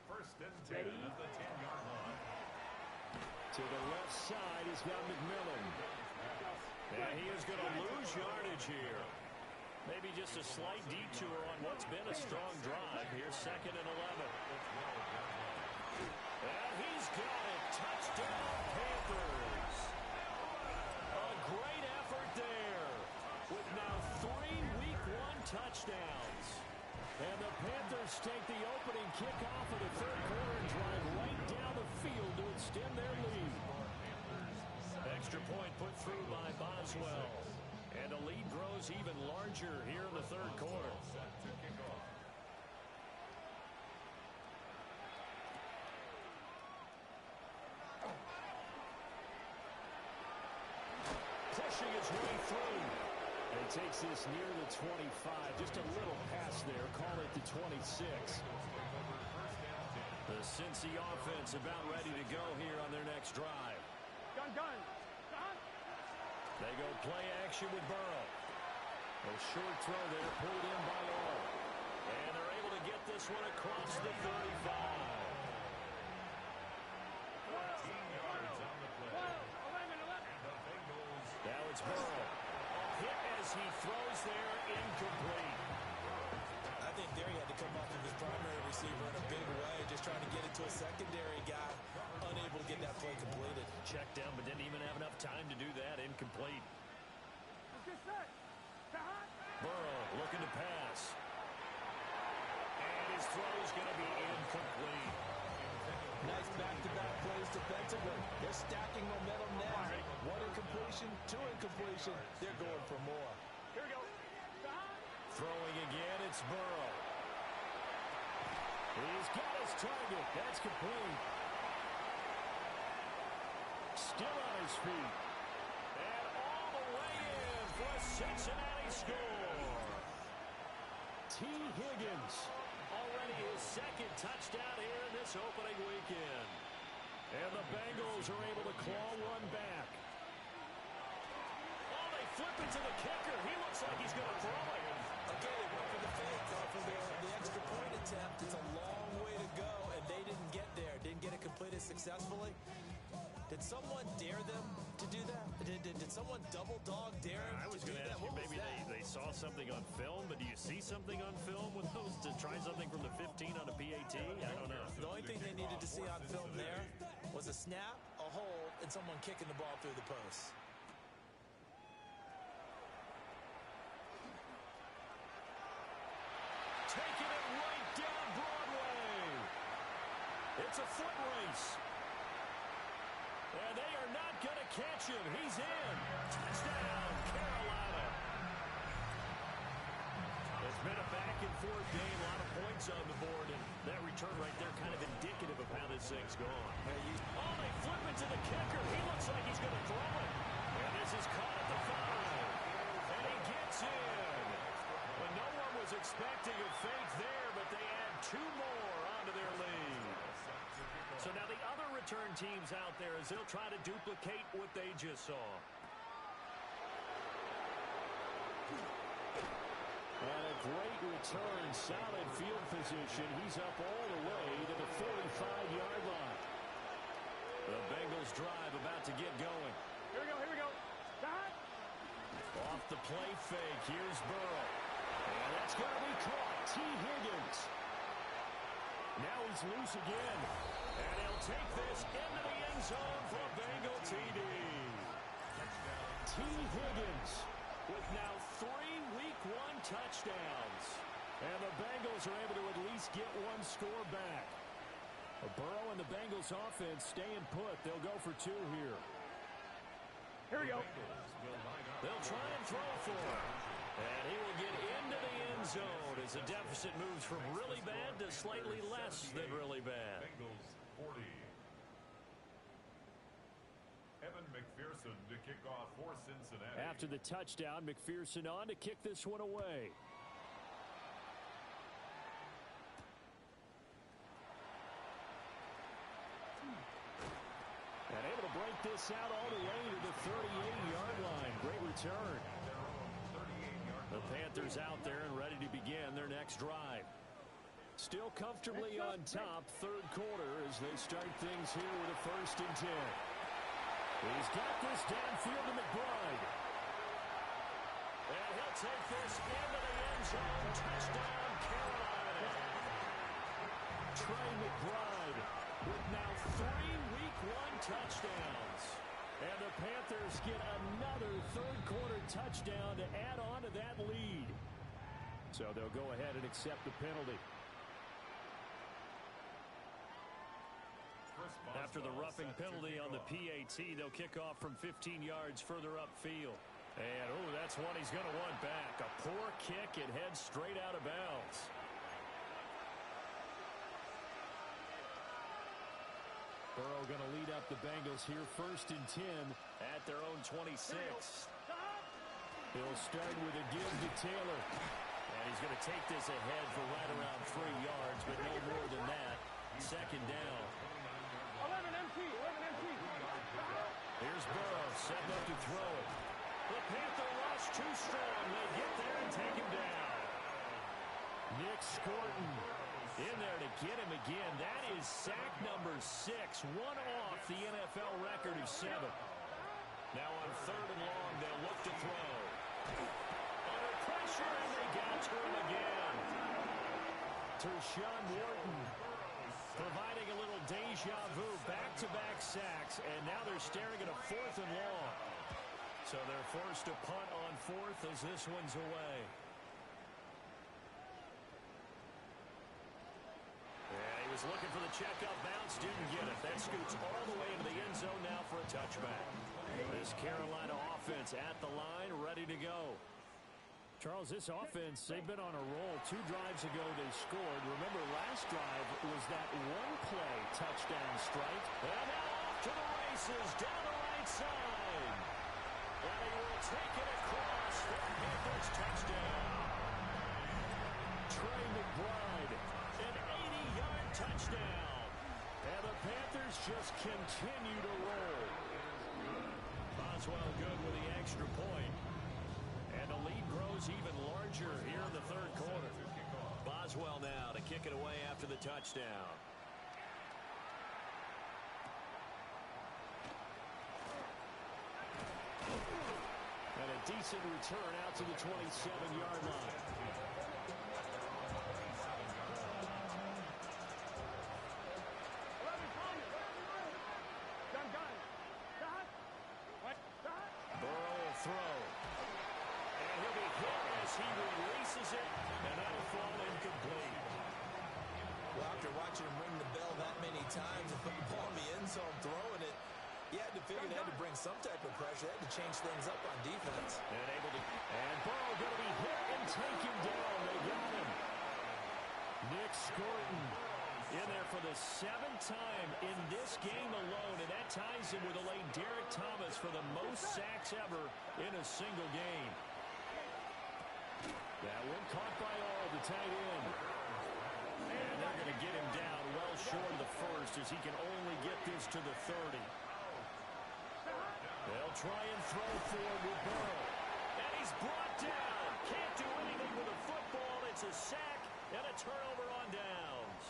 1st and 10 at the 10-yard line. To the left side, he's got McMillan. And he is going to lose yardage here. Maybe just a slight detour on what's been a strong drive. Here's 2nd and 11. And he's got it. Touchdown, Panthers. A great effort there with now 3 Week 1 touchdowns. And the Panthers take the opening kickoff of the 3rd quarter and drive right down the field to extend their lead. Extra point put through by Boswell. And the lead grows even larger here in the 3rd quarter. Pushing his way through. And he takes this near the 25. Just a little pass there. Call it the 26. The Cincy offense about ready to go here on their next drive. Gun. They go play action with Burrow. A short throw there pulled in by all. And they're able to get this one across the 35. 14 yards on the play. Now it's Burrow. Hit as he throws there, incomplete. I think there he had to come off of his primary receiver in a big way, just trying to get it to a secondary guy, unable to get that play completed. Checked down, but didn't even have enough time to do that. Incomplete. Burrow looking to pass. And his throw's going to be incomplete. Nice back-to-back plays defensively. They're stacking momentum now. 1 incompletion, 2 incompletion. They're going for more. Here we go. Throwing again, it's Burrow. He's got his target. That's complete. Still on his feet. And all the way in for a Cincinnati score. T. Higgins. Already his 2nd touchdown here in this opening weekend. And the Bengals are able to claw one back. Oh, they flip it to the kicker. He looks like he's going to throw it. Again, they went for the fake off of the extra point attempt. It's a long way to go, and they didn't get there. Didn't get it completed successfully. Did someone dare them to do that? Did someone double dog dare them I was going to ask you, maybe they saw something on film, but do you see something on film with those to try something from the 15 on a PAT? I don't know. The only thing they needed to see on film there was a snap, a hold, and someone kicking the ball through the post. Taking it right down Broadway. It's a foot race. And they are not going to catch him. He's in. Touchdown, Carolina. It's been a back-and-forth game. A lot of points on the board. And that return right there kind of indicative of how this thing's gone. Oh, they flip it to the kicker. He looks like he's going to throw it. And this is caught at the 5. And he gets in. Well, no one was expecting a fake there, but they add 2 more onto their lead. So now the other return teams out there as they'll try to duplicate what they just saw. And a great return, solid field position. He's up all the way to the 45-yard line. The Bengals drive about to get going. Here we go. Stop. Off the play fake, here's Burrow. And that's going to be caught. T. Higgins. Now he's loose again. And he'll take this into the end zone for a Bengal TD. T. Higgins with now 3 Week 1 touchdowns. And the Bengals are able to at least get one score back. Burrow and the Bengals offense staying put. They'll go for 2 here. Here we go. They'll try and throw for him. And he will get into the end zone as the deficit moves from really bad to slightly less than really bad. Bengals 40. Evan McPherson to kick off for Cincinnati. After the touchdown, McPherson on to kick this one away. And able to break this out all the way to the 38-yard line. Great return. The Panthers out there and ready to begin their next drive. Still comfortably on top, third quarter as they start things here with a 1st and 10. He's got this downfield to McBride. And he'll take this into the end zone. Touchdown, Carolina. Trey McBride with now 3 Week 1 touchdowns. And the Panthers get another third-quarter touchdown to add on to that lead. So they'll go ahead and accept the penalty. After the roughing penalty on the PAT, they'll kick off from 15 yards further upfield. And, that's one he's going to want back. A poor kick. It heads straight out of bounds. Burrow going to lead up the Bengals here, 1st and 10 at their own 26. He'll start with a give to Taylor. And he's going to take this ahead for right around 3 yards, but no more than that. 2nd down. 11 MT. Here's Burrow setting up to throw it. The Panther rush too strong. They get there and take him down. Nick Scorton in there to get him again. That is sack number 6. One off the NFL record of 7. Now on 3rd and long, they'll look to throw. Under pressure, and they got to him again. Tershawn Wharton providing a little deja vu. Back-to-back sacks, and now they're staring at a 4th and long. So they're forced to punt on 4th as this one's away. He was looking for the checkup bounce, didn't get it. That scoots all the way into the end zone now for a touchback. This Carolina offense at the line, ready to go. Charles, this offense, they've been on a roll. 2 drives ago they scored. Remember, last drive was that one-play touchdown strike. And now off to the races, down the right side. And he will take it across for the Panthers touchdown. Trey McBride, an 80-yard touchdown. And the Panthers just continue to roll. Boswell good with the extra point. And the lead grows even larger here in the 3rd quarter. Boswell now to kick it away after the touchdown. And a decent return out to the 27-yard line. Burrow will throw. And he'll be hit as he releases it, and that'll fall incomplete. Well, after watching him ring the bell that many times and put the ball in the end zone throwing it, you had to figure they had to bring some type of pressure. They had to change things up on defense. And Burrow going to be hit and taken down. They got him. Nick Scorton in there for the 7th time in this game alone, and that ties him with the late Derek Thomas for the most sacks ever in a single game. That one caught by all, the tight end. And they're going to get him down well short of the 1st as he can only get this to the 30. They'll try and throw forward with Burrow. And he's brought down. Can't do anything with a football. It's a sack and a turnover on downs.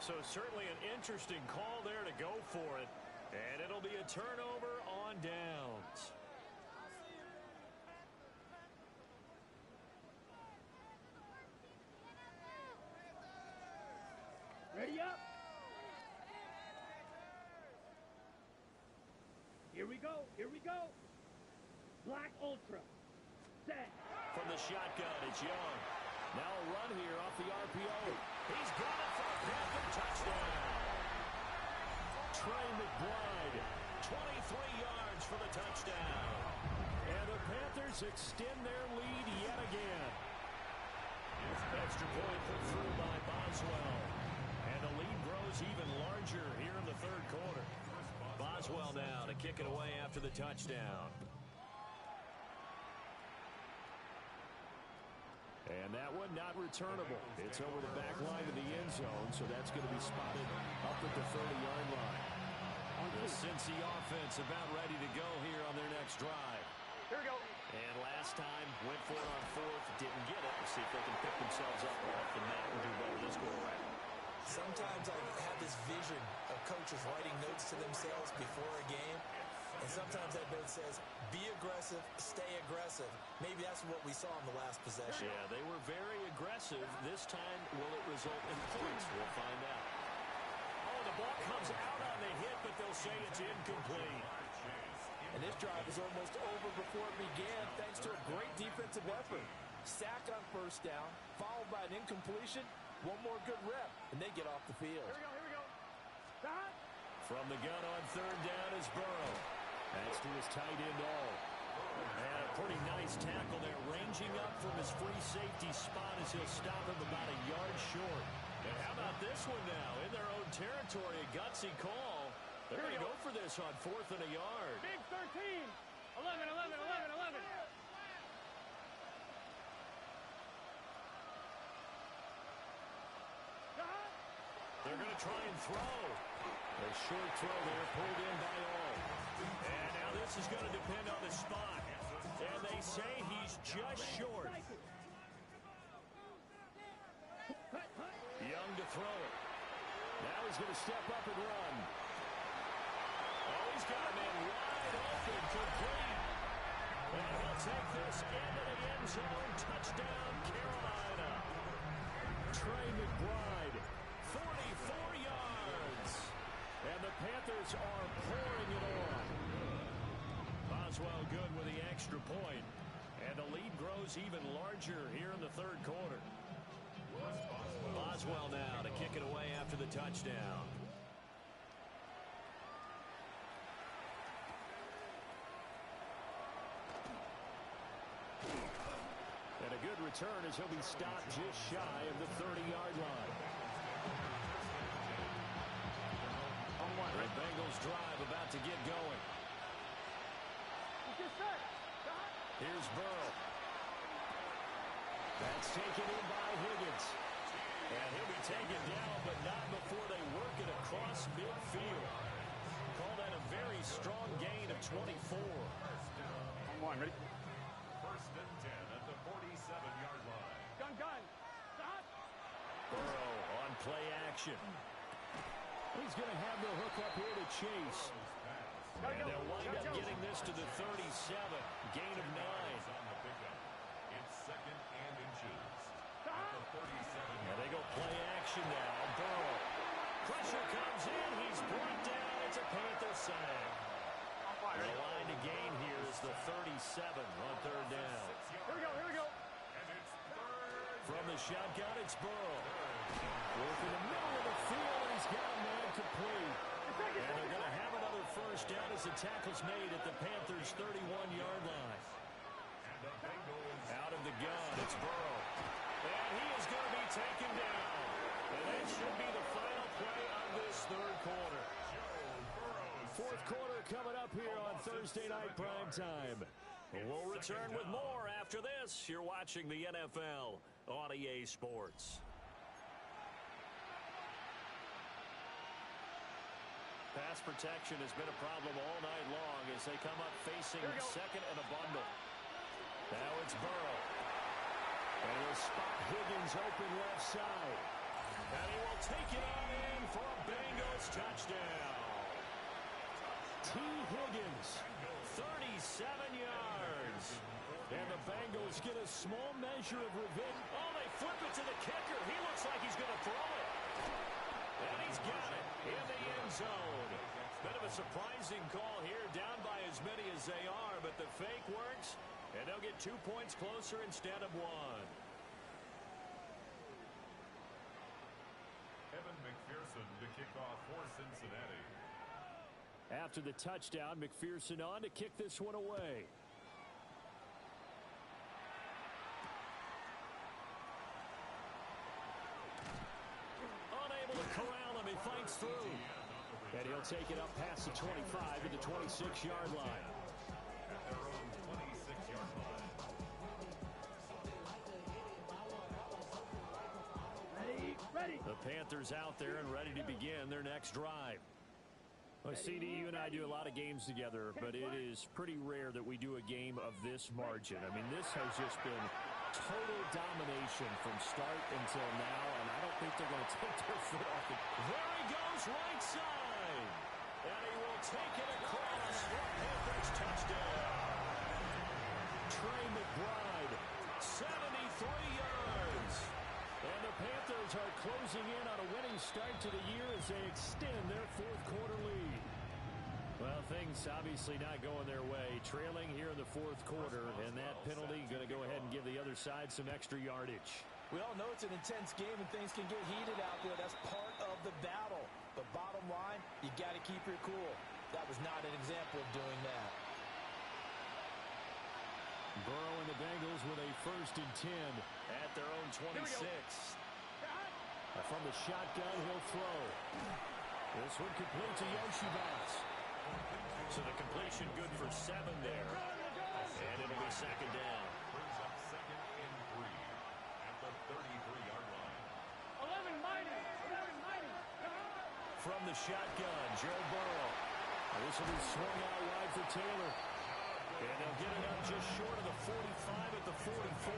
So certainly an interesting call there to go for it. And it'll be a turnover on downs. Ready up. Here we go. Here we go. Black Ultra. Set. From the shotgun, it's Young. Now a run here off the RPO. He's got it for a Panther touchdown. Trey McBride, 23 yards for the touchdown. And the Panthers extend their lead yet again. Extra point put through by Boswell. And the lead grows even larger here in the third quarter. Boswell now to kick it away after the touchdown. And that one not returnable. It's over the back line of the end zone, so that's going to be spotted up at the 30-yard line. The Cincy offense about ready to go here on their next drive. Here we go. And last time, went for it on fourth, didn't get it. We'll see if they can pick themselves up off the mat and do better this go around. Sometimes I have this vision of coaches writing notes to themselves before a game. And sometimes that note says, be aggressive, stay aggressive. Maybe that's what we saw in the last possession. Yeah, they were very aggressive. This time, will it result in points? We'll find out. Oh, the ball comes out on the hit, but they'll say it's incomplete. And this drive is almost over before it began thanks to a great defensive effort. Sack on first down, followed by an incompletion. One more good rep, and they get off the field. Here we go. Here we go. Stop. From the gun on third down is Burrow. That's to his tight end all. And a pretty nice tackle there, ranging up from his free safety spot as he'll stop him about a yard short. And how about this one now? In their own territory, a gutsy call. They're going to go for this on fourth and a yard. Big 13. 11, 11, 11, 11. They're going to try and throw. A short throw there, pulled in by all. And now this is going to depend on the spot. And they say he's just short. Young to throw it. Now he's going to step up and run. Oh, he's got a man wide open, complete. And he'll take this into the end zone. Touchdown, Carolina. Trey McBride, 44 yards. And the Panthers are pouring it on. Boswell good with the extra point. And the lead grows even larger here in the third quarter. Boswell now to kick it away after the touchdown. And a good return as he'll be stopped just shy of the 30-yard line. The Bengals drive about to get going. Here's Burrow. That's taken in by Higgins. And he'll be taken down, but not before they work it across midfield. Call that a very strong gain of 24. Ready? First and 10 at the 47-yard line. Gun. Stop. Burrow on play action. He's going to have the hook up here to Chase. And they'll wind up getting this to the 37. Gain of 9. It's second and inches. At the 37. And they go play action now. Burrow. Pressure comes in. He's brought down. It's a Panther save. The line to gain here is the 37 on third down. Here we go. From the shotgun, it's Burrow. Work in the middle of the field, and he's got a man complete. And they're going to have another first down as the tackle's made at the Panthers' 31-yard line. Out of the gun, it's Burrow. And he is going to be taken down. And that should be the final play of this third quarter. Fourth quarter coming up here on Thursday Night Primetime. We'll return with more after this. You're watching the NFL on EA Sports. pass protection has been a problem all night long as they come up facing second and a bundle. Now it's Burrow. And he'll spot Higgins open left side. And he will take it on in for a Bengals touchdown. T. Higgins, 37 yards. And the Bengals get a small measure of revenge. Oh, they flip it to the kicker. He looks like he's going to throw it. And he's got it in the end zone. Bit of a surprising call here, down by as many as they are, but the fake works, and they'll get 2 points closer instead of 1. Evan McPherson to kick off for Cincinnati. After the touchdown, McPherson on to kick this one away. Unable to corral him, he fights through. And he'll take it up past the 25 to the 26-yard line. At their own 26-yard line. Ready. The Panthers out there and ready to begin their next drive. Well, CD, you and I do a lot of games together, but it is pretty rare that we do a game of this margin. I mean, this has just been total domination from start until now, and I don't think they're going to take their foot off the... There he goes, right side. And he will take it across for Panthers touchdown. Trey McBride, 73 yards. And the Panthers are closing in on a winning start to the year as they extend their fourth-quarter lead. Well, things obviously not going their way. Trailing here in the fourth quarter, and that penalty going to go ahead and give the other side some extra yardage. We all know it's an intense game and things can get heated out there. That's part of the battle. But bottom line, you got to keep your cool. That was not an example of doing that. Burrow and the Bengals with a 1st and 10. At their own 26. From the shotgun, he'll throw. This one complete to Yoshibas. So the completion good for 7 there. And it'll be second down. Brings up 2nd and 3 at the 33-yard line. 11 mighty. From the shotgun, Joe Burrow. This will be swung out wide for Taylor. And they'll get it up just short of the 45 at the 44.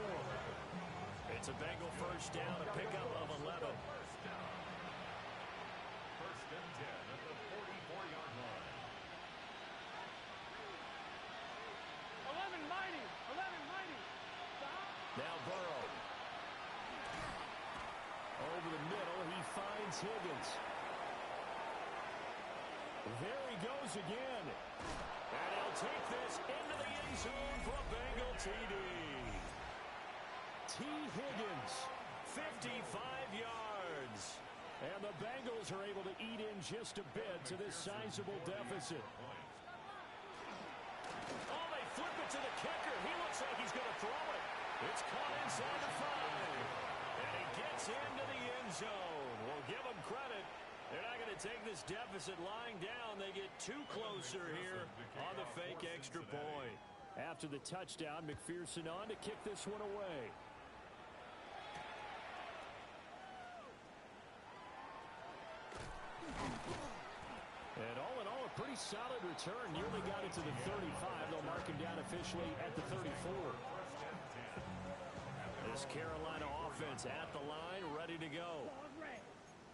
It's a Bengal first down, a pickup of 11. First down. 1st and 10 at the 44-yard line. 11 mighty. Now Burrow. Over the middle, he finds Higgins. There he goes again. And he'll take this into the end zone for a Bengal TD. T. Higgins, 55 yards. And the Bengals are able to eat in just a bit to this sizable deficit. Oh, they flip it to the kicker. He looks like he's going to throw it. It's caught inside the 5. And he gets into the end zone. We'll give him credit. They're not going to take this deficit lying down. They get 2 closer here on the fake extra point. After the touchdown, McPherson on to kick this one away. And all in all, a pretty solid return. Nearly got it to the 35. They'll mark him down officially at the 34. This Carolina offense at the line, ready to go.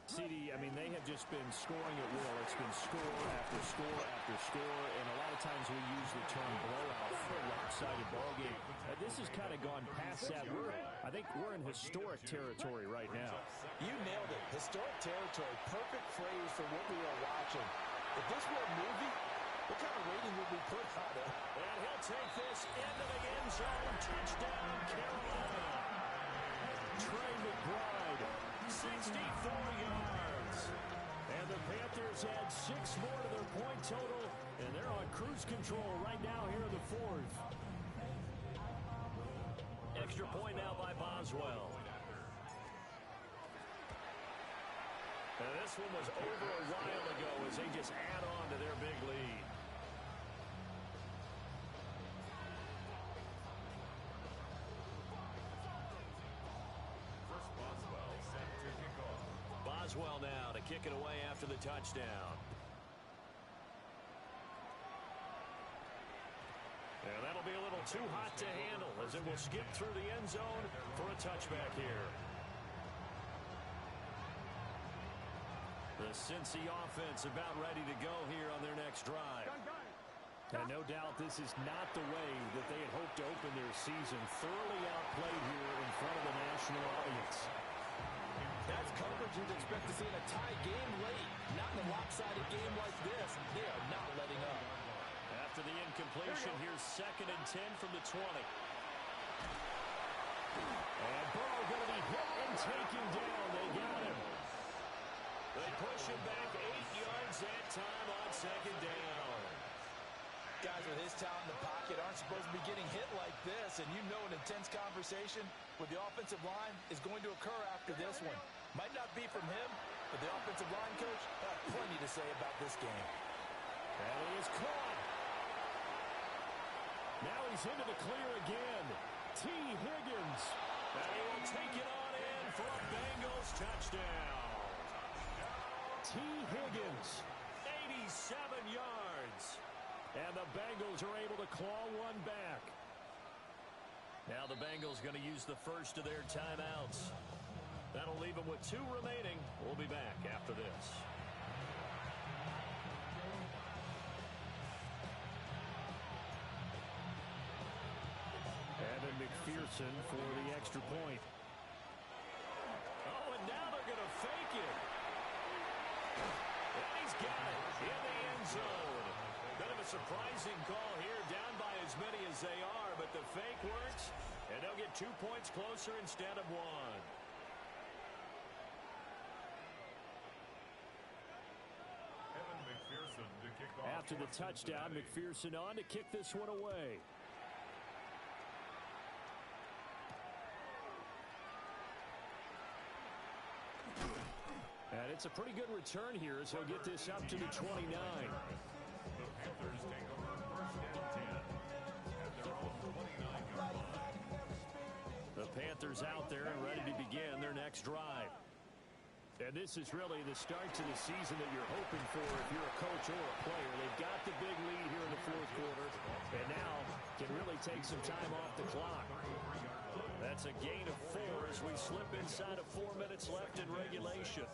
CD, I mean, they have just been scoring at will. It's been score after score after score, and a lot of times we use the term blowout for a lopsided ball game. This has kind of gone past that. I think we're in historic territory right now. You nailed it. Historic territory. Perfect phrase for what we are watching. If this were a movie, what kind of rating would we put on it? And he'll take this into the end zone. Touchdown, Carolina. Trey McBride, 64 yards. And the Panthers add 6 more to their point total, and they're on cruise control right now here in the 4th. Extra point now by Boswell. And this one was over a while ago as they just add on to their big lead. Boswell set to kick off. Boswell now to kick it away after the touchdown. That'll be a little too hot to handle as it will skip through the end zone for a touchback here. The Cincy offense about ready to go here on their next drive. And no doubt this is not the way that they had hoped to open their season. Thoroughly outplayed here in front of the national audience. That's coverage you'd expect to see in a tie game late. Not in a lopsided game like this. They are not letting up. After the incompletion, here's 2nd and 10 from the 20. And Burrow going to be hit and taken down. They got him. They push him back 8 yards that time on 2nd down. Guys with his talent in the pocket aren't supposed to be getting hit like this, and you know an intense conversation with the offensive line is going to occur after this one. Might not be from him, but the offensive line coach has plenty to say about this game. And he is caught. Now he's into the clear again. T. Higgins. And he will take it on in for a Bengals touchdown. T. Higgins. 87 yards. And the Bengals are able to claw one back. Now the Bengals going to use the first of their timeouts. That'll leave them with 2 remaining. We'll be back after this. Evan McPherson for the extra point. Oh, and now they're going to fake it. And he's got it in the end zone. Bit of a surprising call here, down by as many as they are, but the fake works, and they'll get 2 points closer instead of 1. After the touchdown, McPherson on to kick this one away. And it's a pretty good return here as he'll get this up to the 29. The Panthers take over 1st and 10 at their own 29-yard line. The Panthers out there and ready to begin their next drive. And this is really the start to the season that you're hoping for if you're a coach or a player. They've got the big lead here in the 4th quarter and now can really take some time off the clock. That's a gain of 4 as we slip inside of 4 minutes left in regulation.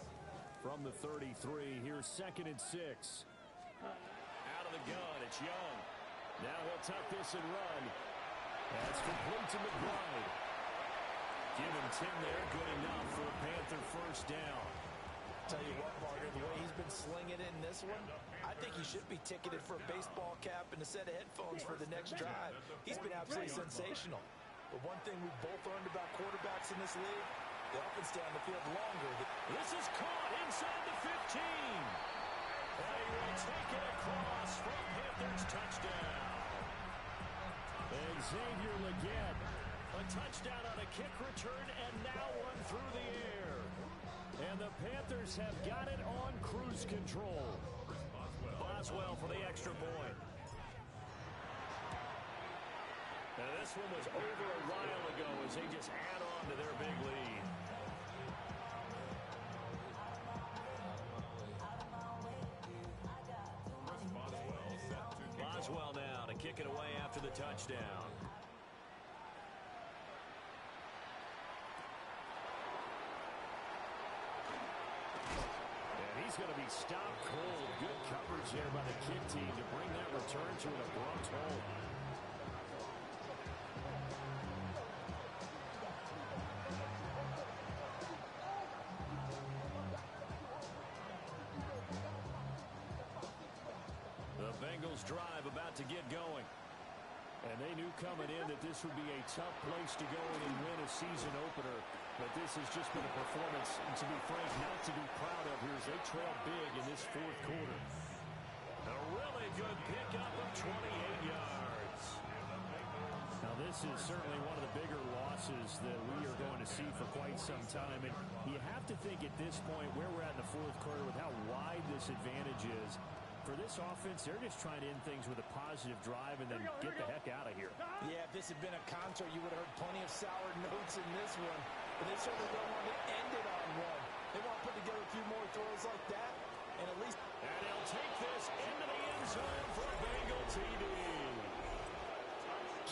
From the 33, here's 2nd and 6. Out of the gun, it's Young. Now he'll tuck this and run. That's complete to McBride. Give him 10 there, good enough for a Panther first down. Tell you what, Margaret, the way he's been slinging in this one, I think he should be ticketed for a baseball cap and a set of headphones for the next drive. He's been absolutely sensational. But one thing we've both learned about quarterbacks in this league, they often stay on the field longer. This is caught inside the 15. And he will take it across for a Panthers touchdown. Xavier Legette. A touchdown on a kick return and now one through the air. And the Panthers have got it on cruise control. Boswell for the extra point. Now this one was over a while ago as they just add on to their big lead. Boswell now to kick it away after the touchdown. He's going to be stopped cold. Good coverage there by the kick team to bring that return to an abrupt halt. The Bengals drive about to get going. And they knew coming in that this would be a tough place to go and win a season opener. But this has just been a performance, and to be frank, not to be proud of here as they trail big in this 4th quarter. A really good pickup of 28 yards. Now this is certainly one of the bigger losses that we are going to see for quite some time. And you have to think at this point where we're at in the 4th quarter with how wide this advantage is. For this offense, they're just trying to end things with a positive drive and then get the heck out of here. Yeah, if this had been a concert, you would have heard plenty of sour notes in this one. But they certainly don't want to end it on one. They want to put together a few more throws like that, and at least... And he'll take this into the end zone for a Bengal TD.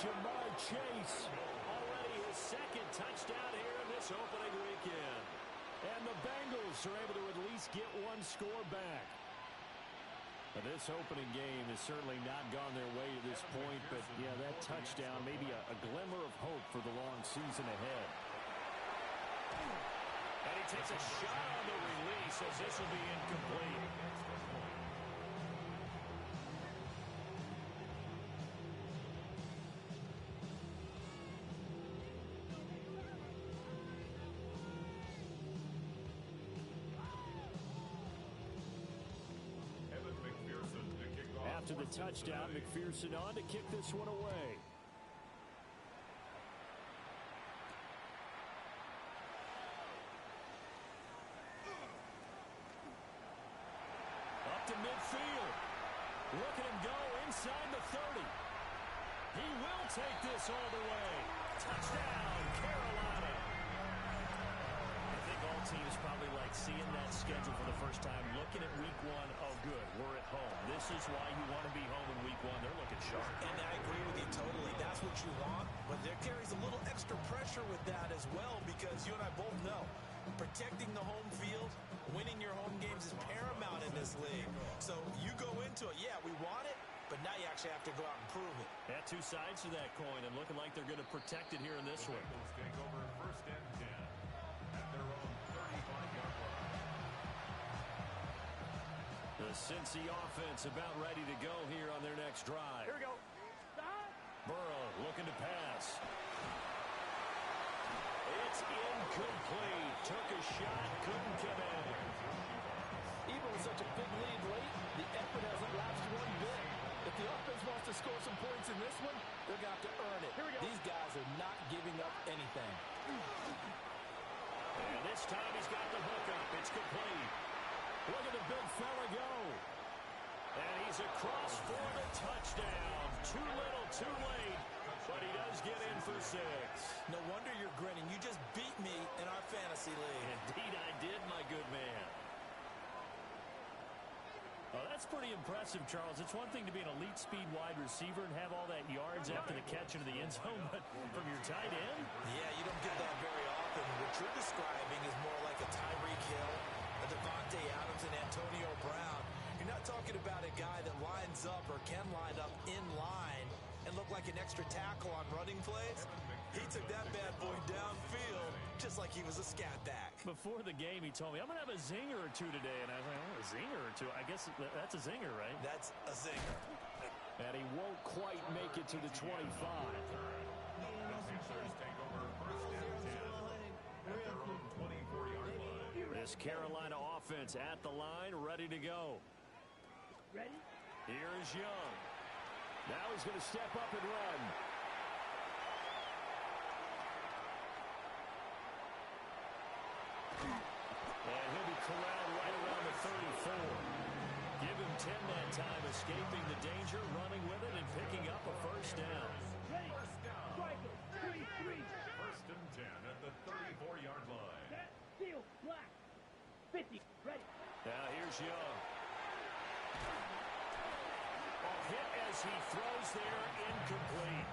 Jamar Chase. Already his second touchdown here in this opening weekend. And the Bengals are able to at least get one score back. But this opening game has certainly not gone their way to this point. But, yeah, that touchdown, maybe a glimmer of hope for the long season ahead. And he takes a shot on the release as this will be incomplete. After the touchdown, McPherson on to kick this one away. Up to midfield. Look at him go inside the 30. He will take this all the way. Touchdown, Carolina. I think all teams probably like seeing that schedule for the first time, looking at week one. Oh, good, we're at home. This is why you want to be home in week one. They're looking sharp. And I agree with you totally. That's what you want. But there carries a little extra pressure with that as well, because you and I both know protecting the home field, winning your home games is paramount in this league. So you go into it, yeah, we want it, but now you actually have to go out and prove it. Yeah, two sides to that coin, and looking like they're going to protect it here in this one. Take over first and 10 at their own 35-yard line. The Cincy offense about ready to go here on their next drive. Here we go. Burrow looking to pass. It's incomplete. Took a shot, couldn't connect. Even with such a big lead late, the effort hasn't lapsed one bit. If the offense wants to score some points in this one, they're going to have to earn it. These guys are not giving up anything. And this time he's got the hook up. It's complete. Look at the big fella go. And he's across for the touchdown. Too little, too late. But he does get in for 6. No wonder you're grinning. You just beat me in our fantasy league. Indeed I did, my good man. Oh, that's pretty impressive, Charles. It's one thing to be an elite speed wide receiver and have all that yards after the catch into the end zone, but from your tight end? Yeah, you don't get that very often. What you're describing is more like a Tyreek Hill, a Devontae Adams, and Antonio Brown. You're not talking about a guy that lines up or can line up in line and look like an extra tackle on running plays. He took that bad boy downfield just like he was a scat back. Before the game, he told me, I'm going to have a zinger or two today. And I was like, oh, a zinger or two? I guess that's a zinger, right? That's a zinger. And he won't quite make it to the 25. This Carolina offense at the line, ready to go. Ready? Here's Young. Now he's going to step up and run. And he'll be corralled right around the 34. Give him 10 that time, escaping the danger, running with it, and picking up a first down. Ready? Striker. 3-3. First and 10 at the 34-yard line. Set. Seal. Black. 50. Ready. Now here's Young. Hit as he throws there, incomplete.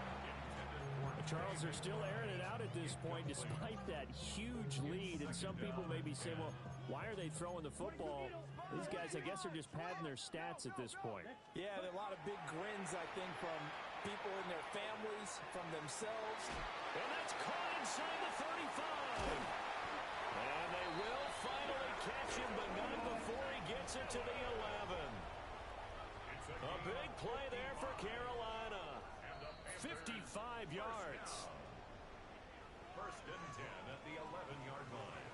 Charles, they're still airing it out at this point despite that huge lead. And some people may be saying, well, why are they throwing the football? These guys, I guess, are just padding their stats at this point. Yeah, there are a lot of big grins, I think, from people in their families, from themselves. And that's caught inside the 35. And they will finally catch him, but not before he gets it to the 11. A big play there for Carolina. 55 yards. First and 10 at the 11-yard line.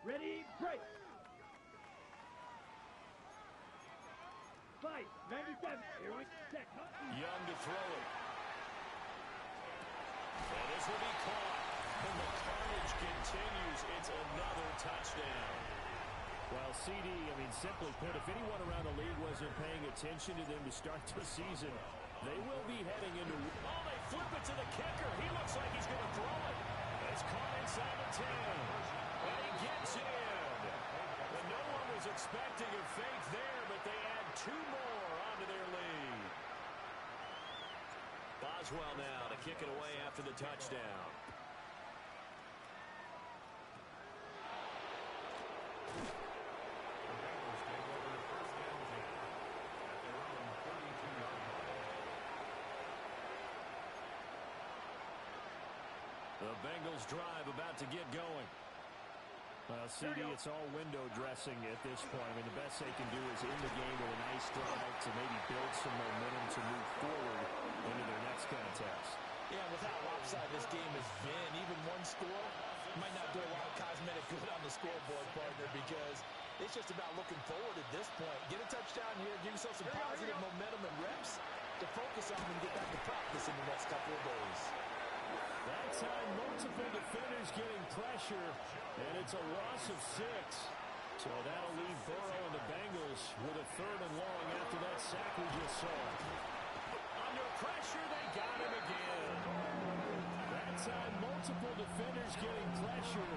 Ready? Break. 5. 97. Here we set. Young to throw it. And this will be caught. And the carnage continues. It's another touchdown. Well, CD, I mean, simply put, if anyone around the league wasn't paying attention to them to start the season, they will be heading into... Oh, they flip it to the kicker. He looks like he's going to throw it. It's caught inside the 10. And he gets in. was expecting a fake there, but they add 2 more onto their lead. Boswell now to kick it away after the touchdown. The Bengals drive about to get going. Well, CD, it's all window dressing at this point. I mean, the best they can do is end the game with a nice drive to maybe build some momentum to move forward into their next contest. Yeah, with how lopsided this game has been, even one score might not do a lot of cosmetic good on the scoreboard, partner, because it's just about looking forward at this point. Get a touchdown here, give yourself some positive momentum and reps to focus on and get back to practice in the next couple of days. That time, multiple defenders getting pressure, and it's a loss of 6. So that'll leave Burrow and the Bengals with a 3rd and long after that sack we just saw. Under pressure, they got him again. That time, multiple defenders getting pressure,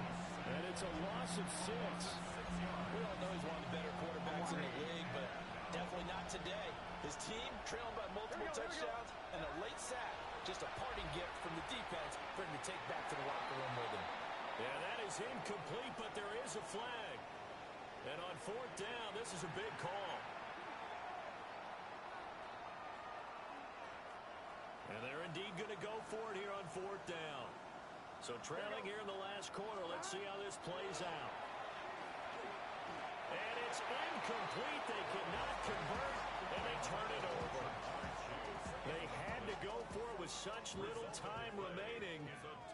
and it's a loss of 6. We all know he's one of the better quarterbacks in the league, but definitely not today. His team trailing by multiple touchdowns and a late sack. Just a parting gift from the defense for him to take back to the locker room with him. Yeah, that is incomplete, but there is a flag. And on 4th down, this is a big call. And they're indeed going to go for it here on 4th down. So trailing here in the last quarter, let's see how this plays out. And it's incomplete. They cannot convert, and they turn it over. They had to go for it with such little time remaining.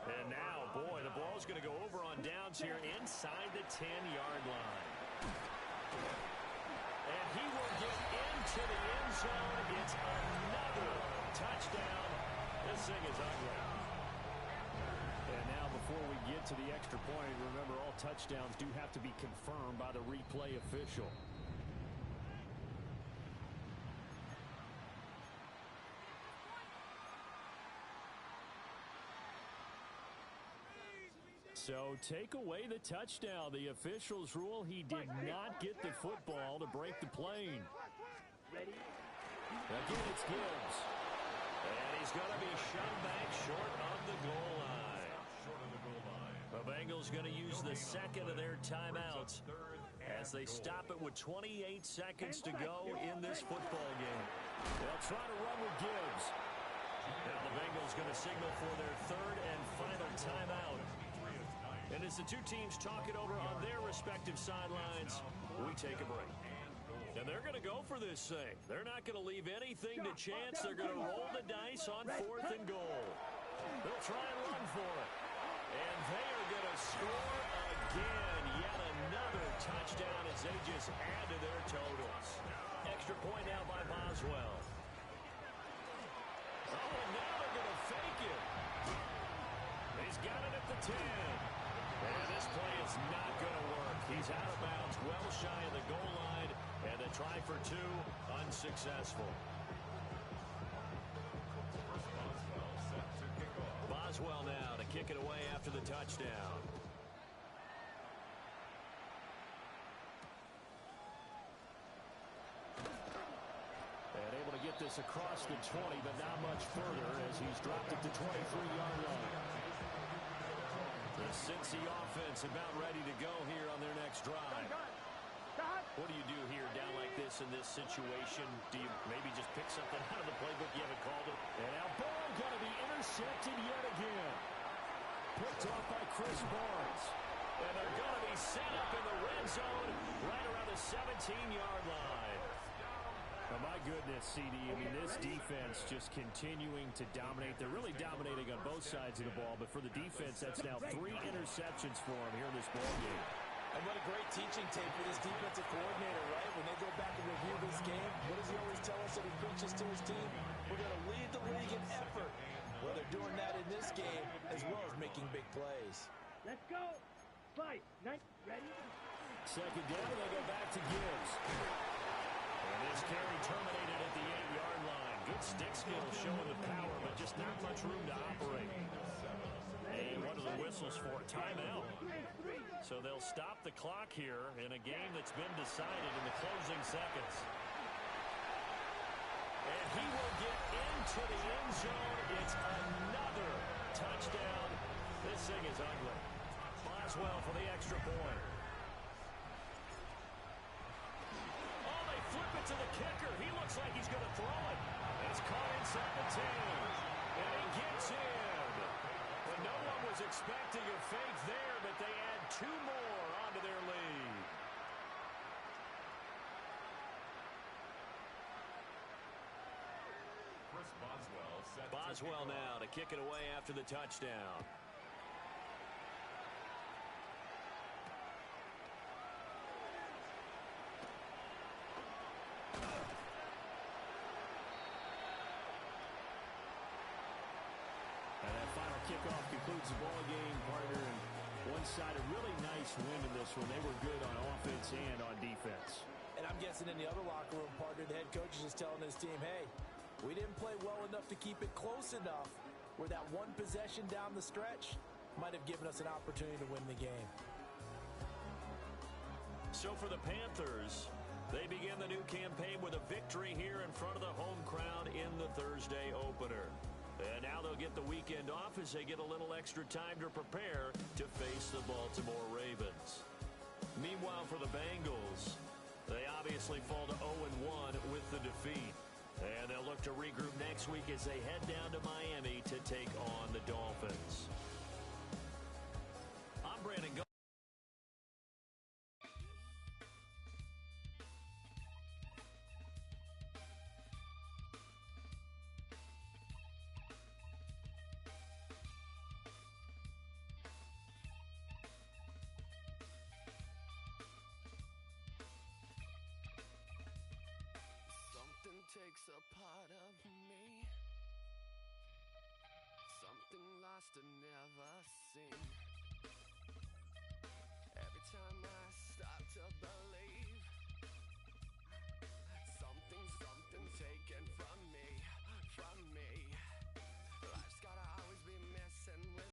And now, boy, the ball's going to go over on downs here inside the 10-yard line. And he will get into the end zone. It's another touchdown. This thing is ugly. And now, before we get to the extra point, remember, all touchdowns do have to be confirmed by the replay official. So take away the touchdown. The officials rule he did not get the football to break the plane. Again, it's Gibbs. And he's going to be shoved back short of the goal line. The Bengals going to use the second of their timeouts as they stop it with 28 seconds to go in this football game. They'll try to run with Gibbs. Now the Bengals going to signal for their 3rd and final timeout. And as the two teams talk it over on their respective sidelines, we take a break. And they're going to go for this thing. They're not going to leave anything to chance. They're going to roll the dice on 4th and goal. They'll try and run for it. And they are going to score again. Yet another touchdown as they just add to their totals. Extra point now by Boswell. Oh, and now they're going to fake it. He's got it at the 10. And this play is not going to work. He's out of bounds, well shy of the goal line, and the try for 2, unsuccessful. Boswell now to kick it away after the touchdown. And able to get this across the 20, but not much further as he's dropped it to 23-yard line. The Cincy offense about ready to go here on their next drive. What do you do here down like this in this situation? Do you maybe just pick something out of the playbook you haven't called it? And now ball going to be intercepted yet again. Picked off by Chris Barnes. And they're going to be set up in the red zone right around the 17-yard line. Oh, my goodness, CD. I mean, this defense just continuing to dominate. They're really dominating on both sides of the ball, but for the defense, that's now 3 interceptions for them here in this ball game. And what a great teaching tape for this defensive coordinator, right? When they go back and review this game, what does he always tell us that he preaches to his team? We're going to lead the league in effort. Well, they're doing that in this game as well as making big plays. Let's go. Fight. Nice. Ready? Second down, they go back to Gibbs. And this carry terminated at the 8-yard line. Good stick skill showing the power, but just not much room to operate. And what are the whistles for? Timeout. So they'll stop the clock here in a game that's been decided in the closing seconds. And he will get into the end zone. It's another touchdown. This thing is ugly. Boswell for the extra point. Oh, they flip it to the kicker. He looks like he's going to throw it. It's caught inside the 10. And he gets in. But no one was expecting a fake there, but they add 2 more onto their lead. Boswell now to kick it away after the touchdown. And that final kickoff concludes the ball game, partner. And one side, a really nice win in this one. They were good on offense and on defense. And I'm guessing in the other locker room, partner, the head coach is just telling his team, hey, we didn't play well enough to keep it close enough where that one possession down the stretch might have given us an opportunity to win the game. So for the Panthers, they begin the new campaign with a victory here in front of the home crowd in the Thursday opener. And now they'll get the weekend off as they get a little extra time to prepare to face the Baltimore Ravens. Meanwhile, for the Bengals, they obviously fall to 0-1 with the defeat. And they'll look to regroup next week as they head down to Miami to take on the Dolphins. I'm Brandon Go. Takes a part of me, something lost and never